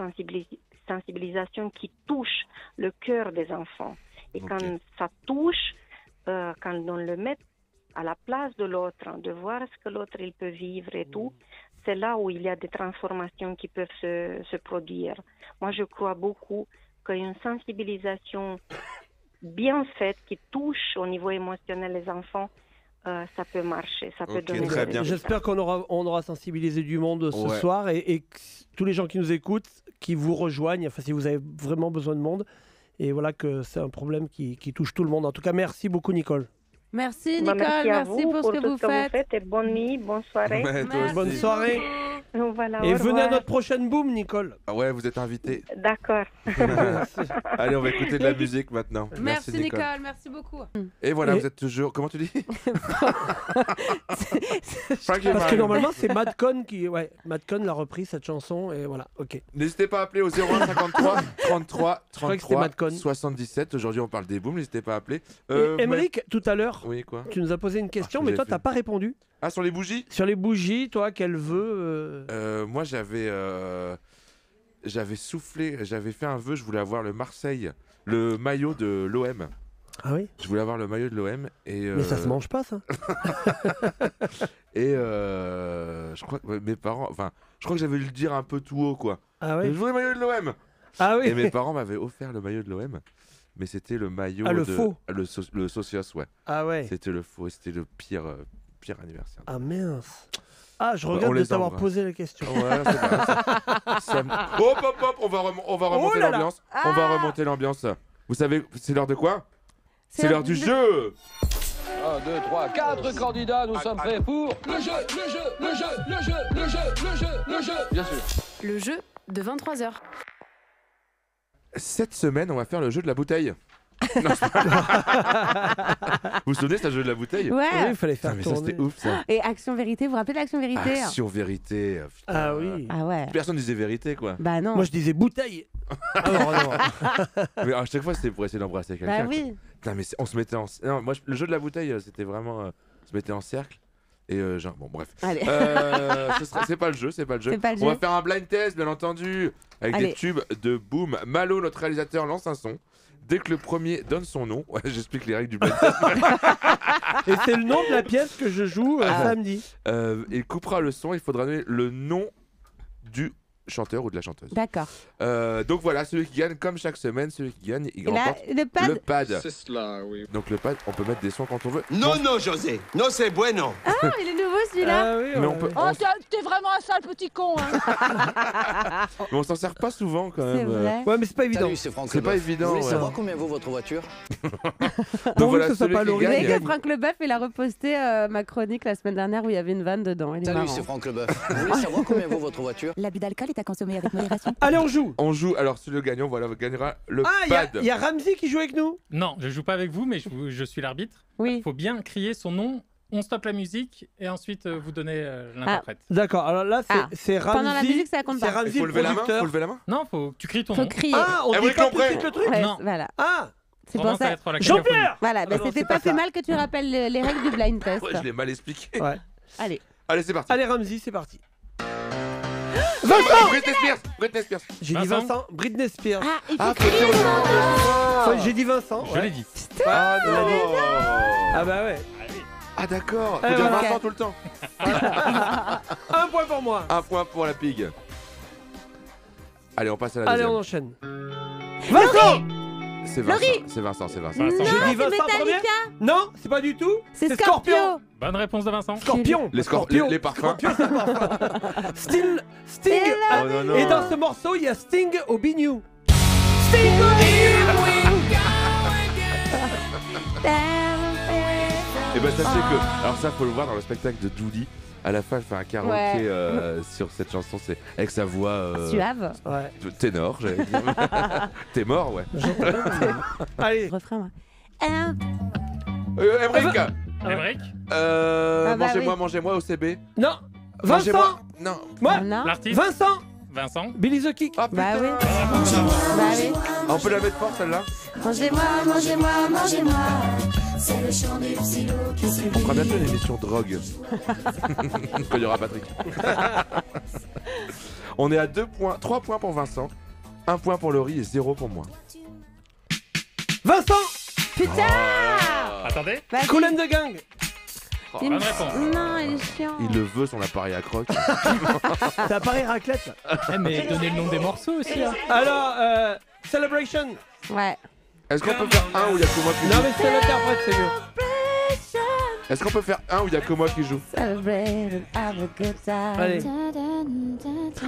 sensibilisations qui touchent le cœur des enfants. Et quand ça touche, quand on le met à la place de l'autre, de voir ce que l'autre il peut vivre et tout, c'est là où il y a des transformations qui peuvent se produire. Moi, je crois beaucoup qu'une sensibilisation bien faite, qui touche au niveau émotionnel les enfants, ça peut marcher, ça peut donner très bien. J'espère qu'on aura sensibilisé du monde ce soir, et tous les gens qui nous écoutent, qui vous rejoignent, enfin si vous avez vraiment besoin de monde, et voilà que c'est un problème qui touche tout le monde. En tout cas, merci beaucoup, Nicole. Merci Nicole, merci pour ce que vous faites. Et bonne nuit, bonne soirée. Bonne soirée. Voilà, Et au venez à revoir. notre prochaine boom, Nicole. Ah ouais, vous êtes invité. D'accord. Allez, on va écouter de la musique maintenant. Merci Nicole, merci beaucoup. Et voilà, Et- vous êtes toujours. Comment tu dis? Parce que normalement, c'est Madcon qui. Ouais, Madcon l'a repris cette chanson et voilà, ok. N'hésitez pas à appeler au 01 53 33 croyais que c'était 33 Madcon. 77. Aujourd'hui, on parle des booms. N'hésitez pas à appeler. Émeric, tout à l'heure, Oui, quoi? tu nous as posé une question, Ah, mais j'ai toi, fait. t'as pas répondu. Ah, sur les bougies? Sur les bougies, toi, quel vœu Moi, j'avais soufflé, j'avais fait un vœu. Je voulais avoir le Marseille, le maillot de l'OM. Ah oui? Je voulais avoir le maillot de l'OM et. Mais ça se mange pas, ça. Et je crois que mes parents, enfin, je crois que j'avais dû le dire un peu tout haut, quoi. Ah Je oui? voulais le maillot de l'OM. Ah oui? Et mes parents m'avaient offert le maillot de l'OM, mais c'était le maillot Ah, le de faux. le Socios, ouais. Ah ouais. C'était le faux, c'était le pire anniversaire. Ah mince. Ah, je On regrette de les t'avoir embrasse. posé la question. Ouais, c'est pas grave, ça me- Hop, hop, hop, on va remonter là là. l'ambiance. On va remonter l'ambiance. Vous savez, c'est l'heure de quoi? C'est l'heure du jeu. 1, 2, 3, 4 candidats, nous sommes prêts pour le jeu, le jeu, le jeu, le jeu, le jeu, le jeu, le jeu, bien sûr. Le jeu de 23h. Cette semaine, on va faire le jeu de la bouteille. Non, c'est pas- vous vous souvenez, c'est un jeu de la bouteille? Ouais. Oui, il fallait faire Putain, mais ça, tourner. c'était ouf, ça. Et Action Vérité, vous vous rappelez d'Action Vérité? Action vérité. Putain. Ah oui. Ah ouais. Personne disait vérité, quoi. Bah non. Moi, je disais bouteille. Alors, non. Mais à chaque fois, c'était pour essayer d'embrasser quelqu'un. Bah quoi. oui. Putain, mais on se mettait en. Non, moi, le jeu de la bouteille, c'était vraiment. On se mettait en cercle. Et genre, bon, bref. Allez. C'est pas le jeu, c'est pas le jeu. C'est pas le On va jeu. faire un blind test, bien entendu, avec Allez. des tubes de Boom. Malo, notre réalisateur, lance un son. Dès que le premier donne son nom, ouais, j'explique les règles du blind test. Et c'est le nom de la pièce que je joue samedi. Il coupera le son, il faudra donner le nom du chanteur ou de la chanteuse. D'accord. Donc voilà, celui qui gagne, comme chaque semaine, celui qui gagne, il Et là, remporte le pad. le pad. C'est cela, oui. Donc le pad, on peut mettre des sons quand on veut. Non, non, José. Non, c'est bueno. Ah, il est nouveau celui-là. Ah oui, Mais on peut, Oh, t'es vraiment un sale petit con, hein. mais on s'en sert pas souvent quand C'est même. vrai. Ouais, mais c'est pas évident. Salut, c'est Franck C'est pas Leboeuf. évident, Vous voulez ouais. savoir combien vaut votre voiture? Donc voilà, que ce soit celui pas qui Laurie. Vous savez gagne. que Franck Leboeuf, il a reposté ma chronique la semaine dernière où il y avait une vanne dedans. Il est Salut, marrant. c'est Franck Leboeuf. Vous voulez savoir combien vaut votre voiture? L'abus d'alcool est à consommer avec modération. Allez, on joue. On joue, alors celui le gagnant, voilà, gagnera le Ah, pad. il y a Ramsey qui joue avec nous. Non, je joue pas avec vous, mais je suis l'arbitre. Oui. Il faut bien crier son nom, on stoppe la musique et ensuite vous donnez l'interprète. D'accord, alors là, c'est Ramsey. Pendant la musique, ça compte C'est pas. Ramsey, Faut le lever la main, producteur. faut lever la main. Non, faut que tu cries ton Faut nom. crier. Ah, on dit Émeric pas tout de Lompré. suite le truc. Ouais, Non. Voilà. Ah, C'est Vraiment, pour ça va ça. être la cacophonie. Jean-Pierre. Voilà, bah, Ah non, c'était c'est pas pas plus ça. mal que tu rappelles les règles du blind test. Ouais, je l'ai mal expliqué. Ouais. Allez. Allez, c'est parti. Allez, Ramsey, c'est parti. Britney Spears, Britney Spears. J'ai dit Vincent, Britney Spears. Ah, il faut Ah, faut crier dire le son nom. nom. Ouais, j'ai dit Vincent. Je ouais. l'ai dit. Ah non. Ah bah ouais. Ah d'accord, faut Eh, dire voilà. Vincent tout le temps. Un point pour moi. Un point pour la pig. Allez, on passe à la Allez, deuxième. on enchaîne. Vincent. C'est Vincent, Laurie. c'est Vincent, c'est Vincent. Vincent. J'ai dit C'est Vincent premier. Metallica. Non, c'est pas du tout. C'est Scorpio. Bonne réponse de Vincent. Scorpion. Les Scorpion. les parfums. Scorpion, c'est un parfum. Sting. Et là- Oh non, non. Et dans ce morceau, il y a Sting au Bignou. Et ben sachez que, alors ça faut le voir dans le spectacle de Douli. À la fin, elle fait un karaoké Ouais. sur cette chanson, c'est avec sa voix Suave. Ouais. de ténor, j'allais dire. T'es mort, ouais. Allez. Refrain, moi. Emmerich. Émeric, Ah bah Mangez-moi, oui. mangez-moi au CB. Non. Mangez-moi. Vincent. Non. Moi. Non. l'artiste. Vincent. Vincent. Billy the Kick. Ah Bah putain. oui. Bah oui. Ah, on peut la mettre fort celle-là. Mangez-moi, mangez-moi, mangez-moi. C'est le chant des psylos qui se On fera bientôt une émission drogue. Quand il y aura Patrick. On est à 2 points, 3 points pour Vincent, 1 point pour Laurie et 0 pour moi. Vincent. Putain. Attendez. Vas-y. Cool and the Gang. Il Bonne me- réponse. Non, il est chiant. Il le veut son appareil à croque. T'as pas raclette. Eh, mais donnez le nom des morceaux aussi. Hein. Alors, Celebration. Ouais. Est-ce qu'on peut faire un où il y a que moi qui Non joue mais c'est l'interprète, c'est mieux. Est-ce qu'on peut faire un où il y a que moi qui joue Celebrate and have a good time. Allez.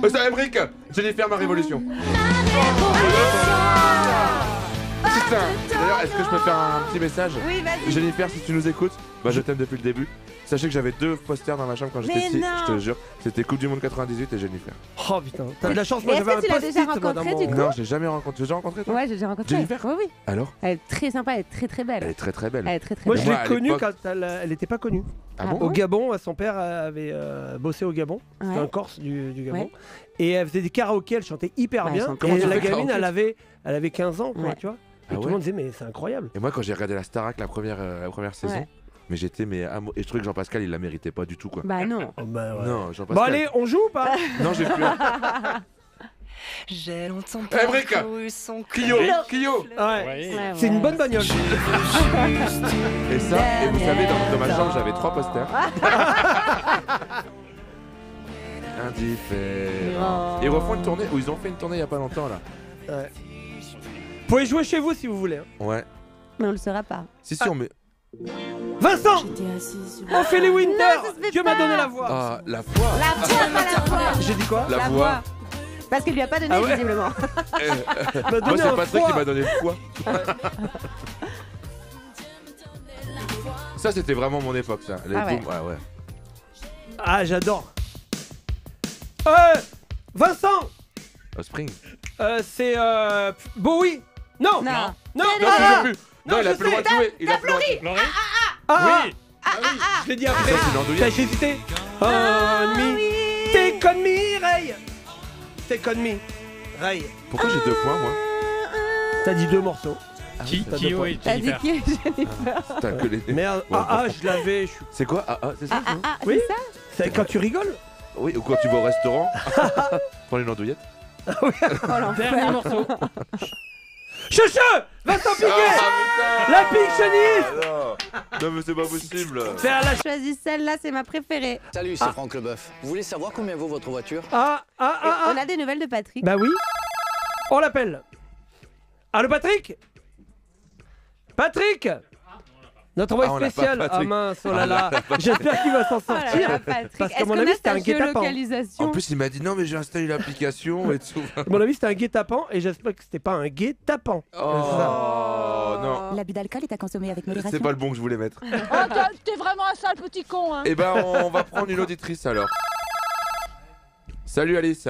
C'est Emmerich. Jennifer, ma révolution. putain. D'ailleurs, est-ce que je peux faire un petit message? Oui, vas-y. Jennifer, si tu nous écoutes, bah je t'aime depuis le début. Sachez que j'avais 2 posters dans ma chambre quand j'étais petit, je te jure. C'était Coupe du Monde 98 et Jennifer. Oh putain, t'as de la chance, moi j'avais un post-it. Est-ce que tu l'as déjà rencontré du coup? Non, je l'ai jamais rencontré. Tu l'as déjà rencontré toi? Ouais, j'ai déjà rencontré. Jennifer? Oui, oui. Alors? Elle est très sympa, elle est très très belle. Elle est très très belle. Elle est très très Moi belle. je l'ai connue quand elle n'était pas connue. Ah bon? Au Gabon, son père avait bossé au Gabon. C'était un Corse du Gabon. Ouais. Et elle faisait des karaokés, elle chantait hyper Bah, bien. elle chante Et bien. la gamine, elle avait 15 ans, quoi, Ouais. tu vois. Et Ah tout ouais? le monde disait, mais c'est incroyable. Et moi, quand j'ai regardé la Starac la première saison, Ouais. mais j'étais amoureux. Et je trouvais que Jean-Pascal, il la méritait pas du tout, quoi. Bah non. Oh, bah, ouais. Non, Jean-Pascal. Bon allez, on joue ou pas? Non, j'ai plus. J'ai longtemps Eh, Brick Clio. Ouais. C'est une bonne bagnole. Et ça, et vous savez, dans ma chambre, j'avais 3 posters. Indifférent. Ils refont une tournée, ou ils ont fait une tournée il y a pas longtemps, là. Ouais. Vous pouvez jouer chez vous si vous voulez. Hein. Ouais. Mais on le saura pas. Si, on met. Vincent, Ophélie Winter, Non, ça se fait Dieu m'a pas. donné la voix. Ah, la voix. La voix, pas la voix. J'ai dit quoi? La voix. Parce qu'elle lui a pas donné, Ah ouais visiblement. Moi, c'est Patrick qui m'a donné le foie. Ça, c'était vraiment mon époque, ça. Les Ah ouais. booms, ouais. Ah, j'adore. Vincent, Spring. c'est Bowie. Non. Non. Non, Non, ah, tu joues plus. Non, il a plus le droit de jouer. Il a plus le droit de jouer. ah, Oui. je l'ai dit après. Ça, c'est l'andouillette. T'as hésité. On me, take on me, Ray. Take on me, Ray. Pourquoi j'ai 2 points, moi? T'as dit 2 morceaux. Kyo et T'as dit Jennifer. qui est Jennifer? Putain, que les. Merde. Bon, Je l'avais. C'est quoi? C'est ça? Oui. C'est ça? C'est quand tu rigoles. Oui, ou quand tu vas au restaurant, prends une andouillette. Oh l'enfer. Dernier morceau. Chuchu, Vincent Piguet, la Pictioniste. Non, mais c'est pas possible. Faire la. Choisis celle-là, c'est ma préférée. Salut, c'est Franck Leboeuf. Vous voulez savoir combien vaut votre voiture? On a des nouvelles de Patrick. Bah oui. On l'appelle. Allô Patrick? Patrick, notre envoyé on l'a pas, spécial. Ah Patrick. mince, oh là là. J'espère qu'il va s'en Oh là sortir. là, Patrick. Parce qu'à Est-ce mon qu'on avis, a c'était un sa guet-apens. géolocalisation? En plus, il m'a dit non, mais j'ai installé l'application et tout. À mon avis, c'était un guet-apens et j'espère que c'était pas un guet-apens. Oh non. L'abus d'alcool est à consommer avec modération. C'est pas le bon que je voulais mettre. Oh, t'es vraiment un sale petit con, hein. Eh ben, on va prendre une auditrice alors. Salut Alice.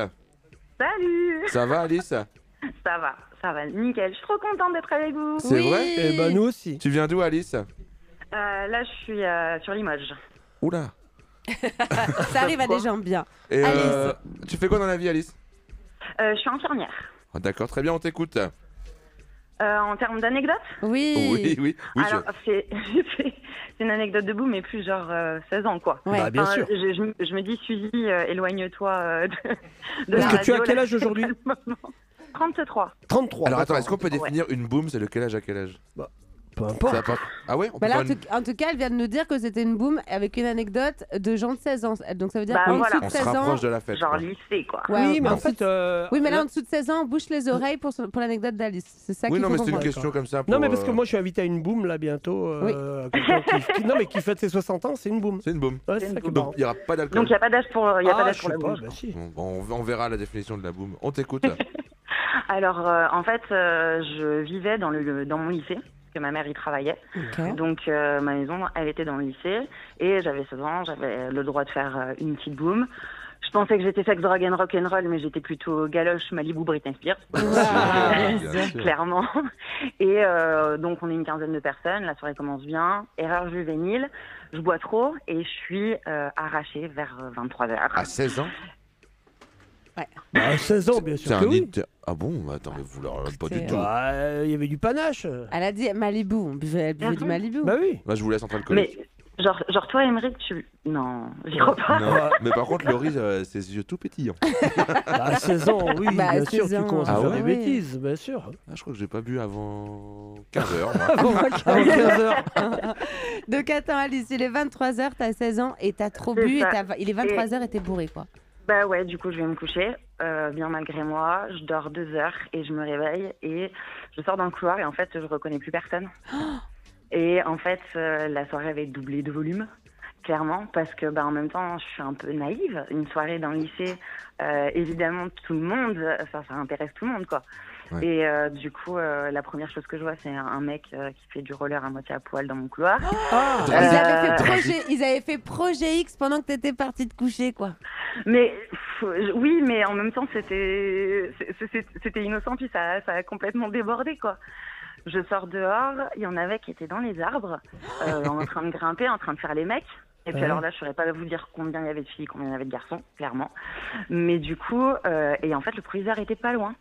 Salut. Ça va Alice? Ça va, nickel. Je suis trop contente d'être avec vous. C'est vrai? Eh ben nous aussi. Tu viens d'où Alice? Là, je suis sur Limoges. Oula. Ça arrive à des gens bien. Et Alice. tu fais quoi dans la vie Alice? Je suis infirmière. Ah, d'accord, très bien, on t'écoute. En termes d'anecdotes? Oui. Oui. Alors, c'est une anecdote de bout, mais plus genre 16 ans, quoi. Ouais. Bah bien sûr. Je me dis, Suzy, éloigne-toi de Parce la que tu as radio, quel là, âge aujourd'hui? 33. 33. Alors attends, d'accord. est-ce qu'on peut définir une boom? C'est de quel âge à quel âge? Peu Ça importe. va pas- Ah ouais, on peut Bah là, faire une- en tout cas, elle vient de nous dire que c'était une boom avec une anecdote de gens de 16 ans. Donc ça veut dire Bah, qu'en voilà. dessous On de se 16 ans. rapproche de la fête. Genre quoi. lycée, quoi. Ouais, Oui, mais en dessous de- fait. Oui, mais là, en dessous de 16 ans, on bouche les oreilles pour l'anecdote d'Alice. C'est ça Oui, qu'il non, faut mais c'est une comprendre. question comme ça. Pour, Non, mais parce que moi je suis invité à une boom là bientôt. Quelqu'un non, mais qui fête ses 60 ans, c'est une boom. C'est une boom. Ouais, c'est ça qui est marrant. Donc il n'y aura pas d'alcool. Donc, il n'y a pas d'âge pour, y a pas Ah, d'âge je pour sais la pas, boum. bah si. Bon, on verra la définition de la boom. On t'écoute. Alors, en fait, je vivais dans mon lycée, parce que ma mère y travaillait. Ok. Donc, ma maison, elle était dans le lycée. Et j'avais 16 ans, j'avais le droit de faire une petite boom. Je pensais que j'étais sex, drug and rock'n'roll, mais j'étais plutôt galoche, Malibu, Britney Spears. Bien sûr. Clairement. Et donc, on est une quinzaine de personnes. La soirée commence bien. Erreur juvénile. Je bois trop et je suis arrachée vers 23h. À 16 ans? Bah, 16 ans, bien C'est sûr un que oui. hit. Ah bon? Bah, attends, mais vous leur pas du tout. Bah, il y avait du panache. Elle a dit Malibu. Elle buvait du Malibu. Bah oui. Là, je vous laisse entre alcoolique. Mais genre toi, Émeric, tu... Non, j'y crois pas. Non, mais par contre, Laurie, ses yeux tout pétillants. Bah, à 16 ans, oui, Bah, bien sûr, 16 tu ans. commences à Ah faire ouais des bêtises, bien sûr. Ah, je crois que j'ai pas bu avant 15h. Avant 15h. Donc attends, Alice, il est 23h, t'as 16 ans et t'as trop C'est bu. ça. Il est 23h et t'es bourré, quoi. Bah ouais, du coup, je vais me coucher, bien malgré moi. Je dors 2 heures et je me réveille et je sors dans le couloir et en fait, je reconnais plus personne. Et en fait, la soirée avait doublé de volume, clairement, parce que en même temps, je suis un peu naïve. Une soirée dans le lycée, évidemment, tout le monde, ça intéresse tout le monde, quoi. Ouais. Et du coup, la première chose que je vois, c'est un mec qui fait du roller à moitié à poil dans mon couloir. Ils avaient fait projet X pendant que t'étais partie te coucher, quoi. Mais oui, mais en même temps, c'était innocent, puis ça a complètement débordé, quoi. Je sors dehors, il y en avait qui étaient dans les arbres, en train de grimper, en train de faire les mecs. Et puis alors là, je ne saurais pas vous dire combien il y avait de filles, combien il y avait de garçons, clairement. Mais du coup, et en fait, le proviseur était pas loin.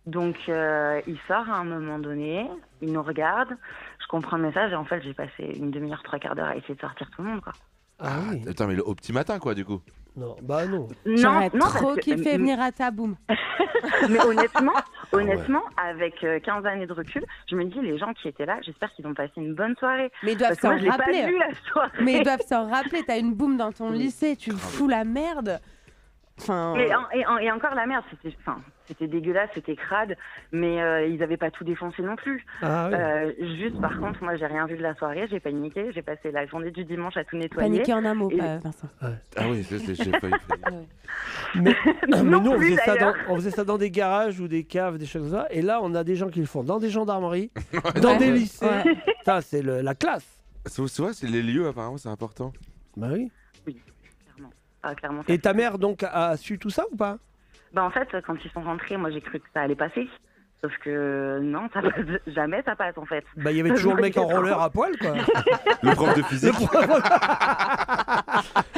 Donc, il sort à un moment donné, il nous regarde, je comprends le message, et en fait, j'ai passé une demi-heure, 3/4 d'heure à essayer de sortir tout le monde, quoi. Ah oui. Attends, mais au petit matin, quoi, du coup. Non, bah non. J'aurais trop kiffé venir à ta boum. Mais honnêtement, avec 15 années de recul, je me dis, les gens qui étaient là, j'espère qu'ils ont passé une bonne soirée. Mais ils doivent s'en rappeler. Pas vu, la soirée. Mais ils doivent s'en rappeler. T'as une boum dans ton lycée, tu fous la merde. Enfin... Et encore la merde, c'était dégueulasse, c'était crade, mais ils n'avaient pas tout défoncé non plus. Ah, oui. Juste, par contre, moi, j'ai rien vu de la soirée, j'ai paniqué, j'ai passé la journée du dimanche à tout nettoyer. Paniqué en un mot, Vincent. Ouais. Ah oui, j'ai failli. Mais nous, on faisait ça dans des garages ou des caves, des choses comme ça. Et là, on a des gens qui le font dans des gendarmeries, dans des lycées. Ça, c'est la classe. C'est les lieux, apparemment, c'est important. Bah oui. Clairement. Et ta mère, donc, a su tout ça ou pas? Bah en fait, quand ils sont rentrés, moi j'ai cru que ça allait passer. Sauf que non, ça passe jamais, ça passe en fait. Bah il y avait toujours le mec en roller à poil, quoi. Le prof de physique.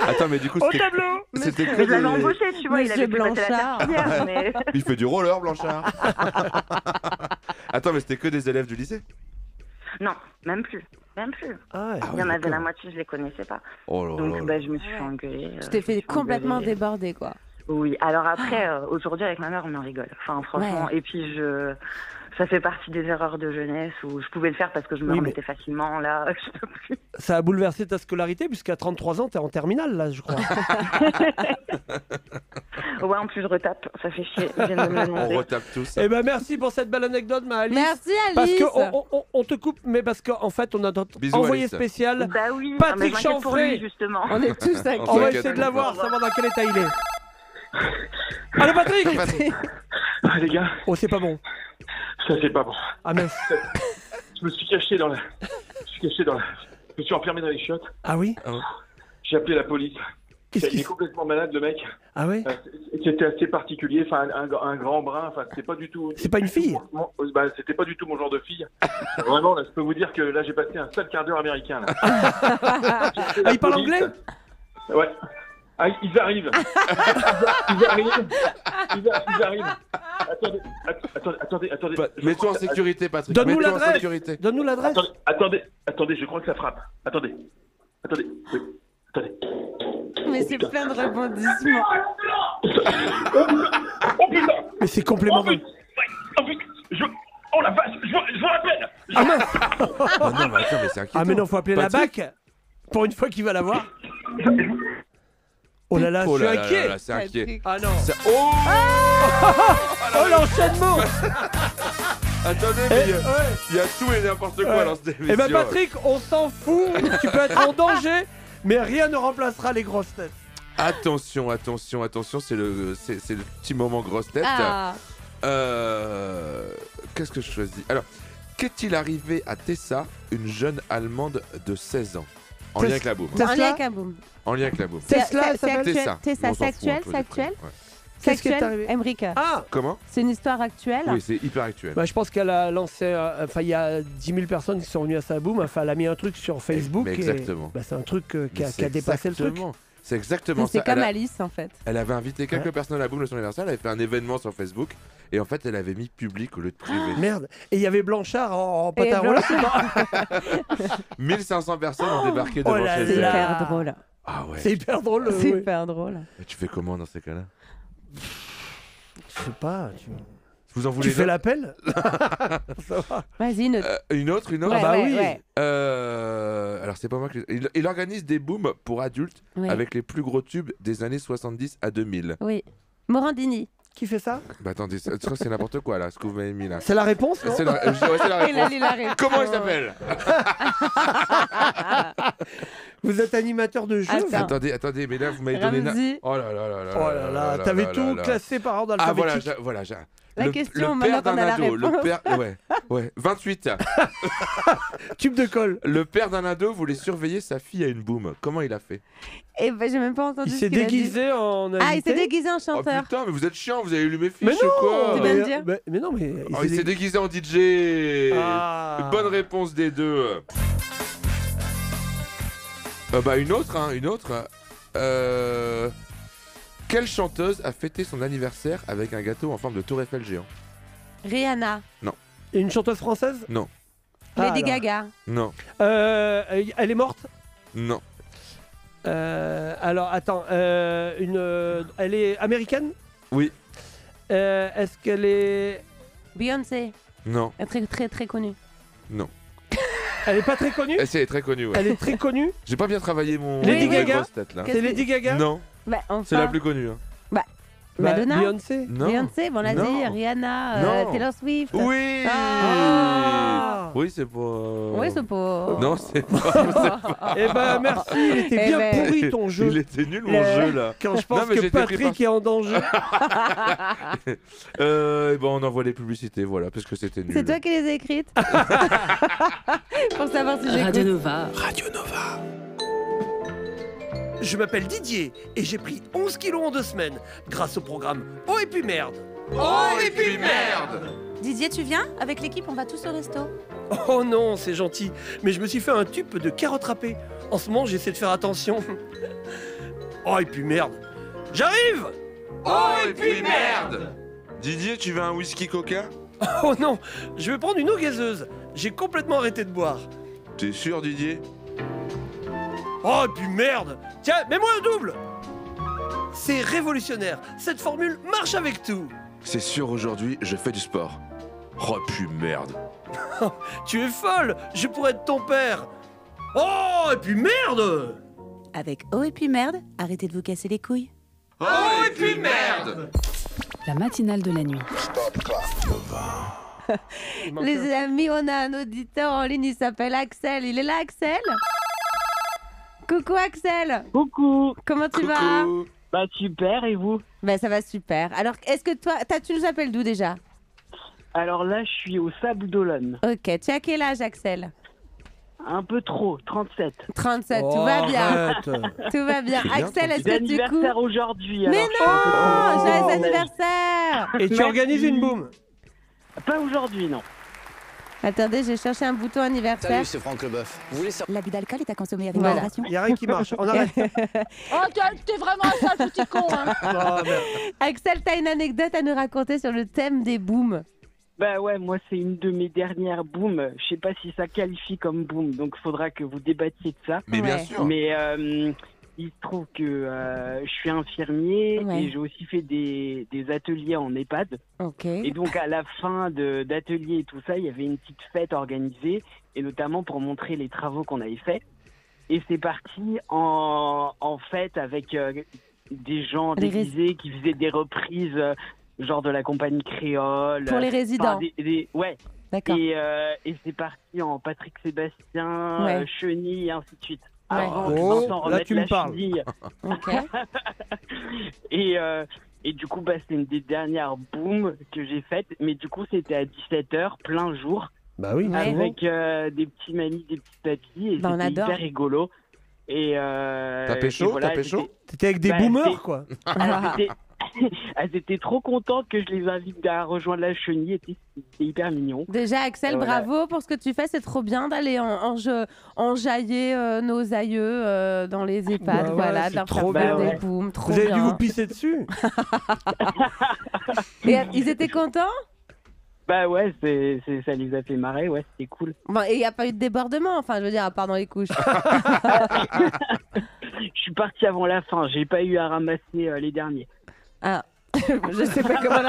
Attends, mais du coup, au tableau. C'était que je l'avais embauché, tu vois, il avait Blanchard. Mais... Il fait du roller, Blanchard. Attends, mais c'était que des élèves du lycée? Non, même plus. Ah, il y en avait la moitié, je les connaissais pas. Donc je me suis fait engueuler. Tu t'es fait complètement déborder, quoi. Oui, alors après, aujourd'hui avec ma mère, on en rigole. Enfin, franchement, et puis ça fait partie des erreurs de jeunesse où je pouvais le faire parce que je me remettais facilement, là, je peux plus. Ça a bouleversé ta scolarité puisqu'à 33 ans, t'es en terminale, là, je crois. Ouais, en plus je retape, ça fait chier. On retape tous. Eh ben merci pour cette belle anecdote, ma Alice. Merci Alice. Parce que on te coupe, mais parce qu'en fait on a notre envoyé Alice. Spécial. Bah oui, Patrick Chanfray. Justement. On est tous inquiets. On va essayer de l'avoir, savoir dans quel état il est. Allô Patrick. Ah les gars. Oh c'est pas bon. Ça c'est pas bon. Ah mince. Je me suis caché dans la. Je me suis enfermé dans les chiottes. Ah oui. J'ai appelé la police. Il est complètement malade le mec. Ah oui. C'était assez particulier, enfin un grand brun, enfin c'était pas du tout. C'est pas une fille. C'était pas du tout mon genre de fille. Vraiment, là, je peux vous dire que là j'ai passé un sale quart d'heure américain. Là. Ah il parle anglais. Ouais. Ah, ils arrivent. Ils arrivent. Attendez. Mets-toi en sécurité, Patrick. Donne-nous l'adresse. Donne-nous l'adresse. Attendez, je crois que ça frappe. Attendez. Mais c'est plein de rebondissements. Oh putain. Mais c'est complètement dingue. Oh la vache, je vous rappelle. Ah mince. Oh non, mais attends, mais c'est inquiétant. Ah mais non, faut appeler Patrick. la BAC. Pour une fois qu'il va l'avoir. Oh là là, je suis inquiet. C'est inquiet. Ah non. Oh l'enchaînement. Attendez, mais il y a tout et n'importe quoi dans cette émission. Eh ben Patrick, on s'en fout. Tu peux être en danger, mais rien ne remplacera les grosses têtes. Attention, c'est le petit moment grosse tête. Qu'est-ce que je choisis? Alors, qu'est-il arrivé à Tessa, une jeune Allemande de 16 ans? En lien avec la boum. En lien avec la boum. Tesla, c'est Tessa. C'est actuel, c'est actuel. Qu'est-ce qui est arrivé? Emmerich. Ah. Comment? C'est une histoire actuelle. Oui, c'est hyper actuel. Bah, je pense qu'elle a lancé, il y a 10 000 personnes qui sont venues à sa boum. Enfin, elle a mis un truc sur Facebook. Exactement. Et, c'est un truc qui a dépassé le truc. C'est exactement ça. C'est comme Alice en fait. Elle avait invité quelques personnes à la boum de son anniversaire. Elle avait fait un événement sur Facebook et en fait, elle avait mis public au lieu de privé. Merde. Et il y avait Blanchard en pote à rouler. 1500 personnes ont débarqué devant chez elle. C'est hyper drôle. Ah ouais. C'est hyper drôle. C'est hyper drôle. Et tu fais comment dans ces cas-là? Je sais pas. Vous en voulez? Tu fais l'appel? Vas-y, une autre. Ouais, bah oui. Ouais. Alors c'est pas moi qui. Il organise des booms pour adultes avec les plus gros tubes des années 70 à 2000. Oui. Morandini. Qui fait ça? Bah attendez, c'est n'importe quoi là, ce que vous m'avez mis là. C'est la réponse, non? C'est la réponse. Comment il s'appelle? Vous êtes animateur de jeu? Attendez, mais là vous m'avez donné. Ramzi. Oh là là. T'avais tout classé par ordre alphabétique. Ah voilà. La question, maintenant qu'on a la réponse. Ouais. 28. Tube de colle. Le père d'un ado voulait surveiller sa fille à une boum. Comment il a fait? Eh ben, j'ai même pas entendu. Il s'est déguisé en invité. Ah, il s'est déguisé en chanteur. Oh putain, mais vous êtes chiant, vous avez lu mes fiches mais non, ou quoi? Tu viens de dire mais non, mais. Il s'est déguisé en DJ. Ah. Bonne réponse des deux. Une autre. Quelle chanteuse a fêté son anniversaire avec un gâteau en forme de tour Eiffel géant? Rihanna. Non. Et une chanteuse française? Non. Lady Gaga. Non. Elle est morte? Non. Alors, attends. Elle est américaine? Oui. Est-ce qu'elle est... Beyoncé. Non. Elle est très, très, très connue. Non. Elle est pas très connue? Elle est très connue, ouais. Elle est très connue? J'ai pas bien travaillé mon... Lady Gaga? C'est Lady Gaga? Non. Bah, enfin... C'est la plus connue. Hein. Madonna. Beyoncé? Non. Beyoncé, bon, on l'a dit. Rihanna. Taylor Swift. Oui. Oui, c'est pas... Oui, c'est pas... Non, c'est pas... Eh ben, merci. Il était bien pourri, ton jeu. Il était nul, mon jeu, là. Quand je pense que Patrick est en danger. On envoie les publicités, voilà, parce que c'était nul. C'est toi qui les as écrites? Pour savoir si j'écoute. Radio Nova. Radio Nova. Je m'appelle Didier et j'ai pris 11 kilos en 2 semaines grâce au programme Oh et puis merde. Oh et puis merde. Didier, tu viens? Avec l'équipe, on va tous au resto. Oh non, c'est gentil, mais je me suis fait un tube de carottes râpées. En ce moment, j'essaie de faire attention. Oh et puis merde. J'arrive. Oh et puis merde. Didier, tu veux un whisky coca? Oh non, je vais prendre une eau gazeuse. J'ai complètement arrêté de boire. T'es sûr, Didier? Oh, et puis merde! Tiens, mets-moi un double! C'est révolutionnaire. Cette formule marche avec tout. C'est sûr, aujourd'hui, je fais du sport. Oh, puis merde. Tu es folle! Je pourrais être ton père. Oh, et puis merde! Avec Oh et puis merde, arrêtez de vous casser les couilles. Oh et puis merde! La matinale de la nuit. Les amis, on a un auditeur en ligne, il s'appelle Axel. Il est là, Axel? Coucou Axel. Coucou. Comment tu vas? Bah super, et vous? Bah ça va super. Alors, est-ce que toi, tu nous appelles d'où déjà? Alors là, je suis au Sable d'Olonne. Ok, tu as quel âge Axel? Un peu trop, 37. 37, tout va bien. Tout va bien. Axel, est-ce que tu cours? Anniversaire aujourd'hui. Mais non, joyeux anniversaire. Et tu organises une boum? Pas aujourd'hui, non. Attendez, j'ai cherché un bouton anniversaire. Salut, c'est Franck Leboeuf. Vous voulez ça? L'abus d'alcool est à consommer avec Voilà. modération. Il n'y a rien qui marche. On arrête. Oh, t'es vraiment un sale petit con, hein. Axel, t'as une anecdote à nous raconter sur le thème des booms? Bah ouais, moi c'est une de mes dernières booms. Je sais pas si ça qualifie comme boom, donc faudra que vous débattiez de ça. Mais bien sûr. Mais il se trouve que je suis infirmier et j'ai aussi fait des ateliers en EHPAD. Okay. Et donc à la fin d'ateliers et tout ça, il y avait une petite fête organisée, et notamment pour montrer les travaux qu'on avait faits. Et c'est parti en fête avec des gens déguisés qui faisaient des reprises, genre de la compagnie créole. Pour les résidents. Ouais. D'accord. Et c'est parti en Patrick Sébastien, Chenille et ainsi de suite. Là tu me parles. Et du coup, c'est une des dernières booms que j'ai faites. Mais du coup, c'était à 17h, plein jour. Bah oui. Avec des petits mamies, des petits papis. Et c'était hyper rigolo. T'as pécho? Voilà, T'as pécho? T'étais avec des boomers, quoi. Elles étaient trop contentes que je les invite à rejoindre la chenille. C'était hyper mignon. Déjà, Axel, bravo pour ce que tu fais. C'est trop bien d'aller enjailler nos aïeux dans les EHPAD. Voilà, de leur faire faire des booms. Trop vous avez bien. dû vous pisser dessus. Et ils étaient contents? Bah ouais, ça les a fait marrer, ouais, c'était cool. Bon, et il n'y a pas eu de débordement, enfin, je veux dire, à part dans les couches. Je suis parti avant la fin, j'ai pas eu à ramasser les derniers. Ah, je sais pas comment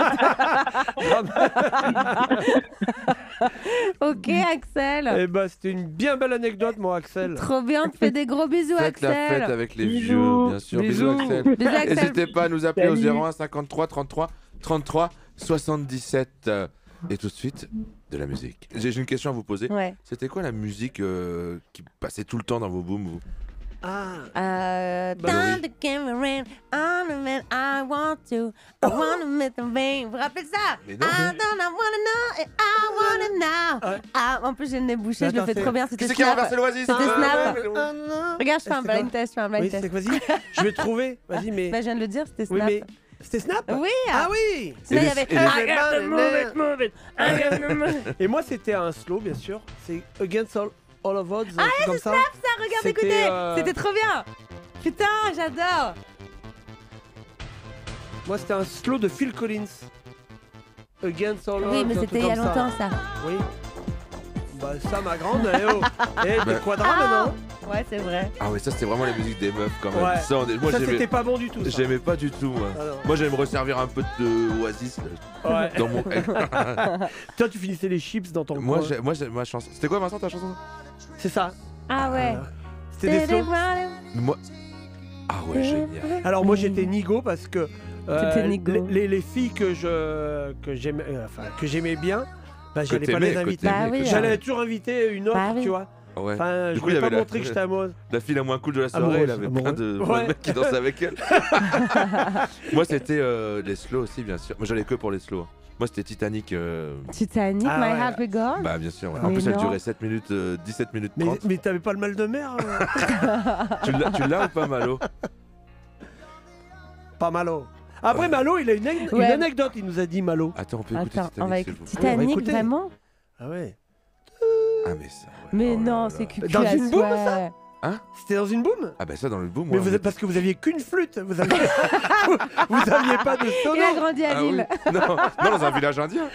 Ok, Axel. Eh ben, c'était une bien belle anecdote, mon Axel. Trop bien, on te fait des gros bisous, Axel. Faites la fête avec les vieux, bien sûr. Bisous, Axel. Bisous, Axel. N'hésitez pas à nous appeler au 01 53 33 33 77. Et tout de suite, de la musique. J'ai une question à vous poser. Ouais. C'était quoi la musique qui passait tout le temps dans vos booms, vous? Down the camera, on the man I want to make the rain. Vous vous rappelez ça? I wanna know, and I wanna know. En plus, j'ai le nez bouché, je le fais trop bien. C'était Snap. Qui a renversé l'Oasis? C'était Snap. Regarde, je fais un blind test. Vas-y, je vais trouver. Vas-y, mais. Je viens de le dire, c'était Snap. Oui, mais... C'était Snap? Oui. Ah oui. Sinon, il y avait move it. Et moi, c'était un slow, bien sûr. C'est Against All of Odds. Ah, comme c'est Snap, ça. Regarde, écoutez. C'était trop bien. Putain, j'adore. Moi, c'était un slow de Phil Collins. Against All Odds. Oui, mais c'était il y a longtemps, ça. Oui. Bah, ça, ma grande, des quadras maintenant. Ouais, c'est vrai. Ah ouais, ça c'était vraiment la musique des meufs quand même. Ouais. Moi, ça c'était pas bon du tout. J'aimais pas du tout moi. Moi j'allais me resservir un peu de Oasis dans mon. Toi tu finissais les chips dans ton moi j'ai ma chanson. C'était quoi Vincent ta chanson? C'est ça. Ah ouais. C'était des slows. Moi. Ah ouais génial. Alors moi j'étais Nigo parce que les filles que j'aimais bien, bah j'allais pas les inviter. J'allais toujours inviter une autre, tu vois. Ouais. Enfin, je voulais pas montrer que j'étais amoureuse. La fille la moins cool de la soirée, elle avait plein de mecs qui dansaient avec elle. Moi, c'était les slows aussi, bien sûr. Moi, j'allais que pour les slows. Moi, c'était Titanic. Titanic, My Heart Will Go On. Bah, bien sûr. Ouais. En plus, elle durait 17 minutes 30. Mais t'avais pas le mal de mer Tu l'as ou pas, Malo? Pas Malo. Après, Malo, il a une anecdote, il nous a dit, Malo. Attends, on peut écouter Titanic. On va écouter Titanic, vraiment? Ah ouais. Ah mais ça. Ouais. Mais non, c'est cucu. Dans une boum ça? Hein? C'était dans une boum? Ah bah ça dans le boum. Mais parce que vous aviez qu'une flûte, vous aviez pas de sono. Il a grandi à Lille. Oui. Non, dans un village indien.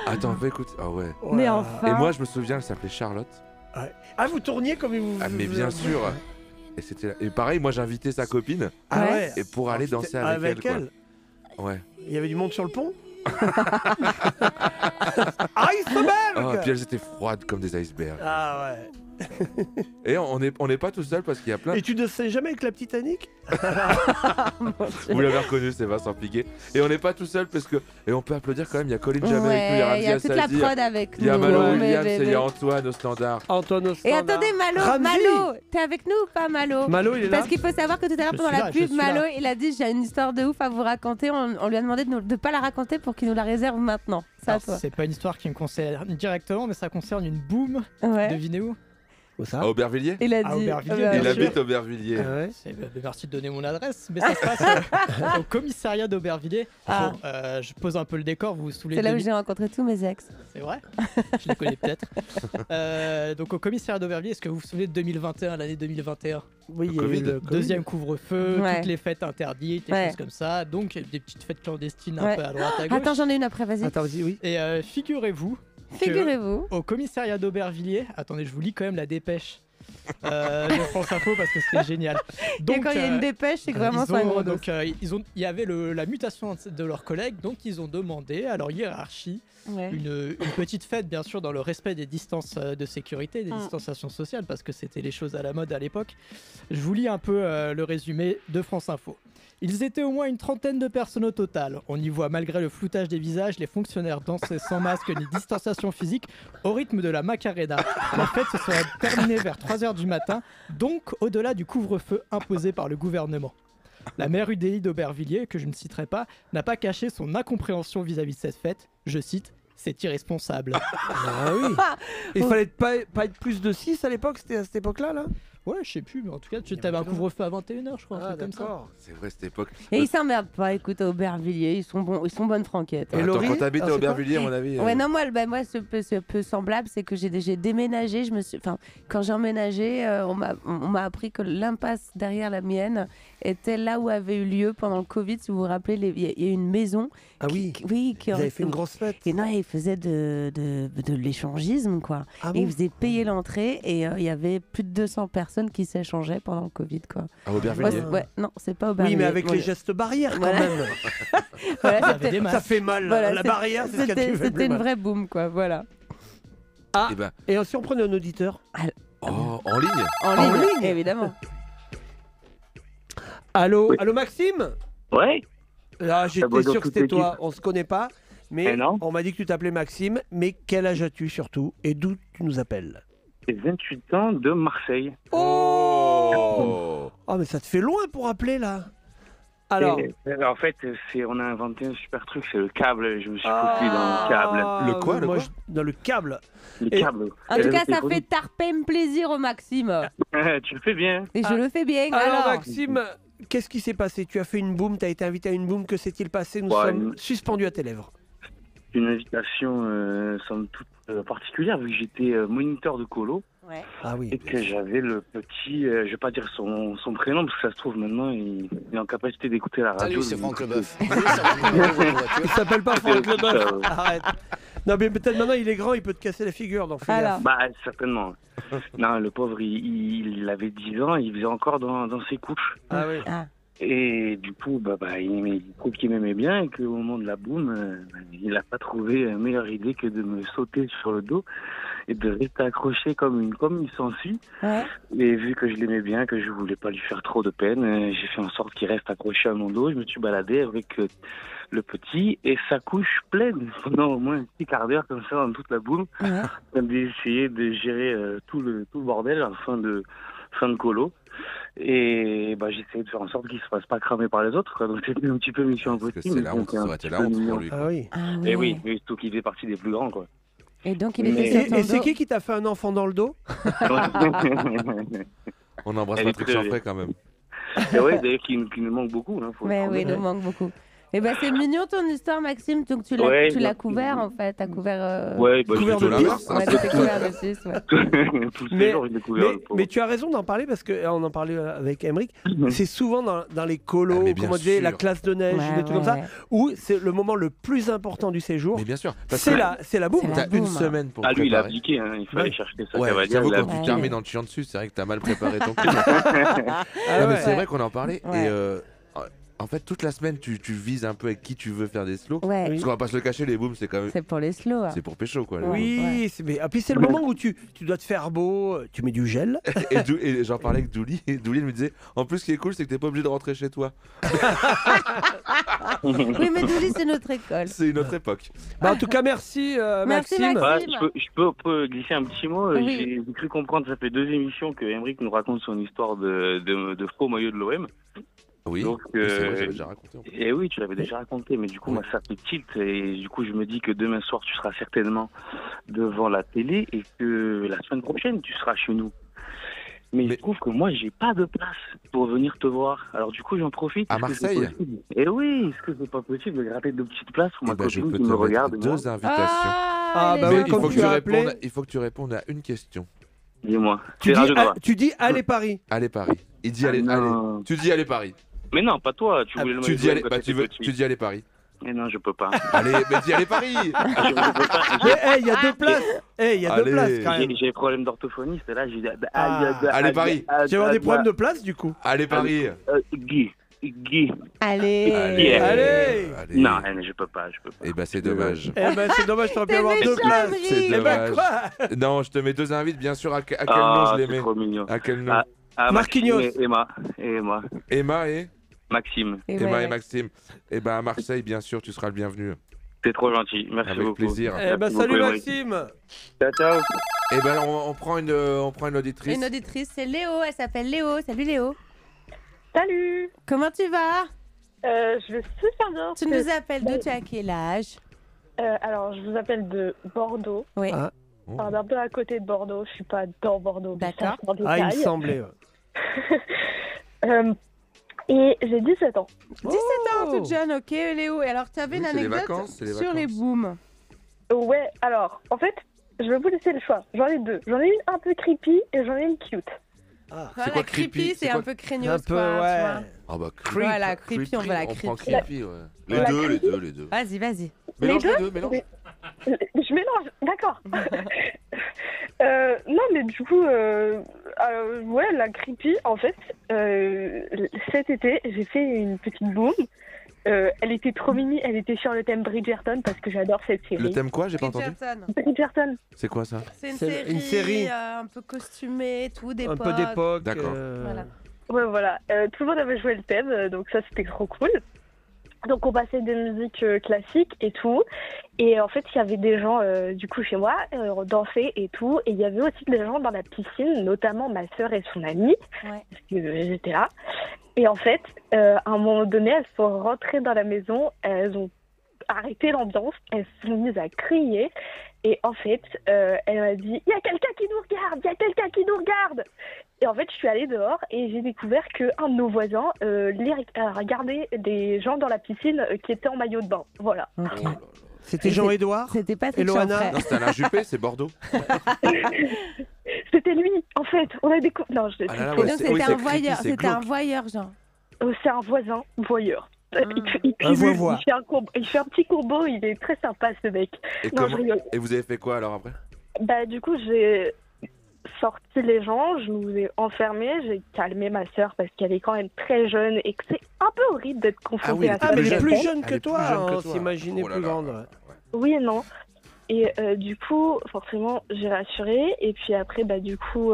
Attends, on va écouter. Ah ouais. Mais enfin. Et moi je me souviens, elle s'appelait Charlotte. Ouais. Ah vous tourniez comme vous. Ah mais bien sûr. Et c'était et pareil, moi j'invitais sa copine. Ah ouais. Et pour aller danser avec elle. Quoi. Ouais. Il y avait du monde sur le pont? Iceberg! Oh, puis elles étaient froides comme des icebergs. Ah ouais. Et on n'est pas tout seul parce qu'il y a plein. Et tu ne sais jamais avec la petite Annick? Vous l'avez reconnu, c'est Vincent Piguet. Et on n'est pas tout seul parce que. Et on peut applaudir quand même, il y a Colin Jamais avec nous, il y a Ramzi toute la prod avec nous. Il y a Malo Williams et il y a Antoine au standard. Et attendez, Malo, t'es avec nous ou pas, Malo? Malo, il est là. Parce qu'il faut savoir que tout à l'heure, pendant la pub, Malo, il a dit j'ai une histoire de ouf à vous raconter. On lui a demandé de ne pas la raconter pour qu'il nous la réserve maintenant. Ça, toi. C'est pas une histoire qui me concerne directement, mais ça concerne une boum. Devinez où? À Aubervilliers? Il a dit. Il habite à Aubervilliers. Merci de donner mon adresse, mais ça se passe au commissariat d'Aubervilliers. Bon, je pose un peu le décor, vous vous souvenez? C'est là où j'ai rencontré tous mes ex. C'est vrai? Je les connais peut-être. Donc au commissariat d'Aubervilliers, est-ce que vous vous souvenez de 2021, l'année 2021? Oui, il y a eu le deuxième couvre-feu, toutes les fêtes interdites, des choses comme ça. Donc des petites fêtes clandestines un peu à droite, à gauche. Attends, j'en ai une après, vas-y. Attends, vas-y, oui. Et figurez-vous au commissariat d'Aubervilliers, attendez, je vous lis quand même la dépêche de France Info parce que c'était génial. Donc, et quand il y a une dépêche, c'est que vraiment c'est un gros dos. Donc il y avait la mutation de leurs collègues, donc ils ont demandé à leur hiérarchie une petite fête, bien sûr, dans le respect des distances de sécurité, des distanciations sociales, parce que c'était les choses à la mode à l'époque. Je vous lis un peu le résumé de France Info. Ils étaient au moins une trentaine de personnes au total. On y voit, malgré le floutage des visages, les fonctionnaires danser sans masque ni distanciation physique au rythme de la Macarena. La fête se serait terminée vers 3h du matin, donc au-delà du couvre-feu imposé par le gouvernement. La maire UDI d'Aubervilliers, que je ne citerai pas, n'a pas caché son incompréhension vis-à-vis de cette fête. Je cite, c'est irresponsable. Ah oui. Il fallait pas être plus de 6 à l'époque, c'était à cette époque-là, là? Ouais, je sais plus, mais en tout cas, tu avais un couvre-feu à 21h, je crois. Ah, d'accord. C'est vrai, cette époque. Et ils s'emmerdent pas, écoute, à Aubervilliers, ils sont bonnes franquettes. Et Laurie, quand t'habites à Aubervilliers, à mon avis. Ouais, non, moi, ce peu semblable, c'est que j'ai déménagé. Quand j'ai emménagé, on m'a appris que l'impasse derrière la mienne était là où avait eu lieu pendant le Covid. Si vous vous rappelez, il y a eu une maison. Ah oui. Qui avait fait une grosse fête. Et non, ils faisaient de l'échangisme, quoi. Ah et ils faisaient payer l'entrée et il y avait plus de 200 personnes qui s'échangeaient pendant le Covid, quoi. À Aubervilliers? Ouais, non, c'est pas Aubervilliers. Oui, mais avec les gestes barrières quand même. Ça fait mal. La barrière, c'est ce que tu fais. C'était une vraie boum, quoi. Voilà. Ah. Et si on prenait un auditeur? Oh, en ligne? En ligne, évidemment. Allô, allô Maxime? Ouais. Là, j'étais sûr que c'était toi. On se connaît pas, mais on m'a dit que tu t'appelais Maxime. Mais quel âge as-tu surtout et d'où tu nous appelles? J'ai 28 ans de Marseille. Oh, mais ça te fait loin pour appeler là. Alors, en fait, on a inventé un super truc, c'est le câble. Je me suis foutu dans le câble. Le quoi, dans le câble. Le câble. En tout cas, ça fait tarpem plaisir au Maxime. Tu le fais bien. Et je le fais bien. Alors Maxime, qu'est-ce qui s'est passé? Tu as fait une boum, tu as été invité à une boum, que s'est-il passé? Nous sommes suspendus à tes lèvres. Une invitation somme toute particulière, vu que j'étais moniteur de colo. Ouais. Ah oui. Et que j'avais le petit, je vais pas dire son prénom, parce que ça se trouve maintenant, il est en capacité d'écouter la radio. Salut, c'est Franck Leboeuf. Il s'appelle pas Franck Leboeuf. Arrête. Non, mais peut-être maintenant il est grand, il peut te casser la figure dans Fais gaffe. Bah, certainement. Non, le pauvre, il avait 10 ans, il faisait encore dans ses couches. Ah oui. Et du coup, il trouve qu'il m'aimait bien et qu'au moment de la boum, il n'a pas trouvé meilleure idée que de me sauter sur le dos et de rester accroché comme une sangsue. Ouais. Et vu que je l'aimais bien, que je voulais pas lui faire trop de peine, j'ai fait en sorte qu'il reste accroché à mon dos. Je me suis baladé avec le petit et sa couche pleine pendant au moins un petit quart d'heure comme ça dans toute la boum, d'essayer de gérer tout le bordel en fin de colo. Et j'essayais de faire en sorte qu'il se fasse pas cramer par les autres, quoi. Donc c'était un petit peu mission impossible. C'est la honte, ça aurait été la honte pour lui. Ah oui. Et oui, surtout qu'il faisait partie des plus grands, quoi. Et donc il était sur ton dos. Et c'est qui t'a fait un enfant dans le dos? On embrasse Patrick Chanfray quand même. Et oui, d'ailleurs qui nous manque beaucoup. Hein, il nous manque beaucoup. Et c'est mignon ton histoire, Maxime. Donc tu l'as couvert en fait. T'as couvert. Couvert de Suisse. Tous ces jours, il est couvert. Mais tu as raison d'en parler parce qu'on en parlait avec Emeric. C'est souvent dans les colos, comme on disait, la classe de neige, des trucs comme ça, où c'est le moment le plus important du séjour. Mais bien sûr. C'est la boum. T'as une semaine pour préparer. Lui, il a appliqué. Il fallait chercher ça. J'avoue, quand tu termines dans le chien dessus, c'est vrai que t'as mal préparé ton coup. C'est vrai qu'on en parlait. Et en fait, toute la semaine, tu vises un peu avec qui tu veux faire des slows. Ouais. Parce qu'on va pas se le cacher, les booms, c'est quand même. C'est pour les slows. C'est pour pécho, quoi. Oui, et puis c'est le moment où tu dois te faire beau, tu mets du gel. Et j'en parlais avec Douli, et Douli me disait en plus, ce qui est cool, c'est que t'es pas obligé de rentrer chez toi. Oui, mais Douli, c'est notre école. C'est une autre époque. En tout cas, merci, Maxime. Je peux glisser un petit mot. J'ai cru comprendre, ça fait 2 émissions que Emeric nous raconte son histoire de faux maillot de l'OM. Oui, donc, c'est vrai, j'avais déjà raconté. Et oui, tu l'avais déjà raconté, mais du coup, moi, ça fait tilt. Et du coup, je me dis que demain soir, tu seras certainement devant la télé et que la semaine prochaine, tu seras chez nous. Mais je trouve que moi, j'ai pas de place pour venir te voir. Alors du coup, j'en profite. À Marseille. Et oui, est-ce que c'est pas possible de gratter 2 petites places pour ma copine qui me regarde? 2 invitations. Mais il faut que tu répondes à une question. Dis-moi. Tu dis allez Paris. Allez Paris. Il dit allez. Tu dis allez Paris. Mais non, pas toi. Tu dis allez Paris. Mais non, je peux pas. Allez, mais dis allez Paris. Il y a 2 places. Il y a 2 places quand même. J'ai des problèmes d'orthophoniste là. Allez Paris. Tu vas avoir des problèmes de place du coup. Allez Paris. Guy. Allez. Non, je peux pas. Eh ben c'est dommage. C'est dommage, t'aurais pu avoir 2 places. C'est dommage. Non, je te mets 2 invites, bien sûr. À quel nom je les mets? C'est trop mignon. À quel nom? Marquinhos. Emma et Maxime. Emma et Maxime. Et ben à Marseille, bien sûr, tu seras le bienvenu. C'est trop gentil. Merci beaucoup. Avec plaisir. Salut Maxime. Ciao. Et ben on prend une auditrice. Une auditrice, c'est Léo. Elle s'appelle Léo. Salut Léo. Salut. Comment tu vas? Je vais super bien. Tu nous appelles d'où? Tu as quel âge? Alors, je vous appelle de Bordeaux. Oui. Enfin, d'un peu à côté de Bordeaux. Je suis pas dans Bordeaux. D'accord. Il me semblait. Et j'ai 17 ans. 17 ans, toute jeune, ok Léo. Et alors, tu avais une anecdote sur les booms? Ouais, alors, en fait, je vais vous laisser le choix. J'en ai 2. J'en ai une un peu creepy et j'en ai une cute. C'est quoi creepy? C'est un peu craignos, un peu, ouais. Ah bah voilà, creepy, on veut la creepy. On prend creepy, ouais. Les deux. Vas-y. Mélange les deux, mélange. Je mélange, d'accord. Non, mais du coup, ouais, la creepy, en fait, cet été, j'ai fait une petite boom. Elle était trop mini, elle était sur le thème Bridgerton parce que j'adore cette série. Le thème quoi? J'ai pas entendu. Bridgerton. C'est quoi ça? C'est une série un peu costumée, tout d'époque. Un peu d'époque. D'accord. Voilà. Ouais, voilà. Tout le monde avait joué le thème, donc ça c'était trop cool. Donc on passait des musiques classiques et tout. Et en fait, il y avait des gens du coup chez moi, on dansait et tout. Et il y avait aussi des gens dans la piscine, notamment ma sœur et son amie, parce que j'étais là. Et en fait, à un moment donné, elles sont rentrées dans la maison, elles ont arrêté l'ambiance, elles se sont mises à crier. Et en fait, elle m'a dit « Il y a quelqu'un qui nous regarde, il y a quelqu'un qui nous regarde !» Et en fait, je suis allée dehors et j'ai découvert qu'un de nos voisins regardait des gens dans la piscine qui étaient en maillot de bain. Voilà. Okay. C'était Jean-Édouard? C'était pas Eloana? Non, c'était Alain Juppé, c'est Bordeaux. C'était lui, en fait. On a découvert. Non, c'était un voyeur. C'était un voyeur, genre. C'est un voisin voyeur. Il fait un petit combo, il est très sympa ce mec. Et vous avez fait quoi alors après? Bah du coup j'ai sorti les gens, je nous ai enfermés, j'ai calmé ma sœur parce qu'elle est quand même très jeune et que c'est un peu horrible d'être confrontée à ça. Ah mais elle est plus jeune que toi, on s'imaginait plus grande. Oui et non. Et du coup, forcément, j'ai rassuré. Et puis après, bah du coup,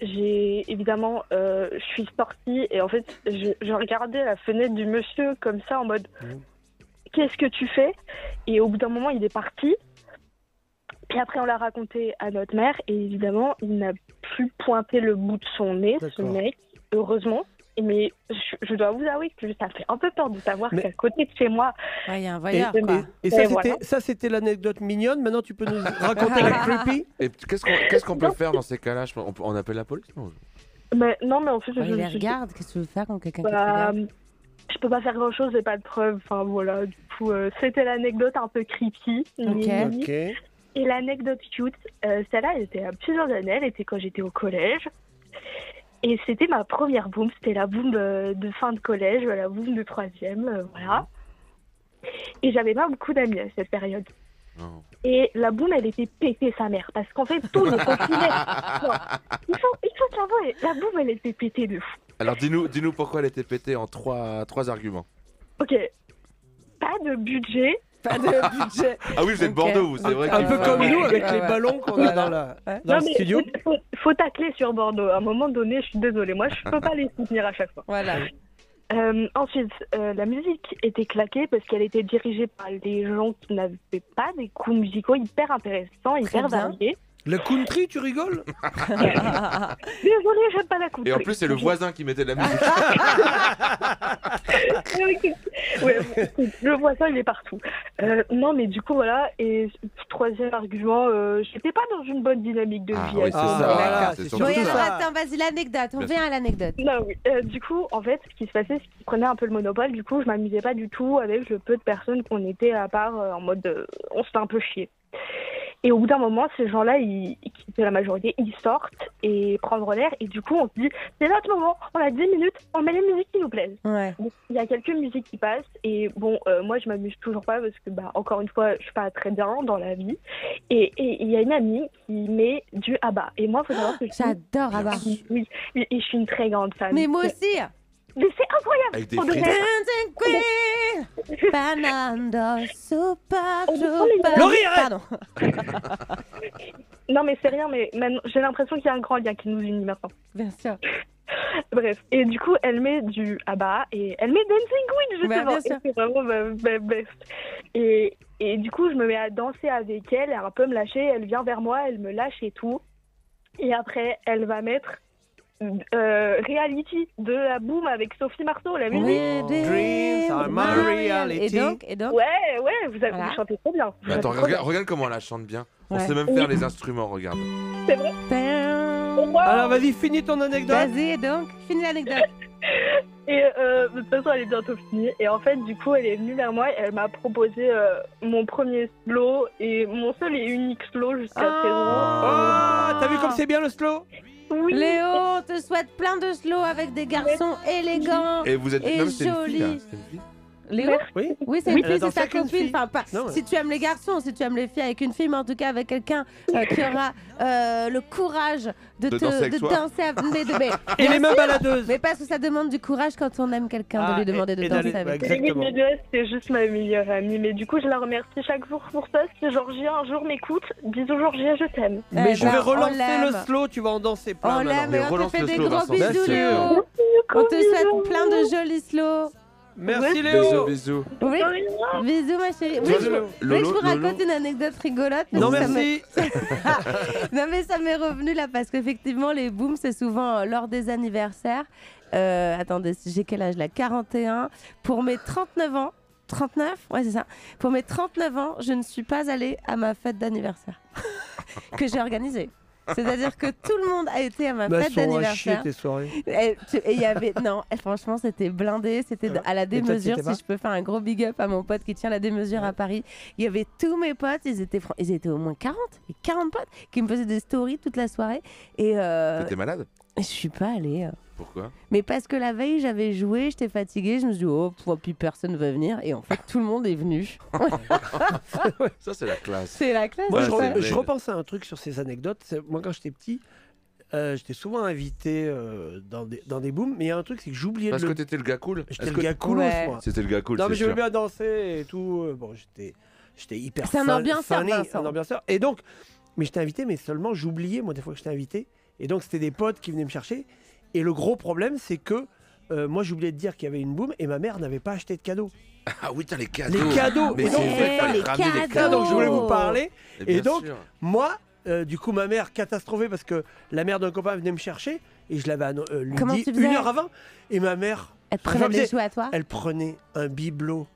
j'ai évidemment, je suis sortie et en fait, je regardais la fenêtre du monsieur comme ça en mode, qu'est-ce que tu fais? Et au bout d'un moment, il est parti. Puis après, on l'a raconté à notre mère et évidemment, il n'a plus pointé le bout de son nez, ce mec, heureusement. Mais je dois vous avouer que ça fait un peu peur de savoir qu'à côté de chez moi, il y a un voyeur. Et ça, c'était l'anecdote mignonne. Maintenant, tu peux nous raconter la creepy. Et qu'est-ce qu'on peut faire dans ces cas-là? On appelle la police? Non, mais en fait, il les regarde. Qu'est-ce que tu veux faire quand quelqu'un te regarde? Je peux pas faire grand-chose, j'ai pas de preuves. Enfin voilà, du coup, c'était l'anecdote un peu creepy. Ok. Et l'anecdote cute, celle-là, elle était à plusieurs années. Elle était quand j'étais au collège. Et c'était ma première boom, c'était la boom de fin de collège, la boom de 3e, voilà. Et j'avais pas beaucoup d'amis à cette période. Oh. Et la boom, elle était pétée sa mère, parce qu'en fait, tout le confiné. Il faut l'avouer, la boom, elle était pétée de fou. Alors dis-nous pourquoi elle était pétée en trois arguments. Ok, pas de budget. Pas de budget. Ah oui, vous êtes Bordeaux, vous, c'est vrai. Un peu comme nous, avec les ballons qu'on a dans le studio. Faut tacler sur Bordeaux. À un moment donné, je suis désolée. Moi, je peux pas les soutenir à chaque fois. Voilà. Ensuite, la musique était claquée parce qu'elle était dirigée par des gens qui n'avaient pas des coups musicaux hyper intéressants, hyper variés. Le country, tu rigoles? Désolée, j'aime pas la country. Et en plus, c'est le voisin qui mettait de la musique. Ouais, le voisin, il est partout. Non, mais du coup, voilà. Et troisième argument, j'étais pas dans une bonne dynamique de vie. Oui, c'est ça. Attends, vas-y, l'anecdote. On vient à l'anecdote. Non, oui. Du coup, en fait, ce qui se passait, c'est qu'ils prenaient un peu le monopole. Du coup, je m'amusais pas du tout avec le peu de personnes qu'on était, à part en mode on se fait un peu chier. Et au bout d'un moment, ces gens-là, qui étaient la majorité, ils sortent et prendre l'air. Et du coup, on se dit, c'est notre moment, on a 10 minutes, on met les musiques qui nous plaisent. Ouais. Donc, il y a quelques musiques qui passent. Et bon, moi, je m'amuse toujours pas parce que, encore une fois, je suis pas très bien dans la vie. Et il y a une amie qui met du ABBA. Et moi, il faut savoir que j'adore ABBA. Oui, et je suis une très grande fan. Mais moi aussi. Mais c'est incroyable. Avec des frites. Fernando, super, Laurie, arrête. Pardon. Non, mais c'est rien, mais j'ai l'impression qu'il y a un grand lien qui nous unit maintenant. Bien sûr. Bref, et du coup, elle met du ABBA et elle met Dancing Queen, justement. Et c'est vraiment ma best. Et du coup, je me mets à danser avec elle, elle un peu me lâcher, elle vient vers moi, elle me lâche et tout. Et après, elle va mettre Reality de la boom avec Sophie Marceau, la musique. Dreams are my reality. Et donc Ouais, vous chantez trop bien. Attends, regarde comment elle la chante bien. On sait même faire les instruments, regarde. C'est vrai. Alors vas-y, finis ton anecdote. Vas-y, donc, finis l'anecdote. Et de toute façon, elle est bientôt finie. Et en fait, du coup, elle est venue vers moi et elle m'a proposé mon premier slow et mon seul et unique slow jusqu'à présent. Oh, t'as vu comme c'est bien le slow? Oui. Léo, on te souhaite plein de slow avec des garçons élégants et vous êtes même jolis. Léo? Oui, c'est une fille, c'est sa copine. Enfin, pas, si tu aimes les garçons, si tu aimes les filles avec une fille, mais en tout cas avec quelqu'un qui aura le courage de danser avec... Et les mains baladeuses. Mais parce que ça demande du courage quand on aime quelqu'un de lui demander de danser avec elle. C'est juste ma meilleure amie, mais du coup je la remercie chaque jour pour ça. Si Georgia un jour m'écoute, bisous Georgia, je t'aime. Mais je vais relancer le slow, tu vas en danser plein. On l'aime et on te fait des gros bisous Léo. On te souhaite plein de jolis slows. Merci Léo. Bisous. Oui. Bisous ma chérie. Oui, je vous raconte une anecdote rigolote. Non merci. Non mais ça m'est revenu là parce qu'effectivement les booms c'est souvent lors des anniversaires. Attendez, j'ai quel âge là? 41. Pour mes 39 ans. 39? Ouais c'est ça. Pour mes 39 ans, je ne suis pas allée à ma fête d'anniversaire que j'ai organisée. C'est-à-dire que tout le monde a été à ma fête d'anniversaire. Tes soirées. Et il y avait franchement c'était blindé, c'était à la démesure. Si je peux faire un gros big up à mon pote qui tient la démesure à Paris, il y avait tous mes potes, ils étaient au moins 40 potes qui me faisaient des stories toute la soirée. Et t'étais malade? Je suis pas allée. Pourquoi? Mais parce que la veille j'avais joué, j'étais fatiguée, je me suis dit puis personne va venir et en fait tout le monde est venu. Ça c'est la classe. C'est la classe. Moi je repense à un truc sur ces anecdotes. Moi quand j'étais petit, j'étais souvent invité dans des booms, mais il y a un truc c'est que j'oubliais Parce que t'étais le gars cool. J'étais le gars cool moi. C'était le gars cool. Non mais j'aimais bien danser et tout. Bon j'étais hyper. C'est un ambianceur. Et donc, mais j'étais invité, mais seulement j'oubliais moi des fois que j'étais invité. Et donc c'était des potes qui venaient me chercher. Et le gros problème, c'est que moi, j'oubliais de dire qu'il y avait une boom et ma mère n'avait pas acheté de cadeaux. Ah oui, t'as les cadeaux. Les cadeaux. Mais et donc, les cadeaux. Donc, je voulais vous parler. Et donc, sûr. moi, du coup, ma mère catastrophée parce que la mère d'un copain venait me chercher et je l'avais lui dit 1 heure avant. Et ma mère. Elle prenait des jouets à toi? Elle prenait un bibelot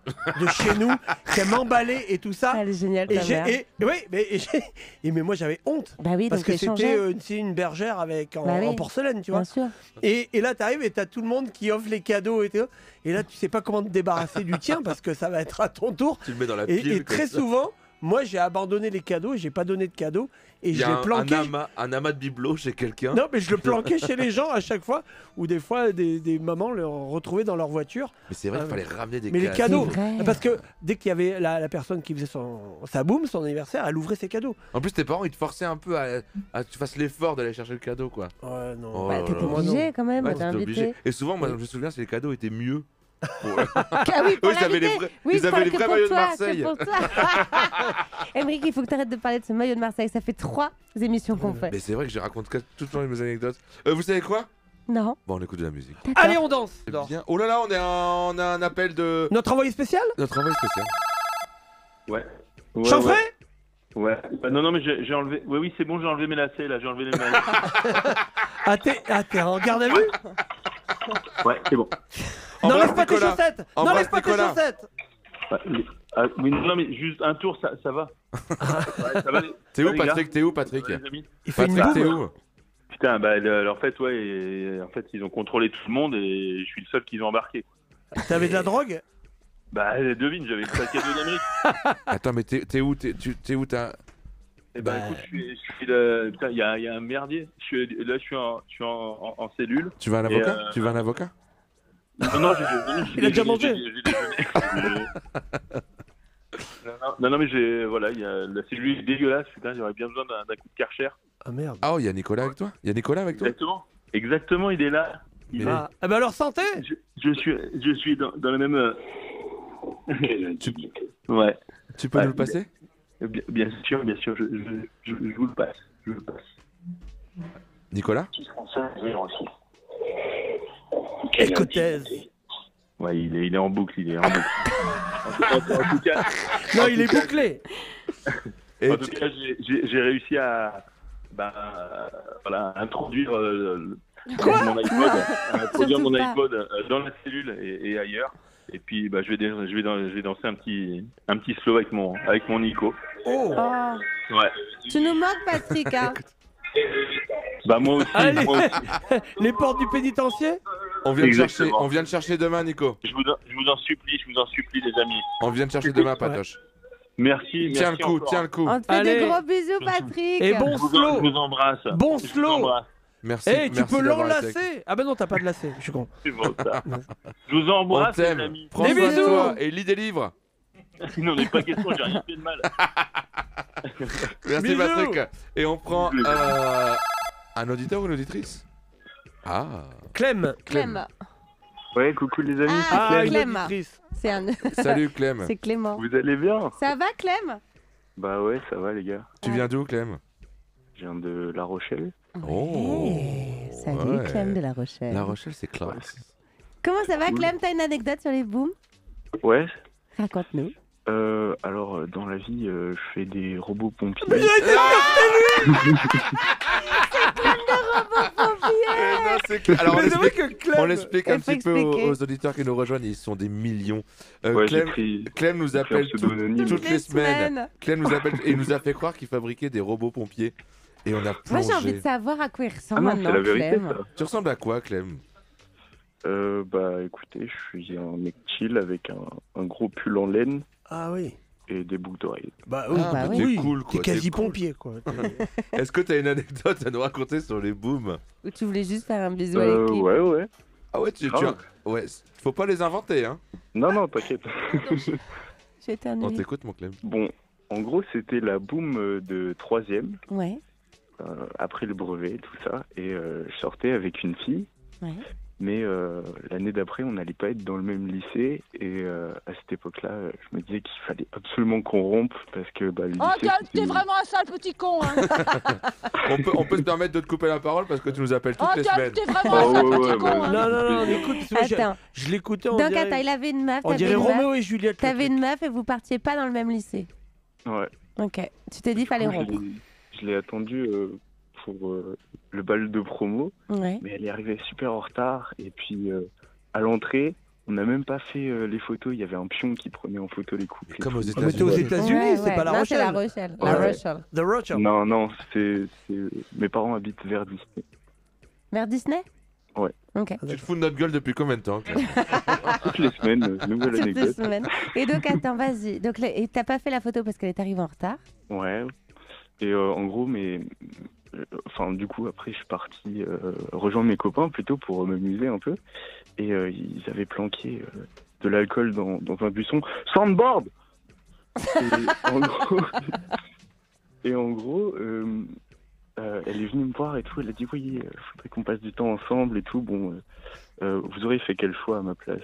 de chez nous, qu'elle m'emballait et tout ça. Elle est géniale, ta mère. Mais moi j'avais honte. Bah oui, parce que c'était une bergère en porcelaine, tu vois. Bien sûr. Et là t'arrives et t'as tout le monde qui offre les cadeaux et là tu sais pas comment te débarrasser du tien parce que ça va être à ton tour. Tu le mets dans la pile. Et très souvent, moi j'ai abandonné les cadeaux et j'ai pas donné de cadeaux. Et je l'ai planqué. Un amas de bibelots chez quelqu'un. Non, mais je le planquais chez les gens à chaque fois, ou des fois des mamans le retrouvaient dans leur voiture. Mais c'est vrai qu'il fallait ramener des cadeaux. Mais les cadeaux, vrai. parce que dès qu'il y avait la personne qui faisait sa boum, son anniversaire, elle ouvrait ses cadeaux. En plus, tes parents, ils te forçaient un peu à que tu fasses l'effort d'aller chercher le cadeau, quoi. Ouais, non. Oh bah, t'étais obligé quand même, t'es invité. Et souvent, moi, je me souviens, si les cadeaux étaient mieux. Ils avaient les vrais maillots de Marseille. Émeric, il faut que tu arrêtes de parler de ce maillot de Marseille. Ça fait 3 émissions qu'on fait. Mais c'est vrai que je raconte tout le temps mes anecdotes. Vous savez quoi? Non. Bon, on écoute de la musique. Allez, on danse. Bien. Oh là là, on a un appel de... Notre envoyé spécial? Notre envoyé spécial. Ouais. Chanfray? Ouais. Non, mais j'ai enlevé... Oui, c'est bon, j'ai enlevé mes lacets, là. J'ai enlevé les maillots. T'es en garde à vue? Ouais, c'est bon. N'enlève pas tes chaussettes. N'enlève pas tes chaussettes. Oui, non, mais juste un tour, ça va. Ouais, ça va. T'es où, Patrick? T'es où, Patrick? Il fait une t'es où? Putain, en fait, ouais, en fait, ils ont contrôlé tout le monde et je suis le seul qu'ils ont embarqué. T'avais de la drogue? Bah, devine, j'avais le sac à dos d'Amérique. Attends, mais t'es où? T'es où? Eh ben, écoute, je suis là. Putain, il y a un merdier. Je suis en cellule. Tu veux un avocat? Tu veux un avocat? Non, il a déjà mangé. Non, mais voilà, la cellule est dégueulasse. Putain, j'aurais bien besoin d'un coup de Karcher. Ah merde. Ah, il y a Nicolas avec toi? Exactement, il est là. Ah bah alors santé. Je suis dans la même. Ouais. Tu peux nous le passer? Bien sûr, je vous le passe. Nicolas? Écoutez. Ouais, il est en boucle, en tout cas. Non, il est bouclé. En tout cas, j'ai réussi à introduire mon iPod dans la cellule et ailleurs. Et puis je vais danser un petit slow avec mon Nico. Oh. Ouais. Tu nous manques, Patrick, hein. Bah moi aussi. Allez. Les portes du pénitencier. On vient de chercher demain, Nico. Je vous en supplie, les amis. On vient de chercher demain, Patoche. Merci. Tiens le coup. On te fait des gros bisous, Patrick. Et bon slow. Je vous embrasse. Bon slow. Merci. Tu peux l'enlacer. Ah bah non, t'as pas de lacet, je suis con. C'est bon, ça. Je vous embrasse, les amis. Prends soin de toi et lis des livres. Non, n'est pas question, j'ai rien fait de mal. Merci, Patrick. Et on prend un auditeur ou une auditrice? Ah. Clem. Ouais, coucou les amis. Ah, Clem. Salut Clem. C'est Clément. Vous allez bien? Ça va, Clem? Bah ouais, ça va les gars. Tu viens d'où, Clem? Je viens de La Rochelle. Oh. Salut Clem de La Rochelle. La Rochelle, c'est classe. Comment ça va, Clem? T'as une anecdote sur les booms? Ouais. Raconte-nous. Alors, dans la vie, je fais des robots pompiers. C'est Clem de robots pompiers. Alors, on l'explique un petit peu aux auditeurs qui nous rejoignent. Ils sont des millions. Clem nous appelle toutes les semaines. Clem nous appelle et il nous a fait croire qu'il fabriquait des robots pompiers. Et on a plongé. Moi, j'ai envie de savoir à quoi il ressemble maintenant, c'est la vérité, Clem. ça. Tu ressembles à quoi, Clem? Bah, écoutez, je suis un mec chill avec un gros pull en laine. Ah oui. Et des boucles d'oreilles. Bah oui, t'es cool, quoi. T'es quasi pompier, quoi. Est-ce que t'as une anecdote à nous raconter sur les booms? Ou tu voulais juste faire un bisou à l'équipe? Ouais. Ah ouais, ouais, faut pas les inventer, hein. Non, t'inquiète. On t'écoute, mon Clem. Bon, en gros, c'était la boom de 3e. Ouais. Après le brevet, tout ça. Et je sortais avec une fille. Ouais. Mais l'année d'après, on n'allait pas être dans le même lycée. Et à cette époque-là, je me disais qu'il fallait absolument qu'on rompe parce que le lycée... Oh, t'es vraiment un sale petit con, hein. on peut se permettre de te couper la parole parce que tu nous appelles toutes les semaines. T'es vraiment un sale petit con, hein. Non, écoute, Attends. je l'écoutais, Donc, attends, il avait une meuf. On dirait Roméo et Juliette. T'avais une meuf et vous partiez pas dans le même lycée. Ouais. Ok. Tu t'es dit, fallait rompre. Je l'ai attendu pour le bal de promo, ouais. Mais elle est arrivée super en retard. Et puis à l'entrée, on n'a même pas fait les photos. Il y avait un pion qui prenait en photo les couples. Comme aux États-Unis. Mais t'es aux États-Unis, c'est pas La Rochelle. C'est La Rochelle. La Rochelle. The Rochelle. Non, mes parents habitent vers Disney. Vers Disney? Ouais. Ok. Tu te fous de notre gueule depuis combien de temps? Toutes les semaines, nouvelle anecdote. Toutes les semaines. Et donc, attends, vas-y. Donc, et t'as pas fait la photo parce qu'elle est arrivée en retard? Ouais. Et en gros, du coup, après, je suis parti rejoindre mes copains plutôt pour m'amuser un peu. Et ils avaient planqué de l'alcool dans un buisson. Soundboard! Et en gros, elle est venue me voir et tout. Elle a dit oui, il faudrait qu'on passe du temps ensemble et tout. Bon, vous auriez fait quel choix à ma place?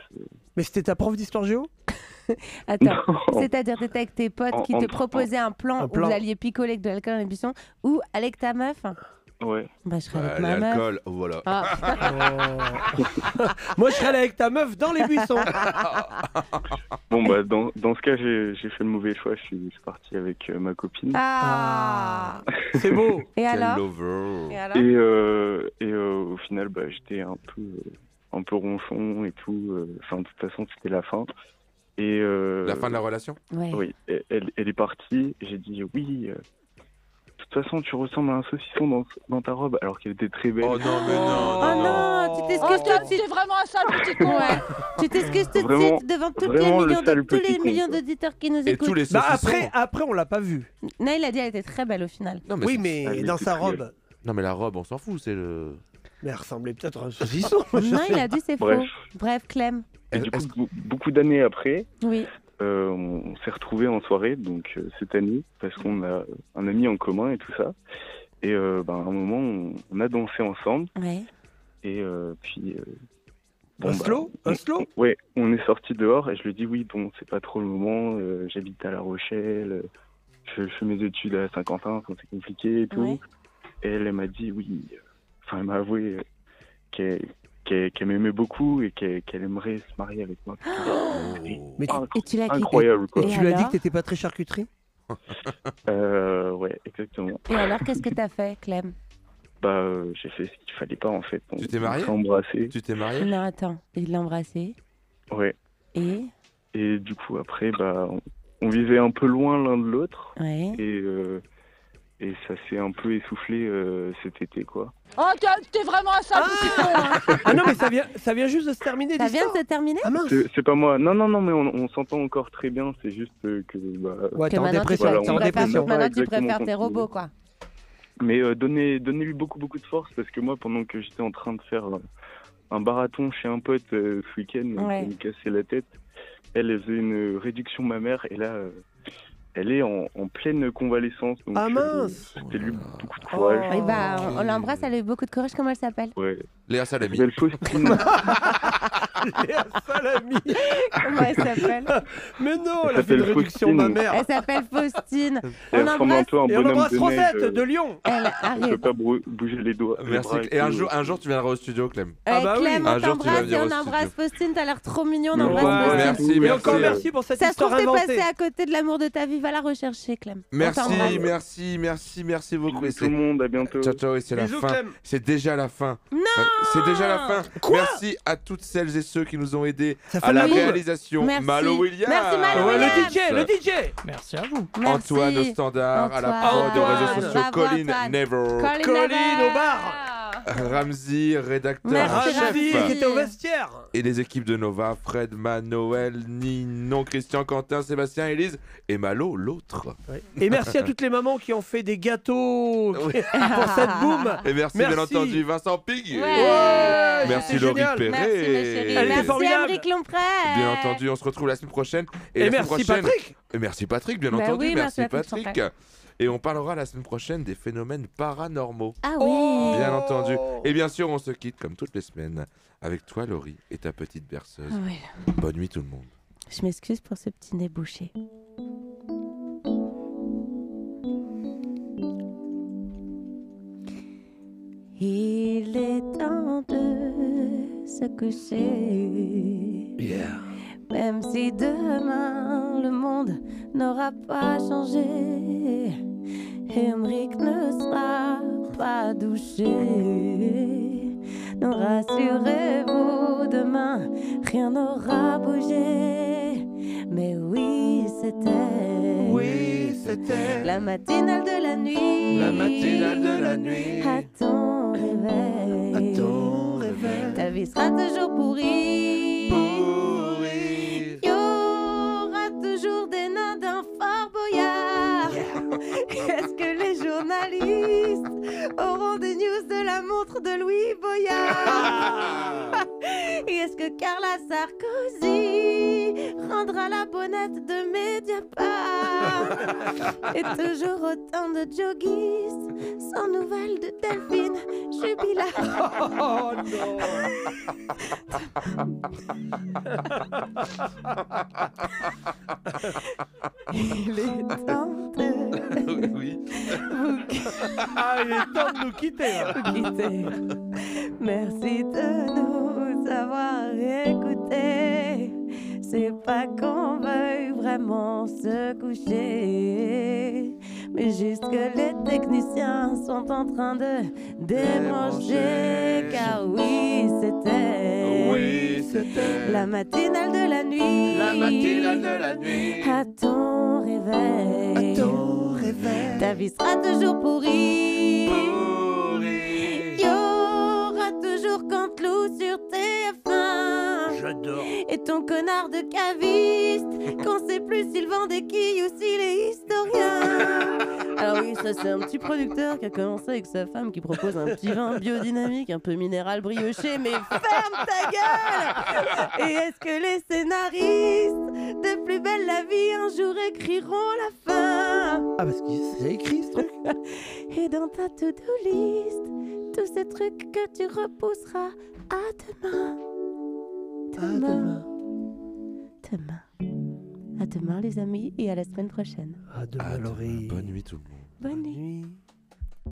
Mais c'était ta prof d'histoire géo? Attends, c'est-à-dire t'étais avec tes potes qui te proposaient un plan où vous alliez picoler avec de l'alcool dans les buissons ou avec ta meuf? Ouais. Bah, je serais avec ma meuf. L'alcool, voilà. Moi, je serais allé avec ta meuf dans les buissons. Bon, bah, dans ce cas, j'ai fait le mauvais choix. Je suis parti avec ma copine. C'est beau. Et alors? Et au final, bah, j'étais un peu ronchon et tout. Enfin, de toute façon, c'était la fin. Et la fin de la relation? Ouais. Oui, elle est partie. J'ai dit oui. De toute façon, tu ressembles à un saucisson dans ta robe, alors qu'elle était très belle. Oh non, mais non. Oh non, tu t'excuses tout de suite. T'es vraiment un sale petit con. Ouais. Tu t'excuses tout de suite devant tous les millions d'auditeurs qui nous écoutent. Et tous les saucissons. Après, on l'a pas vu. Non, il a dit qu'elle était très belle au final. Non, oui, mais dans sa robe. Non, mais la robe, on s'en fout, c'est le... Mais elle ressemblait peut-être à un saucisson. Non, il a dit c'est faux. Bref, Clem. Et du coup, beaucoup d'années après, oui. On s'est retrouvés en soirée, donc cette année, parce qu'on a un ami en commun et tout ça. Et à un moment, on a dansé ensemble. Ouais. Et puis... un slow? Ouais, on est sortis dehors et je lui ai dit oui, bon, c'est pas trop le moment, j'habite à La Rochelle, je fais mes études à Saint-Quentin, c'est compliqué et tout. Ouais. Et elle m'a dit oui, elle m'a avoué qu'elle m'aimait beaucoup et qu'elle aimerait se marier avec moi. Mais tu l'as incroyable, quoi. Et tu lui as dit que t'étais pas très charcuterie? Ouais, exactement. Et alors, qu'est-ce que t'as fait, Clem? Bah, j'ai fait ce qu'il fallait pas, en fait. Tu t'es marié? Embrassé. Tu t'es marié? Non, attends, il l'a embrassé. Ouais. Et du coup, après, on vivait un peu loin l'un de l'autre. Ouais. Et ça s'est un peu essoufflé cet été, quoi. Oh, t'es vraiment un sale petit con, hein. Ah non, mais ça vient juste de se terminer. Ça vient de se terminer? Ah mince. C'est pas moi. Non, mais on s'entend encore très bien. C'est juste que... ouais, t'es en dépression. Maintenant, tu préfères tes robots, quoi. Mais donnez-lui beaucoup de force, parce que moi, pendant que j'étais en train de faire un marathon chez un pote ce week-end, qui me cassait la tête, elle faisait une réduction mammaire, et là... elle est en pleine convalescence. Donc, mince. C'était lui beaucoup de courage. Et bah, on l'embrasse, elle a eu beaucoup de courage. Comment elle s'appelle? Ouais. Léa Salami. Elle Faustine. Léa Salami. Comment elle s'appelle? Mais non, elle a fait une réduction de ma mère. Elle s'appelle Faustine. Elle ressemble un peu à un Et on bonhomme embrasse de neige. Rosette de Lyon. Elle peut pas bouger les doigts. Merci. Et un jour, tu viendras au studio, Clem. Clem, Un on jour, tu vas t'embrasse venir et au on studio. embrasse Faustine. T'as l'air trop mignon. On Ouais, embrasse Faustine. Merci, Et encore merci pour cette Ça se histoire trouve, t'es inventée. passé à côté de l'amour de ta vie. Va la rechercher, Clem. Merci, On t'embrasse. merci beaucoup. Et Tout le monde, à bientôt. Ciao, et c'est la Bisous, fin. Clem. C'est déjà la fin. Non. C'est déjà la fin. Quoi? Merci à toutes celles et ceux qui nous ont aidés Ça fait à la la boum. réalisation. Merci. Malo Williams. Merci, Malo Ouais, Williams. le DJ. Merci à vous. Merci. Antoine au standard, à la Antoine. prod, aux réseaux sociaux. Bravo, Colin Antoine. Never. Colline au bar. Ramsey, rédacteur Merci, chef. Ramzi qui était au vestiaire. Et les équipes de Nova, Fred, Manoël, Ninon, Christian, Quentin, Sébastien, Élise et Malo, l'autre. Et merci à toutes les mamans qui ont fait des gâteaux pour cette boum. Et merci bien entendu Vincent Pig. Ouais, Merci c'était Laurie génial. Perret. Merci, mes chéris. Elle était Merci, formidable. Amric Lompré. Bien entendu, on se retrouve la semaine prochaine. Et la merci semaine prochaine... Patrick. Et merci Patrick, bien Bah entendu. oui, merci Patrick. Patrick. Et on parlera la semaine prochaine des phénomènes paranormaux. Ah oui. Bien entendu. Et bien sûr, on se quitte comme toutes les semaines avec toi, Laurie, et ta petite berceuse. Ah oui. Bonne nuit tout le monde. Je m'excuse pour ce petit nez bouché. Il est temps de se coucher. Même si demain le monde n'aura pas changé, Emmerich ne sera pas douché. Non, rassurez-vous, demain rien n'aura bougé. Mais oui, c'était la matinale de la nuit. La matinale de la nuit. À ton réveil. Ta vie sera toujours pourrie. Il y aura toujours des nains d'un Fort Boyard. Est-ce que les journalistes auront des news de la montre de Louis Boyard? Et est-ce que Carla Sarkozy rendra la bonnette de Mediapart? Et toujours autant de jogistes sans nouvelles de Delphine Jubilard. Oh non. Il est temps de Oui. Ah, il est temps de nous quitter. vous quitter. Merci de nous avoir écoutés. C'est pas qu'on veuille vraiment se coucher, mais juste que les techniciens sont en train de débrancher. Car oui, c'était la matinale de la nuit. La matinale de la nuit. À ton réveil. Ta vie sera toujours pourrie. Il y aura toujours Canteloup sur TF1. J'adore. Et ton connard de caviste, qu'on sait plus s'il vend des quilles ou s'il est historien. Alors oui, ça c'est un petit producteur qui a commencé avec sa femme qui propose un petit vin biodynamique, un peu minéral brioché, mais ferme ta gueule. Et est-ce que les scénaristes de Plus belle la vie un jour écriront la fin? Ah, parce que c'est écrit ce truc. Et dans ta to-do list, tous ces trucs que tu repousseras à demain. Demain. À demain les amis et à la semaine prochaine. À demain, Laurie. Bonne nuit tout le monde. Bonne nuit.